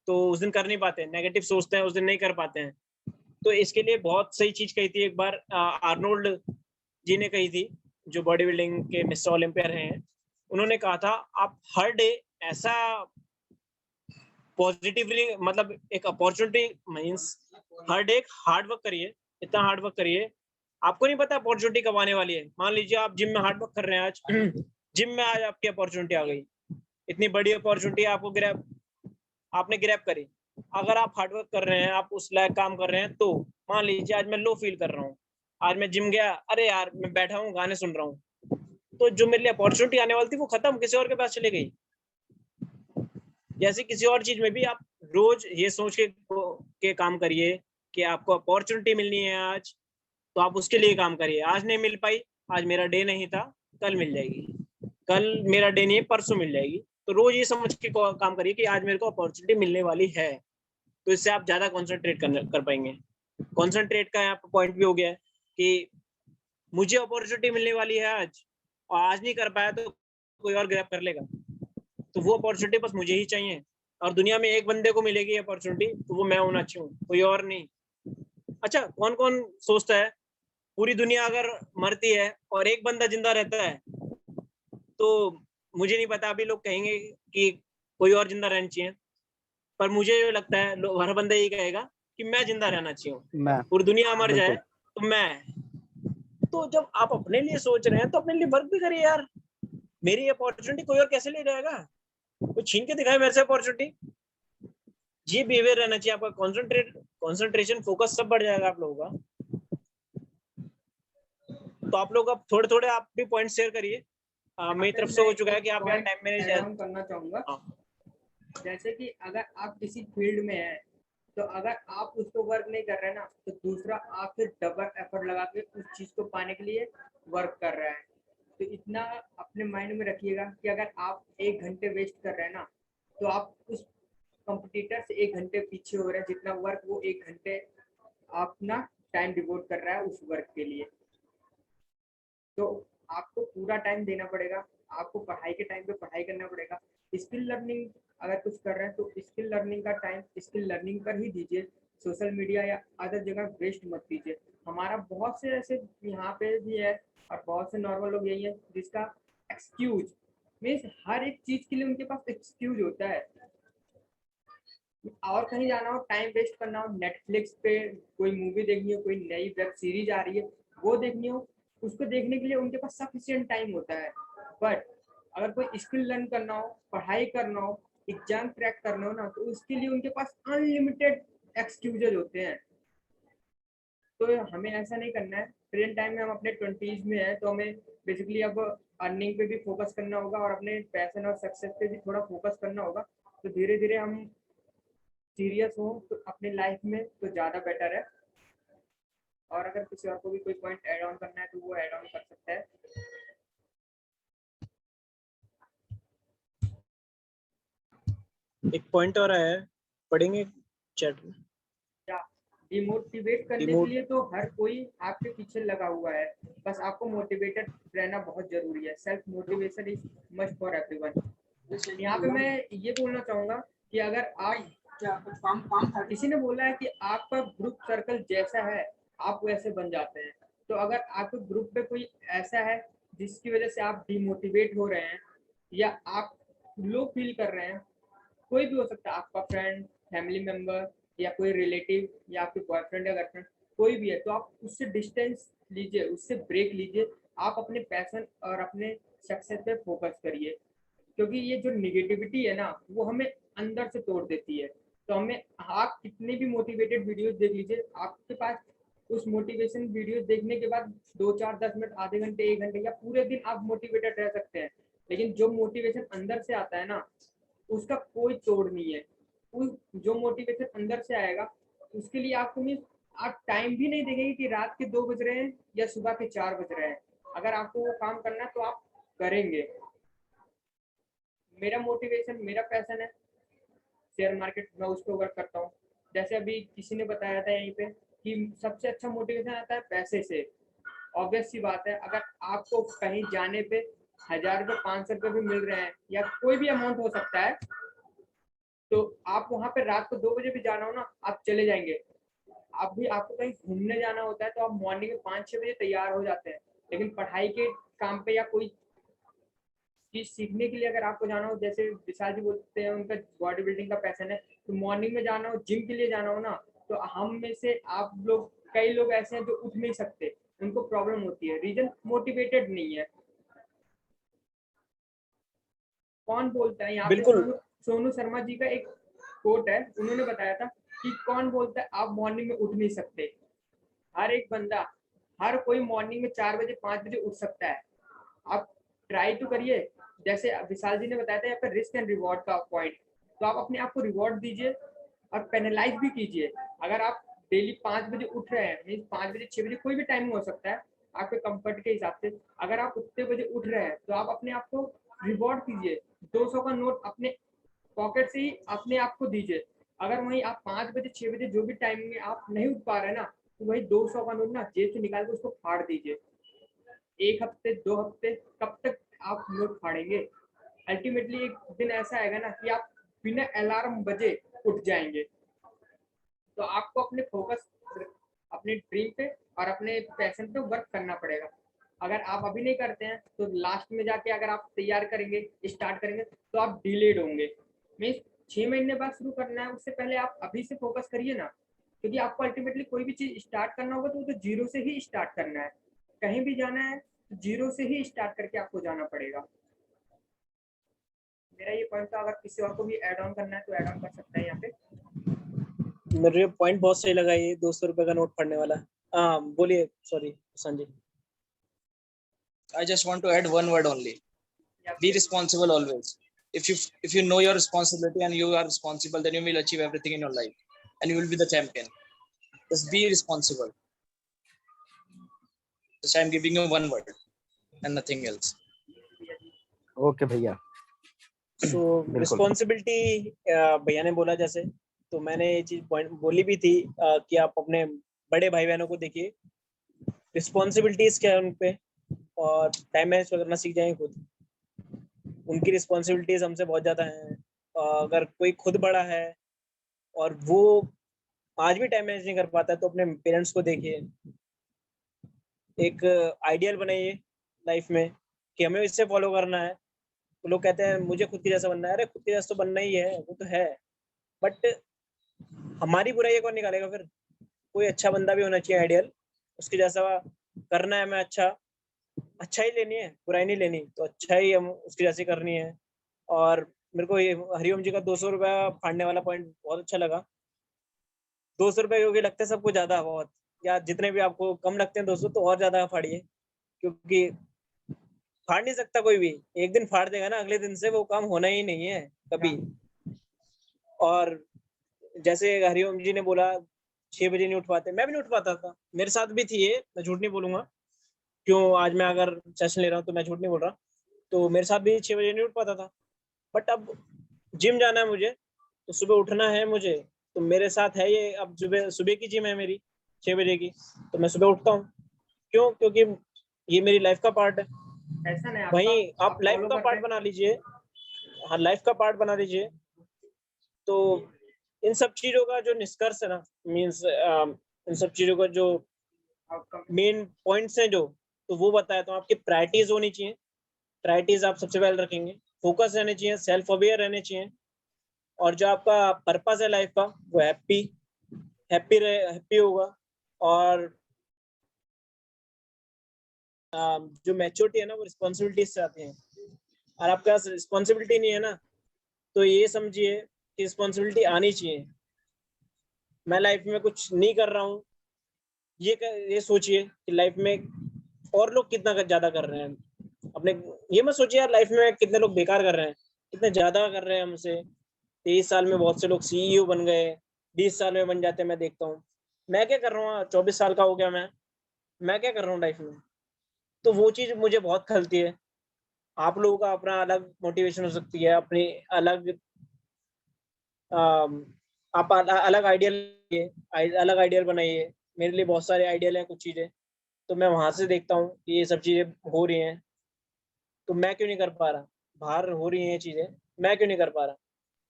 तो उस दिन कर नहीं पाते, नेगेटिव सोचते हैं, उस दिन नहीं कर पाते हैं। तो इसके लिए बहुत सही चीज कही थी एक बार आर्नोल्ड जी ने कही थी, जो बॉडी बिल्डिंग के मिस्टर ओलंपिया रहे हैं। उन्होंने कहा था आप हर डे ऐसा पॉजिटिवली, मतलब एक अपॉर्चुनिटी मीन्स हर डे हार्ड वर्क करिए, इतना हार्ड वर्क करिए, आपको नहीं पता अपॉर्चुनिटी कब आने वाली है। मान लीजिए आप जिम में हार्ड वर्क कर रहे हैं आज जिम में आज आपकी अपॉर्चुनिटी आ गई, इतनी बड़ी अपॉर्चुनिटी आपको आपने ग्रैब करी। अगर आप हार्ड वर्क कर रहे हैं, आप उस लायक काम कर रहे हैं, तो मान लीजिए आज मैं लो फील कर रहा हूँ, आज मैं जिम गया, अरे यार मैं बैठा हूँ गाने सुन रहा हूँ, तो जो मेरे लिए अपॉर्चुनिटी आने वाली थी वो खत्म, किसी और के पास चली गई। जैसे किसी और चीज में भी आप रोज ये सोच के काम करिए कि आपको अपॉर्चुनिटी मिलनी है आज, तो आप उसके लिए काम करिए। आज नहीं मिल पाई, आज मेरा डे नहीं था, कल मिल जाएगी, कल मेरा डे नहीं है, परसों मिल जाएगी। तो रोज ये समझ के काम करिए कि आज मेरे को अपॉर्चुनिटी मिलने वाली है, तो इससे आप ज्यादा कॉन्सेंट्रेट कर पाएंगे। कॉन्सेंट्रेट का यहाँ पर पॉइंट भी हो गया कि मुझे अपॉर्चुनिटी मिलने वाली है आज, और आज नहीं कर पाया तो कोई और ग्रैब कर लेगा, तो वो अपॉर्चुनिटी बस मुझे ही चाहिए। और दुनिया में एक बंदे को मिलेगी अपॉर्चुनिटी, तो वो मैं होना चाहिए, कोई और नहीं। अच्छा, कौन कौन सोचता है पूरी दुनिया अगर मरती है और एक बंदा जिंदा रहता है, तो मुझे नहीं पता, अभी लोग कहेंगे कि कोई और जिंदा रहना चाहिए, पर मुझे लगता है हर बंदा यही कहेगा कि मैं जिंदा रहना चाहिए, पूरी दुनिया मर जाए तो मैं। तो जब आप अपने लिए सोच रहे हैं तो अपने लिए वर्क भी करिए यार। मेरी अपॉर्चुनिटी कोई और कैसे ले जाएगा? कोई छीन के दिखाए मेरे से अपॉर्चुनिटी? ये बिहेवियर रहना चाहिए आपका। कंसंट्रेशन, फोकस सब बढ़ जाएगा आप लोगों का। तो आप लोग अब थोड़े थोड़े आप भी पॉइंट शेयर करिए। मेरी तरफ से हो चुका है कि आप यार टाइम मैनेज करना चाहूंगा। जैसे कि अगर आप किसी फील्ड में हैं, तो अगर आप उसको वर्क नहीं कर रहे हैं ना, तो दूसरा आपसे डबल एफर्ट लगा के उस चीज को पाने के लिए वर्क कर रहा है। तो इतना अपने माइंड में रखिएगा कि अगर आप 1 घंटे वेस्ट कर रहे हैं ना, तो आप उस कंपटीटर से 1 घंटे पीछे हो रहे हैं, जितना वर्क वो 1 घंटे अपना टाइम डिवोट कर रहा है उस वर्क के लिए। तो आपको पूरा टाइम देना पड़ेगा, आपको पढ़ाई के टाइम पे पढ़ाई करना पड़ेगा। स्किल लर्निंग अगर कुछ कर रहे हैं तो स्किल लर्निंग का टाइम स्किल लर्निंग पर ही दीजिए, सोशल मीडिया या अदर जगह वेस्ट मत कीजिए। हमारा बहुत से ऐसे यहाँ पे भी है और बहुत से नॉर्मल लोग यही है जिसका एक्सक्यूज, मीन्स हर एक चीज के लिए उनके पास एक्सक्यूज होता है। और कहीं जाना हो, टाइम वेस्ट करना हो, नेटफ्लिक्स पे कोई मूवी देखनी हो, कोई नई वेब सीरीज आ रही है वो देखनी हो, उसको देखने के लिए उनके पास सफिशिएंट टाइम होता है। बट अगर कोई स्किल लर्न करना हो, पढ़ाई करना हो, एग्जाम क्रैक करना हो ना, तो उसके लिए उनके पास अनलिमिटेड एक्सक्यूजेज होते हैं। तो हमें ऐसा नहीं करना है। प्रेजेंट टाइम में हम अपने 20s में है, तो हमें बेसिकली अब अर्निंग पे भी फोकस करना होगा और अपने पैशन और सक्सेस पे भी थोड़ा फोकस करना होगा। तो धीरे धीरे हम सीरियस हो तो अपने लाइफ में तो ज़्यादा बेटर है। और अगर किसी और को भी कोई पॉइंट ऐड ऑन करना है तो वो ऐड ऑन कर सकता है। एक पॉइंट और आया है, पढ़ेंगे चैट में। डिमोटिवेट करने के लिए तो हर कोई आपके पीछे लगा हुआ है, बस आपको मोटिवेटेड रहना बहुत जरूरी है। Self motivation is must for everyone. यहाँ पे मैं ये बोलना चाहूंगा कि अगर आप किसी ने बोला है कि आपका ग्रुप सर्कल जैसा है आप वैसे बन जाते हैं, तो अगर आपके ग्रुप पे कोई ऐसा है जिसकी वजह से आप डिमोटिवेट हो रहे हैं या आप लो फील कर रहे हैं, कोई भी हो सकता है, आपका फ्रेंड, फैमिली मेंबर या कोई रिलेटिव या आपके बॉयफ्रेंड या गर्लफ्रेंड, कोई भी है, तो आप उससे डिस्टेंस लीजिए, उससे ब्रेक लीजिए। आप अपने पैशन और अपने सक्सेस पे फोकस करिए, क्योंकि ये जो निगेटिविटी है ना वो हमें अंदर से तोड़ देती है। तो हमें, आप कितने भी मोटिवेटेड वीडियोस देख लीजिए, आपके पास उस मोटिवेशन वीडियोस देखने के बाद 2 4 10 मिनट, आधे घंटे, 1 घंटे या पूरे दिन आप मोटिवेटेड रह सकते हैं, लेकिन जो मोटिवेशन अंदर से आता है ना उसका कोई तोड़ नहीं है। उस जो मोटिवेशन अंदर से आएगा उसके लिए आपको मीन आप टाइम भी नहीं देखेंगे कि रात के 2 बज रहे हैं या सुबह के 4 बज रहे हैं। अगर आपको वो काम करना है तो आप करेंगे। मेरा मोटिवेशन, मेरा पैशन है शेयर मार्केट, मैं उस पर वर्क करता हूँ। जैसे अभी किसी ने बताया था यहीं पे कि सबसे अच्छा मोटिवेशन आता है पैसे से। ऑब्वियस सी बात है, अगर आपको कहीं जाने पे 1000 रुपये, 500 रुपये भी मिल रहे हैं या कोई भी अमाउंट हो सकता है, तो आप वहां पे रात को 2 बजे भी जाना हो ना, आप चले जाएंगे। आप भी, आपको कहीं घूमने जाना होता है तो आप मॉर्निंग में 5 6 बजे तैयार हो जाते हैं, लेकिन पढ़ाई के काम पे या कोई चीज सीखने के लिए अगर आपको जाना हो, जैसे विशाल जी बोलते हैं उनका बॉडी बिल्डिंग का पैशन है, तो मॉर्निंग में जाना हो, जिम के लिए जाना हो ना, तो हम में से आप लोग, कई लोग ऐसे हैं जो उठ नहीं सकते, उनको प्रॉब्लम होती है, रीजन मोटिवेटेड नहीं है। कौन बोलता है यहाँ पे, बिल्कुल। सोनू शर्मा जी का एक कोट है, उन्होंने बताया था कि कौन बोलता है आप मॉर्निंग में उठ नहीं सकते। हर एक बंदा, हर कोई मॉर्निंग में 4 बजे 5 बजे उठ सकता है। आप ट्राई तो करिए। जैसे विशाल जी ने बताया था यहाँ पे रिस्क एंड रिवॉर्ड का पॉइंट, तो आप अपने आप को रिवॉर्ड दीजिए और पेनलाइज भी कीजिए। अगर आप डेली 5 बजे उठ रहे हैं, मीन 5 बजे 6 बजे कोई भी टाइम हो सकता है आपके कंफर्ट के हिसाब से, अगर आप उतने बजे उठ रहे हैं तो आप अपने आप को रिवॉर्ड कीजिए। 200 का नोट अपने पॉकेट से ही अपने आप को दीजिए। अगर वहीं आप 5 बजे 6 बजे जो भी टाइम में आप नहीं उठ पा रहे ना, तो वही 200 का नोट ना जेब से निकाल के उसको फाड़ दीजिए। 1 हफ्ते 2 हफ्ते कब तक आप नोट फाड़ेंगे? अल्टीमेटली एक दिन ऐसा आएगा ना कि आप बिना अलार्म बजे उठ जाएंगे। तो आपको अपने फोकस, अपने ड्रीम पे और अपने पैशन पे वर्क करना पड़ेगा। अगर आप अभी नहीं करते हैं तो लास्ट में जाके अगर आप तैयार करेंगे, स्टार्ट करेंगे, तो आप डिलेड होंगे। मीन्स 6 महीने बाद शुरू करना है, उससे पहले आप अभी से फोकस करिए ना, क्योंकि आपको अल्टीमेटली कोई भी चीज स्टार्ट करना होगा तो वो तो जीरो से ही स्टार्ट करना है। कहीं भी जाना है तो जीरो से ही स्टार्ट करके आपको जाना पड़ेगा। मेरा ये पॉइंट था, अगर किसी और को भी ऐड ऑन करना है तो ऐड ऑन कर सकता है यहाँ पे। मेरे पॉइंट बहुत सही लगा ये 200 रुपए का नोट पढ़ने वाला। हाँ बोलिए, sorry Sanjay. I just want to add one word only. Be responsible always. If you know your responsibility and you are responsible, then you will achieve everything in your life, and you will be the champion. Just be responsible. Just I'm giving you one word and nothing else. Okay भैया। सो बिल्कुल। Responsibility भैया ने बोला जैसे, तो मैंने ये चीज पॉइंट बोली भी थी कि आप अपने बड़े भाई बहनों को देखिए, रिस्पॉन्सिबिलिटीज क्या है उन पे, और टाइम मैनेज करना सीख जाएंगे खुद। उनकी रिस्पॉन्सिबिलिटीज हमसे बहुत ज्यादा हैं। अगर कोई खुद बड़ा है और वो आज भी टाइम मैनेज नहीं कर पाता है, तो अपने पेरेंट्स को देखिए, एक आइडियल बनाइए लाइफ में कि हमें इससे फॉलो करना है। तो लोग कहते हैं मुझे खुद के जैसा बनना है, अरे खुद के जैसा तो बनना ही है, वो तो है, बट हमारी बुराई कौन निकालेगा फिर? कोई अच्छा बंदा भी होना चाहिए आइडियल, उसके जैसा करना है, हमें अच्छा ही लेनी है, बुराई नहीं लेनी, तो अच्छा ही हम उसकी जैसी करनी है। और मेरे को ये हरिओम जी का 200 रुपया फाड़ने वाला पॉइंट बहुत अच्छा लगा। 200 रुपये क्योंकि लगते हैं सबको ज्यादा बहुत, या जितने भी आपको कम लगते हैं 200 तो और ज्यादा फाड़िए, क्योंकि फाड़ नहीं सकता कोई भी, एक दिन फाड़ देगा ना, अगले दिन से वो काम होना ही नहीं है कभी। और जैसे हरिओम जी ने बोला 6 बजे नहीं उठ पाते, मैं भी नहीं उठ पाता था, मेरे साथ भी थी ये, मैं झूठ नहीं बोलूंगा, क्यों आज मैं अगर सेशन ले रहा हूँ तो मैं झूठ नहीं बोल रहा, तो मेरे साथ भी 6 बजे नहीं उठ पाता था। बट अब जिम जाना है मुझे, तो सुबह उठना है मुझे, तो मेरे साथ है ये, अब सुबह सुबह की जिम है मेरी 6 बजे की, तो मैं सुबह उठता हूँ। क्यों? क्योंकि ये मेरी लाइफ का पार्ट है। ऐसा नहीं वहीं आप लाइफ follow का करते पार्ट हैं। बना लीजिए, हाँ लाइफ का पार्ट बना लीजिए। तो इन सब चीजों का जो निष्कर्ष है ना, मीन्स इन सब चीजों का जो मेन पॉइंट्स हैं जो, तो वो बताया, तो आपकी प्रायोरिटीज होनी चाहिए, प्रायोरिटीज आप सबसे पहले रखेंगे, फोकस रहने चाहिए, सेल्फ अवेयर रहने चाहिए, और जो आपका पर्पस है लाइफ का वो हैप्पी होगा। और जो मैच्योरिटी है ना वो रिस्पॉन्सिबिलिटी से आती है, और आपके पास रिस्पॉन्सिबिलिटी नहीं है ना, तो ये समझिए कि रिस्पॉन्सिबिलिटी आनी चाहिए। मैं लाइफ में कुछ नहीं कर रहा हूँ, ये सोचिए कि लाइफ में और लोग कितना ज्यादा कर रहे हैं अपने, ये मत सोचिए यार लाइफ में कितने लोग बेकार कर रहे हैं, कितने ज्यादा कर रहे हैं हमसे। 23 साल में बहुत से लोग सीईओ बन गए, 20 साल में बन जाते हैं, मैं देखता हूँ। मैं क्या कर रहा हूँ, 24 साल का हो गया मैं क्या कर रहा हूँ लाइफ में? तो वो चीज मुझे बहुत खलती है। आप लोगों का अपना अलग मोटिवेशन हो सकती है, अपनी अलग आप अलग आइडियल बनाइए। मेरे लिए बहुत सारे आइडियल हैं कुछ चीजें, तो मैं वहां से देखता हूँ कि ये सब चीजें हो रही हैं, तो मैं क्यों नहीं कर पा रहा? बाहर हो रही हैं ये चीजें, मैं क्यों नहीं कर पा रहा?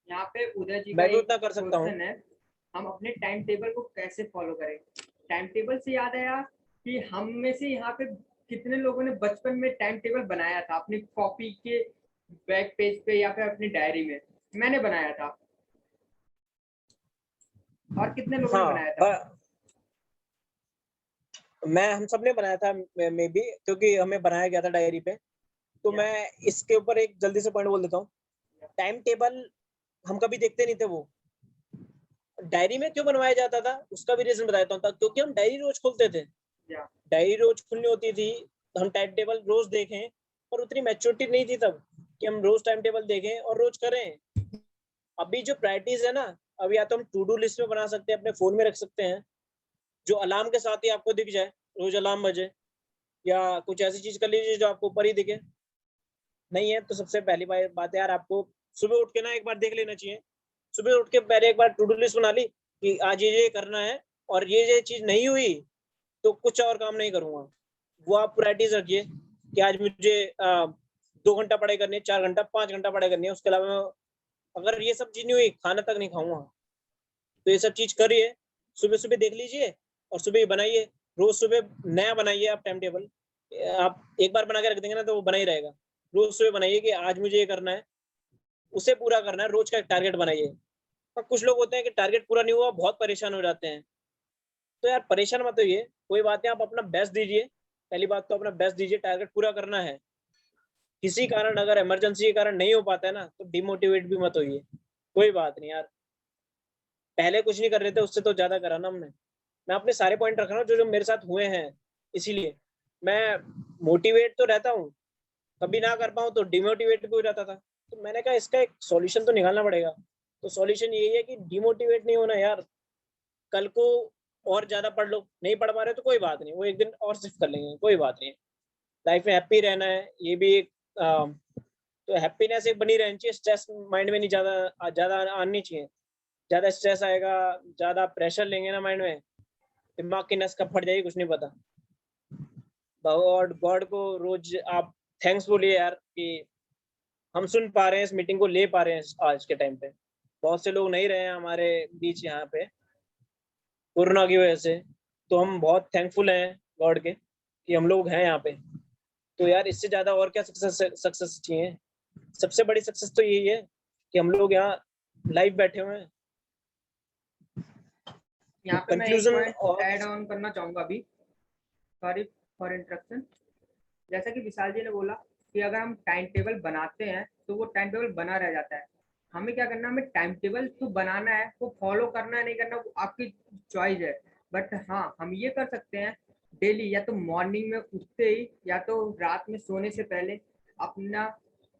यहाँ पे उदय जी का मैं भी एक उतना कर सकता हूँ। क्वेश्चन है, हम अपने टाइम टेबल को कैसे फॉलो करें? टाइम टेबल से याद आया कि हम में से यहाँ पे कितने लोगों ने बचपन में टाइम टेबल बनाया था अपनी कॉपी के बैक पेज पे या फिर अपनी डायरी में? मैंने बनाया था। और कितने लोगों ने बनाया था? हम सब ने बनाया था, मे भी, क्योंकि हमें बनाया गया था डायरी पे। तो मैं इसके ऊपर एक जल्दी से पॉइंट बोल देता हूँ। टाइम टेबल हम कभी देखते नहीं थे, वो डायरी में क्यों बनवाया जाता था उसका भी रीजन बताता हूँ, क्योंकि हम डायरी रोज खोलते थे। डायरी रोज खुलनी होती थी, तो हम टाइम टेबल रोज देखें, और उतनी मैच्योरिटी नहीं थी तब कि हम रोज टाइम टेबल देखें और रोज करें। अभी जो प्रायोरिटीज है ना, अभी या तो हम टू डू लिस्ट में बना सकते हैं, अपने फोन में रख सकते हैं, जो अलार्म के साथ ही आपको दिख जाए, रोज अलार्म बजे, या कुछ ऐसी चीज कर लीजिए जो आपको ऊपर ही दिखे। नहीं है तो सबसे पहली बात यार, आपको सुबह उठ के ना एक बार देख लेना चाहिए। सुबह उठ के पहले एक बार टू डू लिस्ट बना ली कि आज ये करना है, और ये चीज नहीं हुई तो कुछ और काम नहीं करूंगा। वो आप प्रायोरिटीज रखिए कि आज मुझे 2 घंटा पढ़ाई करनी है, 4 घंटा, 5 घंटा पढ़ाई करनी है, उसके अलावा अगर ये सब चीज नहीं हुई, खाना तक नहीं खाऊंगा। तो ये सब चीज करिए, सुबह सुबह देख लीजिए और सुबह ही बनाइए। रोज सुबह नया बनाइए आप टाइम टेबल। आप एक बार बना के रख देंगे ना तो वो बना ही रहेगा। रोज सुबह बनाइए कि आज मुझे ये करना है, उसे पूरा करना है, रोज का एक टारगेट बनाइए। और कुछ लोग होते हैं कि टारगेट पूरा नहीं हुआ बहुत परेशान हो जाते हैं, तो यार परेशान मत होइए, कोई बात नहीं, आप अपना बेस्ट दीजिए। पहली बात तो अपना बेस्ट दीजिए, टारगेट पूरा करना है। किसी कारण अगर इमरजेंसी के कारण नहीं हो पाता है ना, तो डिमोटिवेट भी मत होइए, कोई बात नहीं यार, पहले कुछ नहीं कर रहे थे उससे तो ज्यादा करा ना हमने। मैं अपने सारे पॉइंट रख रहा हूँ जो मेरे साथ हुए हैं, इसीलिए मैं मोटिवेट तो रहता हूँ, कभी ना कर पाऊँ तो डिमोटिवेट भी हो जाता था। तो मैंने कहा इसका एक सॉल्यूशन तो निकालना पड़ेगा। तो सॉल्यूशन यही है कि डिमोटिवेट नहीं होना यार। कल को और ज्यादा पढ़ लो, नहीं पढ़ पा रहे तो कोई बात नहीं, वो एक दिन और शिफ्ट कर लेंगे, कोई बात नहीं। लाइफ में हैप्पी रहना है, ये भी एक तो हैप्पीनेस एक बनी रहनी चाहिए, स्ट्रेस माइंड में नहीं ज्यादा ज्यादा आनी चाहिए। ज्यादा स्ट्रेस आएगा, ज्यादा प्रेशर लेंगे ना माइंड में, दिमाग की नस कब फट जाएगी कुछ नहीं पता। गॉड को रोज आप थैंक्स बोलिए यार कि हम सुन पा रहे हैं, इस मीटिंग को ले पा रहे हैं आज के टाइम पे। बहुत से लोग नहीं रहे हैं हमारे बीच यहाँ पे कोरोना की वजह से, तो हम बहुत थैंकफुल हैं गॉड के कि हम लोग हैं यहाँ पे। तो यार इससे ज्यादा और क्या सक्सेस चाहिए। सबसे बड़ी सक्सेस तो यही है कि हम लोग यहाँ लाइव बैठे हुए हैं। यहाँ पे मैं एक कंक्लूजन पॉइंट और ऐड ऑन करना चाहूंगा अभी, सॉरी फॉर इंटरप्शन। जैसा कि विशाल जी ने बोला कि अगर हम टाइम टेबल बनाते हैं तो वो टाइम टेबल बना रह जाता है। हमें क्या करना है, हमें टाइम टेबल तो बनाना है, वो फॉलो करना है नहीं करना वो आपकी चॉइस है। बट हाँ, हम ये कर सकते हैं डेली, या तो मॉर्निंग में उठते ही या तो रात में सोने से पहले अपना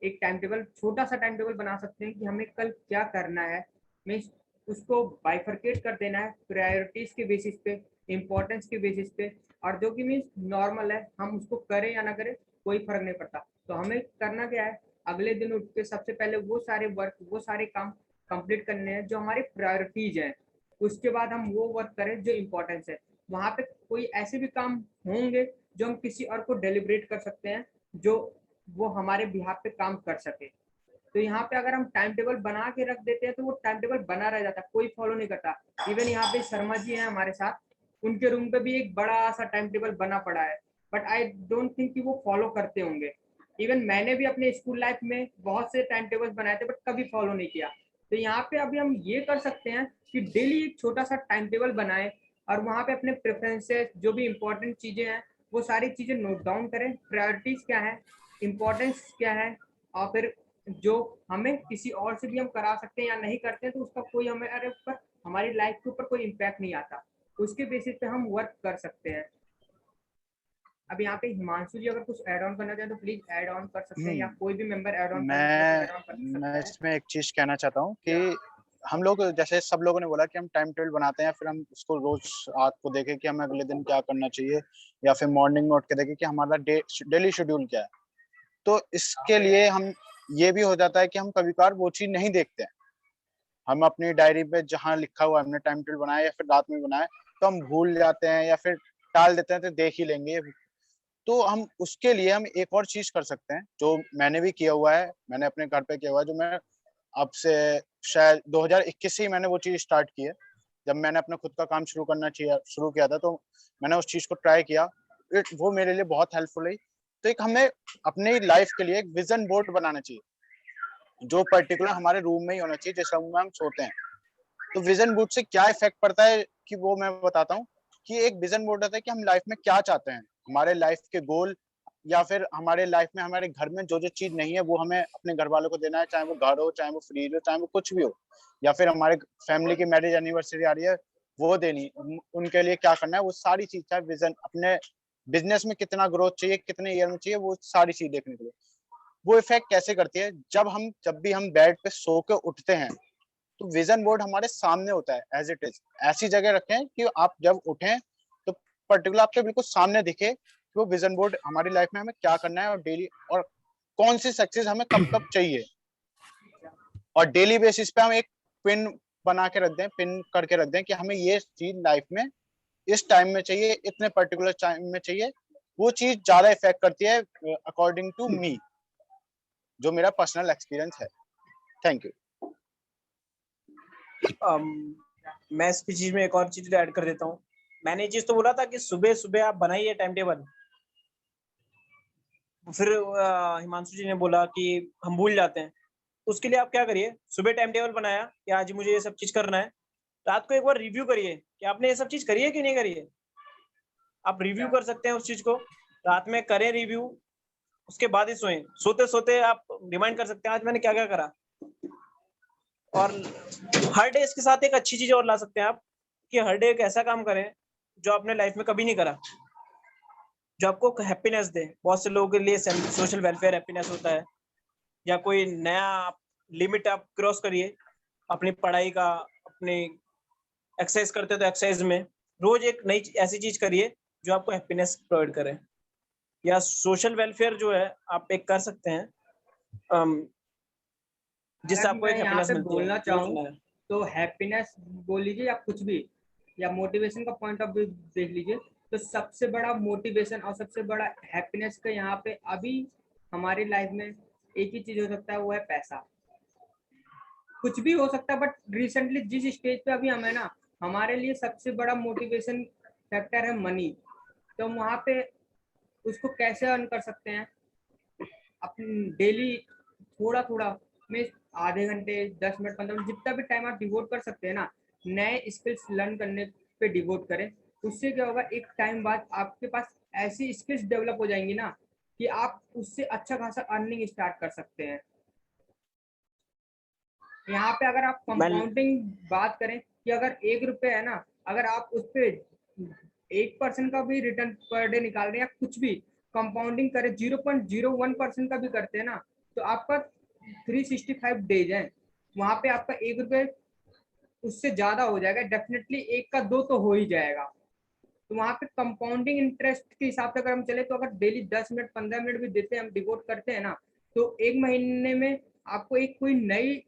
एक टाइम टेबल, छोटा सा टाइम टेबल बना सकते हैं कि हमें कल क्या करना है। मीन्स उसको बाइफरकेट कर देना है प्रायोरिटीज के बेसिस पे, इम्पोर्टेंस के बेसिस पे, और जो कि मीन्स नॉर्मल है, हम उसको करें या ना करें कोई फर्क नहीं पड़ता। तो हमें करना क्या है, अगले दिन उठ के सबसे पहले वो सारे वर्क, वो सारे काम कंप्लीट करने हैं जो हमारी प्रायोरिटीज हैं। उसके बाद हम वो वर्क करें जो इम्पोर्टेंस है। वहाँ पे कोई ऐसे भी काम होंगे जो हम किसी और को डेलिब्रेट कर सकते हैं, जो वो हमारे बिहाफ पे काम कर सके। तो यहाँ पे अगर हम टाइम टेबल बना के रख देते हैं तो वो टाइम टेबल बना रह जाता है, कोई फॉलो नहीं करता। इवन यहाँ पे शर्मा जी हैं हमारे साथ, उनके रूम पे भी एक बड़ा सा टाइम टेबल बना पड़ा है, बट आई डोंट थिंक कि वो फॉलो करते होंगे। इवन मैंने भी अपने स्कूल लाइफ में बहुत से टाइम टेबल बनाए थे, बट कभी फॉलो नहीं किया। तो यहाँ पे अभी हम ये कर सकते हैं कि डेली एक छोटा सा टाइम टेबल बनाए और वहाँ पे अपने प्रेफरेंसेस, जो भी इंपॉर्टेंट चीजें हैं वो सारी चीजें नोट डाउन करें, प्रायोरिटीज क्या है, इंपॉर्टेंस क्या है, और फिर जो हमें किसी और से भी हम करा सकते हैं या नहीं करते हैं तो उसका कोई हमारे ऊपर, हमारी लाइफ के ऊपर कोई इम्पैक्ट नहीं आता। उसके बेसिस पे हम वर्क कर सकते हैं। अब यहाँ पे हिमांशु जी अगर कुछ ऐड ऑन करना चाहे तो प्लीज ऐड ऑन कर सकते हैं, या कोई भी मेंबर ऐड ऑन करना चाहे तो ऐड ऑन कर सकता मैं है। इसमें एक चीज कहना चाहता हूँ कि हम लोग, जैसे सब लोगों ने बोला कि हम टाइम टेबल बनाते हैं, फिर हम उसको रोज रात को देखें कि हमें अगले दिन क्या करना चाहिए, या फिर मॉर्निंग में उठ के देखें कि हमारा डेली शेड्यूल क्या है। तो इसके लिए हम, ये भी हो जाता है कि हम कभी कभार वो चीज नहीं देखते हैं। हम अपनी डायरी पे जहाँ लिखा हुआ हमने टाइम टेबल बनाया या फिर रात में बनाया, तो हम भूल जाते हैं या फिर टाल देते हैं, तो देख ही लेंगे। तो हम उसके लिए हम एक और चीज कर सकते हैं, जो मैंने भी किया हुआ है, मैंने अपने घर पे किया हुआ है, जो मैं अब से शायद 2021 से ही मैंने वो चीज स्टार्ट की है। जब मैंने अपना खुद का काम शुरू किया था, तो मैंने उस चीज को ट्राई किया, वो मेरे लिए बहुत हेल्पफुल है। तो एक हमें अपनी लाइफ के लिए एक विजन बोर्ड बनाना चाहिए, जो पर्टिकुलर हमारे रूम में ही होना चाहिए, जिस रूम में हम सोते हैं। तो विजन बोर्ड से क्या इफेक्ट पड़ता है कि वो मैं बताता हूँ। कि एक विजन बोर्ड होता है कि हम लाइफ में क्या चाहते हैं, हमारे लाइफ के गोल, या फिर हमारे लाइफ में हमारे घर में जो जो चीज नहीं है वो हमें अपने घर वालों को देना है, चाहे वो घर हो, चाहे वो फ्रीज हो, चाहे वो कुछ भी हो, या फिर हमारे फैमिली की मैरिज एनिवर्सरी आ रही है वो देनी, उनके लिए क्या करना है, वो सारी चीज, चाहे विजन, अपने बिजनेस में कितना ग्रोथ चाहिए, कितने ईयर में चाहिए, वो सारी चीज देखने के लिए। वो इफेक्ट कैसे करती है, जब भी हम बेड पे सो के उठते हैं, तो विजन बोर्ड हमारे सामने होता है एज इट इज। ऐसी जगह रखें कि आप जब उठें तो पर्टिकुलर आपके बिल्कुल सामने दिखे कि वो विजन बोर्ड हमारी लाइफ में हमें क्या करना है, और डेली, और कौन सी सक्सेस हमें कब कब चाहिए। और डेली बेसिस पे हम एक पिन बना के रख दें, पिन करके रख दें कि हमें ये चीज लाइफ में इस टाइम में चाहिए, इतने पर्टिकुलर टाइम में चाहिए। वो चीज ज्यादा इफेक्ट करती है अकॉर्डिंग टू मी, जो मेरा पर्सनल एक्सपीरियंस है। Thank you. मैं इस चीज में एक और चीज ऐड कर देता हूँ। मैंने ये चीज तो बोला था कि सुबह सुबह आप बनाइए टाइम टेबल। फिर हिमांशु जी ने बोला कि हम भूल जाते हैं, उसके लिए आप क्या करिए, सुबह टाइम टेबल बनाया कि आज मुझे ये सब चीज करना है, रात को एक बार रिव्यू करिए कि आपने ये सब चीज करी है कि नहीं करी है। आप रिव्यू कर सकते हैं उस चीज को, रात में करें रिव्यू, उसके बाद ही सोएं। सोते सोते आप रिमाइंड कर सकते हैं आज मैंने क्या क्या करा। और हर डे इसके साथ एक अच्छी चीज और ला सकते हैं आप, कि हर डे एक ऐसा काम करें जो आपने लाइफ में कभी नहीं करा, जो आपको हैप्पीनेस दे। बहुत से लोगों के लिए सोशल वेलफेयर हैप्पीनेस होता है, या कोई नया लिमिट आप क्रॉस करिए अपनी पढ़ाई का, अपनी एक्सरसाइज करते तो एक्सरसाइज में रोज एक नई ऐसी चीज करिए जो आपको हैप्पीनेस प्रोवाइड करे। या सोशल वेलफेयर जो है आप एक कर सकते हैं, जिससे आपको एक यहाँ हैप्पीनेस पे मिलती है। बोलना चाहूँ तो हैप्पीनेस बोल लीजिए या कुछ भी, या मोटिवेशन का पॉइंट ऑफ व्यू देख लीजिए, तो सबसे बड़ा मोटिवेशन और सबसे बड़ा हैप्पीनेस का यहाँ पे अभी हमारी लाइफ में एक ही चीज हो सकता है, वो है पैसा। कुछ भी हो सकता है, बट रिसेंटली जिस स्टेज पे अभी हम है ना, हमारे लिए सबसे बड़ा मोटिवेशन फैक्टर है मनी। तो वहाँ पे उसको कैसे अर्न कर सकते हैं? अपनी डेली थोड़ा थोड़ा में आधे घंटे, 10 मिनट, 15 मिनट, जितना भी टाइम आप डिवोट कर सकते हैं ना, नए स्किल्स लर्न करने पे डिवोट करें। उससे क्या होगा, एक टाइम बाद आपके पास ऐसी स्किल्स डेवलप हो जाएंगी ना कि आप उससे अच्छा खासा अर्निंग स्टार्ट कर सकते हैं। यहाँ पे अगर आप कंपाउंडिंग बात करें कि अगर 1 रुपये है ना, अगर आप उस पे 1% का भी रिटर्न पर डे निकाल रहे हैं या कुछ भी कंपाउंडिंग करें, 0.01% का भी करते हैं ना, तो आपका 365 डेज है, वहां पे आपका 1 रुपये उससे ज्यादा हो जाएगा, डेफिनेटली 1 का 2 तो हो ही जाएगा। तो वहां पे कंपाउंडिंग इंटरेस्ट के हिसाब से अगर हम चले तो अगर डेली 10 मिनट 15 मिनट भी देते हैं, हम डिवोट करते हैं ना, तो 1 महीने में आपको एक कोई नई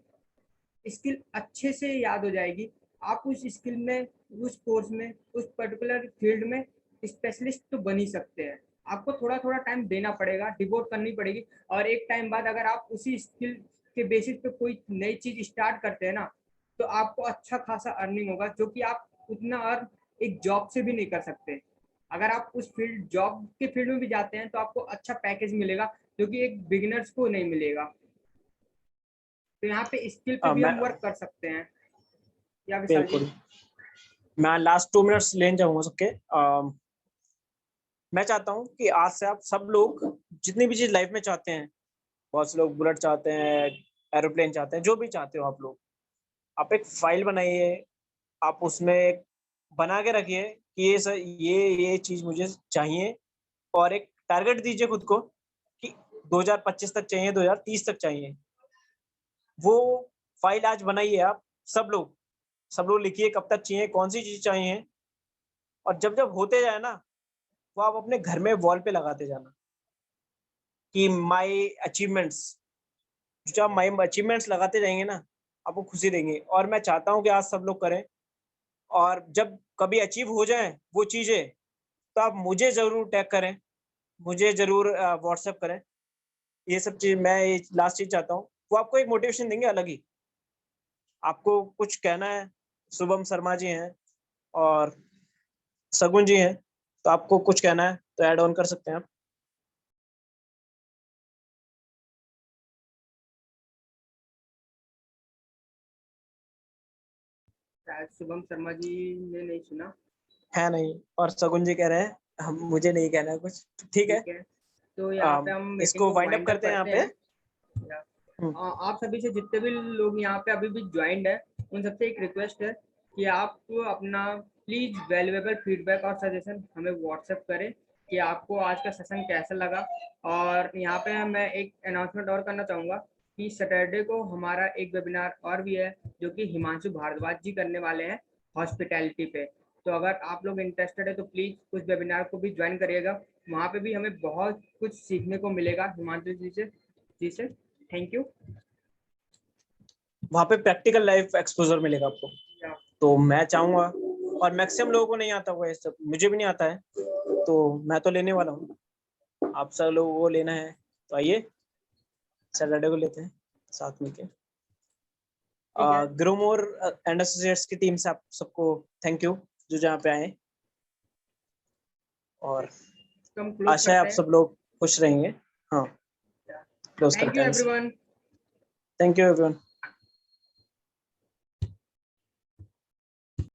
स्किल अच्छे से याद हो जाएगी। आप उस स्किल में, उस कोर्स में, उस पर्टिकुलर फील्ड में स्पेशलिस्ट तो बन ही सकते हैं। आपको थोड़ा थोड़ा टाइम देना पड़ेगा, डिवोट करनी पड़ेगी, और एक टाइम बाद अगर आप उसी स्किल के बेसिस पे कोई नई चीज स्टार्ट करते हैं ना, तो आपको अच्छा खासा अर्निंग होगा, जो कि आप उतना अर्न एक जॉब से भी नहीं कर सकते। अगर आप उस फील्ड, जॉब के फील्ड में भी जाते हैं, तो आपको अच्छा पैकेज मिलेगा, जो कि एक बिगिनर्स को नहीं मिलेगा। तो यहाँ पे स्किल पे भी हम वर्क कर सकते हैं। या विशाल जी? बिल्कुल, मैं लास्ट 2 मिनट्स लेने जाऊंगा सबके। मैं चाहता हूँ कि आज से आप सब लोग जितनी भी चीज लाइफ में चाहते हैं, बहुत से लोग बुलेट चाहते हैं, एरोप्लेन चाहते हैं, जो भी चाहते हो आप लोग, आप एक फाइल बनाइए, आप उसमें बना के रखिए कि ये सर ये चीज मुझे चाहिए, और एक टारगेट दीजिए खुद को कि 2025 तक चाहिए, 2030 तक चाहिए। वो फाइल आज बनाइए आप सब लोग लिखिए कब तक चाहिए, कौन सी चीज चाहिए, और जब जब होते जाए ना, वो आप अपने घर में वॉल पे लगाते जाना कि माय अचीवमेंट्स। जो आप माय अचीवमेंट्स लगाते जाएंगे ना, आपको खुशी देंगे। और मैं चाहता हूँ कि आज सब लोग करें, और जब कभी अचीव हो जाए वो चीजें, तो आप मुझे जरूर टैग करें, मुझे जरूर व्हाट्सएप करें। ये सब चीज मैं लास्ट चीज चाहता हूँ, वो आपको एक मोटिवेशन देंगे अलग ही। आपको कुछ कहना है, शुभम शर्मा जी हैं और सगुन जी हैं, तो आपको कुछ कहना है तो ऐड ऑन कर सकते हैं आप। शायद शुभम शर्मा जी ने नहीं सुना। है नहीं, और सगुन जी कह रहे हैं हम, मुझे नहीं कहना है कुछ। ठीक है, ठीक है, तो यहाँ पे हम मीटिंग इसको को वाइंड अप वाइंड अप करते हैं यहाँ करते पे। हैं। आप सभी से, जितने भी लोग यहाँ पे अभी भी ज्वाइंड है, उन सबसे एक रिक्वेस्ट है कि आप अपना प्लीज वैल्यूएबल फीडबैक और सजेशन हमें व्हाट्सएप करें कि आपको आज का सेशन कैसा लगा। और यहाँ पे मैं एक अनाउंसमेंट और करना चाहूँगा कि सैटरडे को हमारा एक वेबिनार और भी है, जो कि हिमांशु भारद्वाज जी करने वाले हैं हॉस्पिटैलिटी पे। तो अगर आप लोग इंटरेस्टेड है तो प्लीज उस वेबिनार को भी ज्वाइन करिएगा। वहाँ पे भी हमें बहुत कुछ सीखने को मिलेगा हिमांशु जी से। Thank you. वहाँ पे प्रैक्टिकल लाइफ एक्सपोजर मिलेगा आपको। तो मैं चाहूंगा, और मैक्सिमम लोगों को नहीं आता हुआ ये सब, मुझे भी नहीं आता है, तो मैं तो लेने वाला हूँ। आप सब लोगों को लेना है तो आइए, सैटरडे को लेते हैं साथ मिलके। ग्रोमोर एंड एसोसिएट्स की टीम से आप सबको थैंक यू जो जहाँ पे आए, और आशा है आप सब लोग खुश रहेंगे। हाँ, क्लोज थैंक करते यू हैं। एवरीवन। Thank you everyone.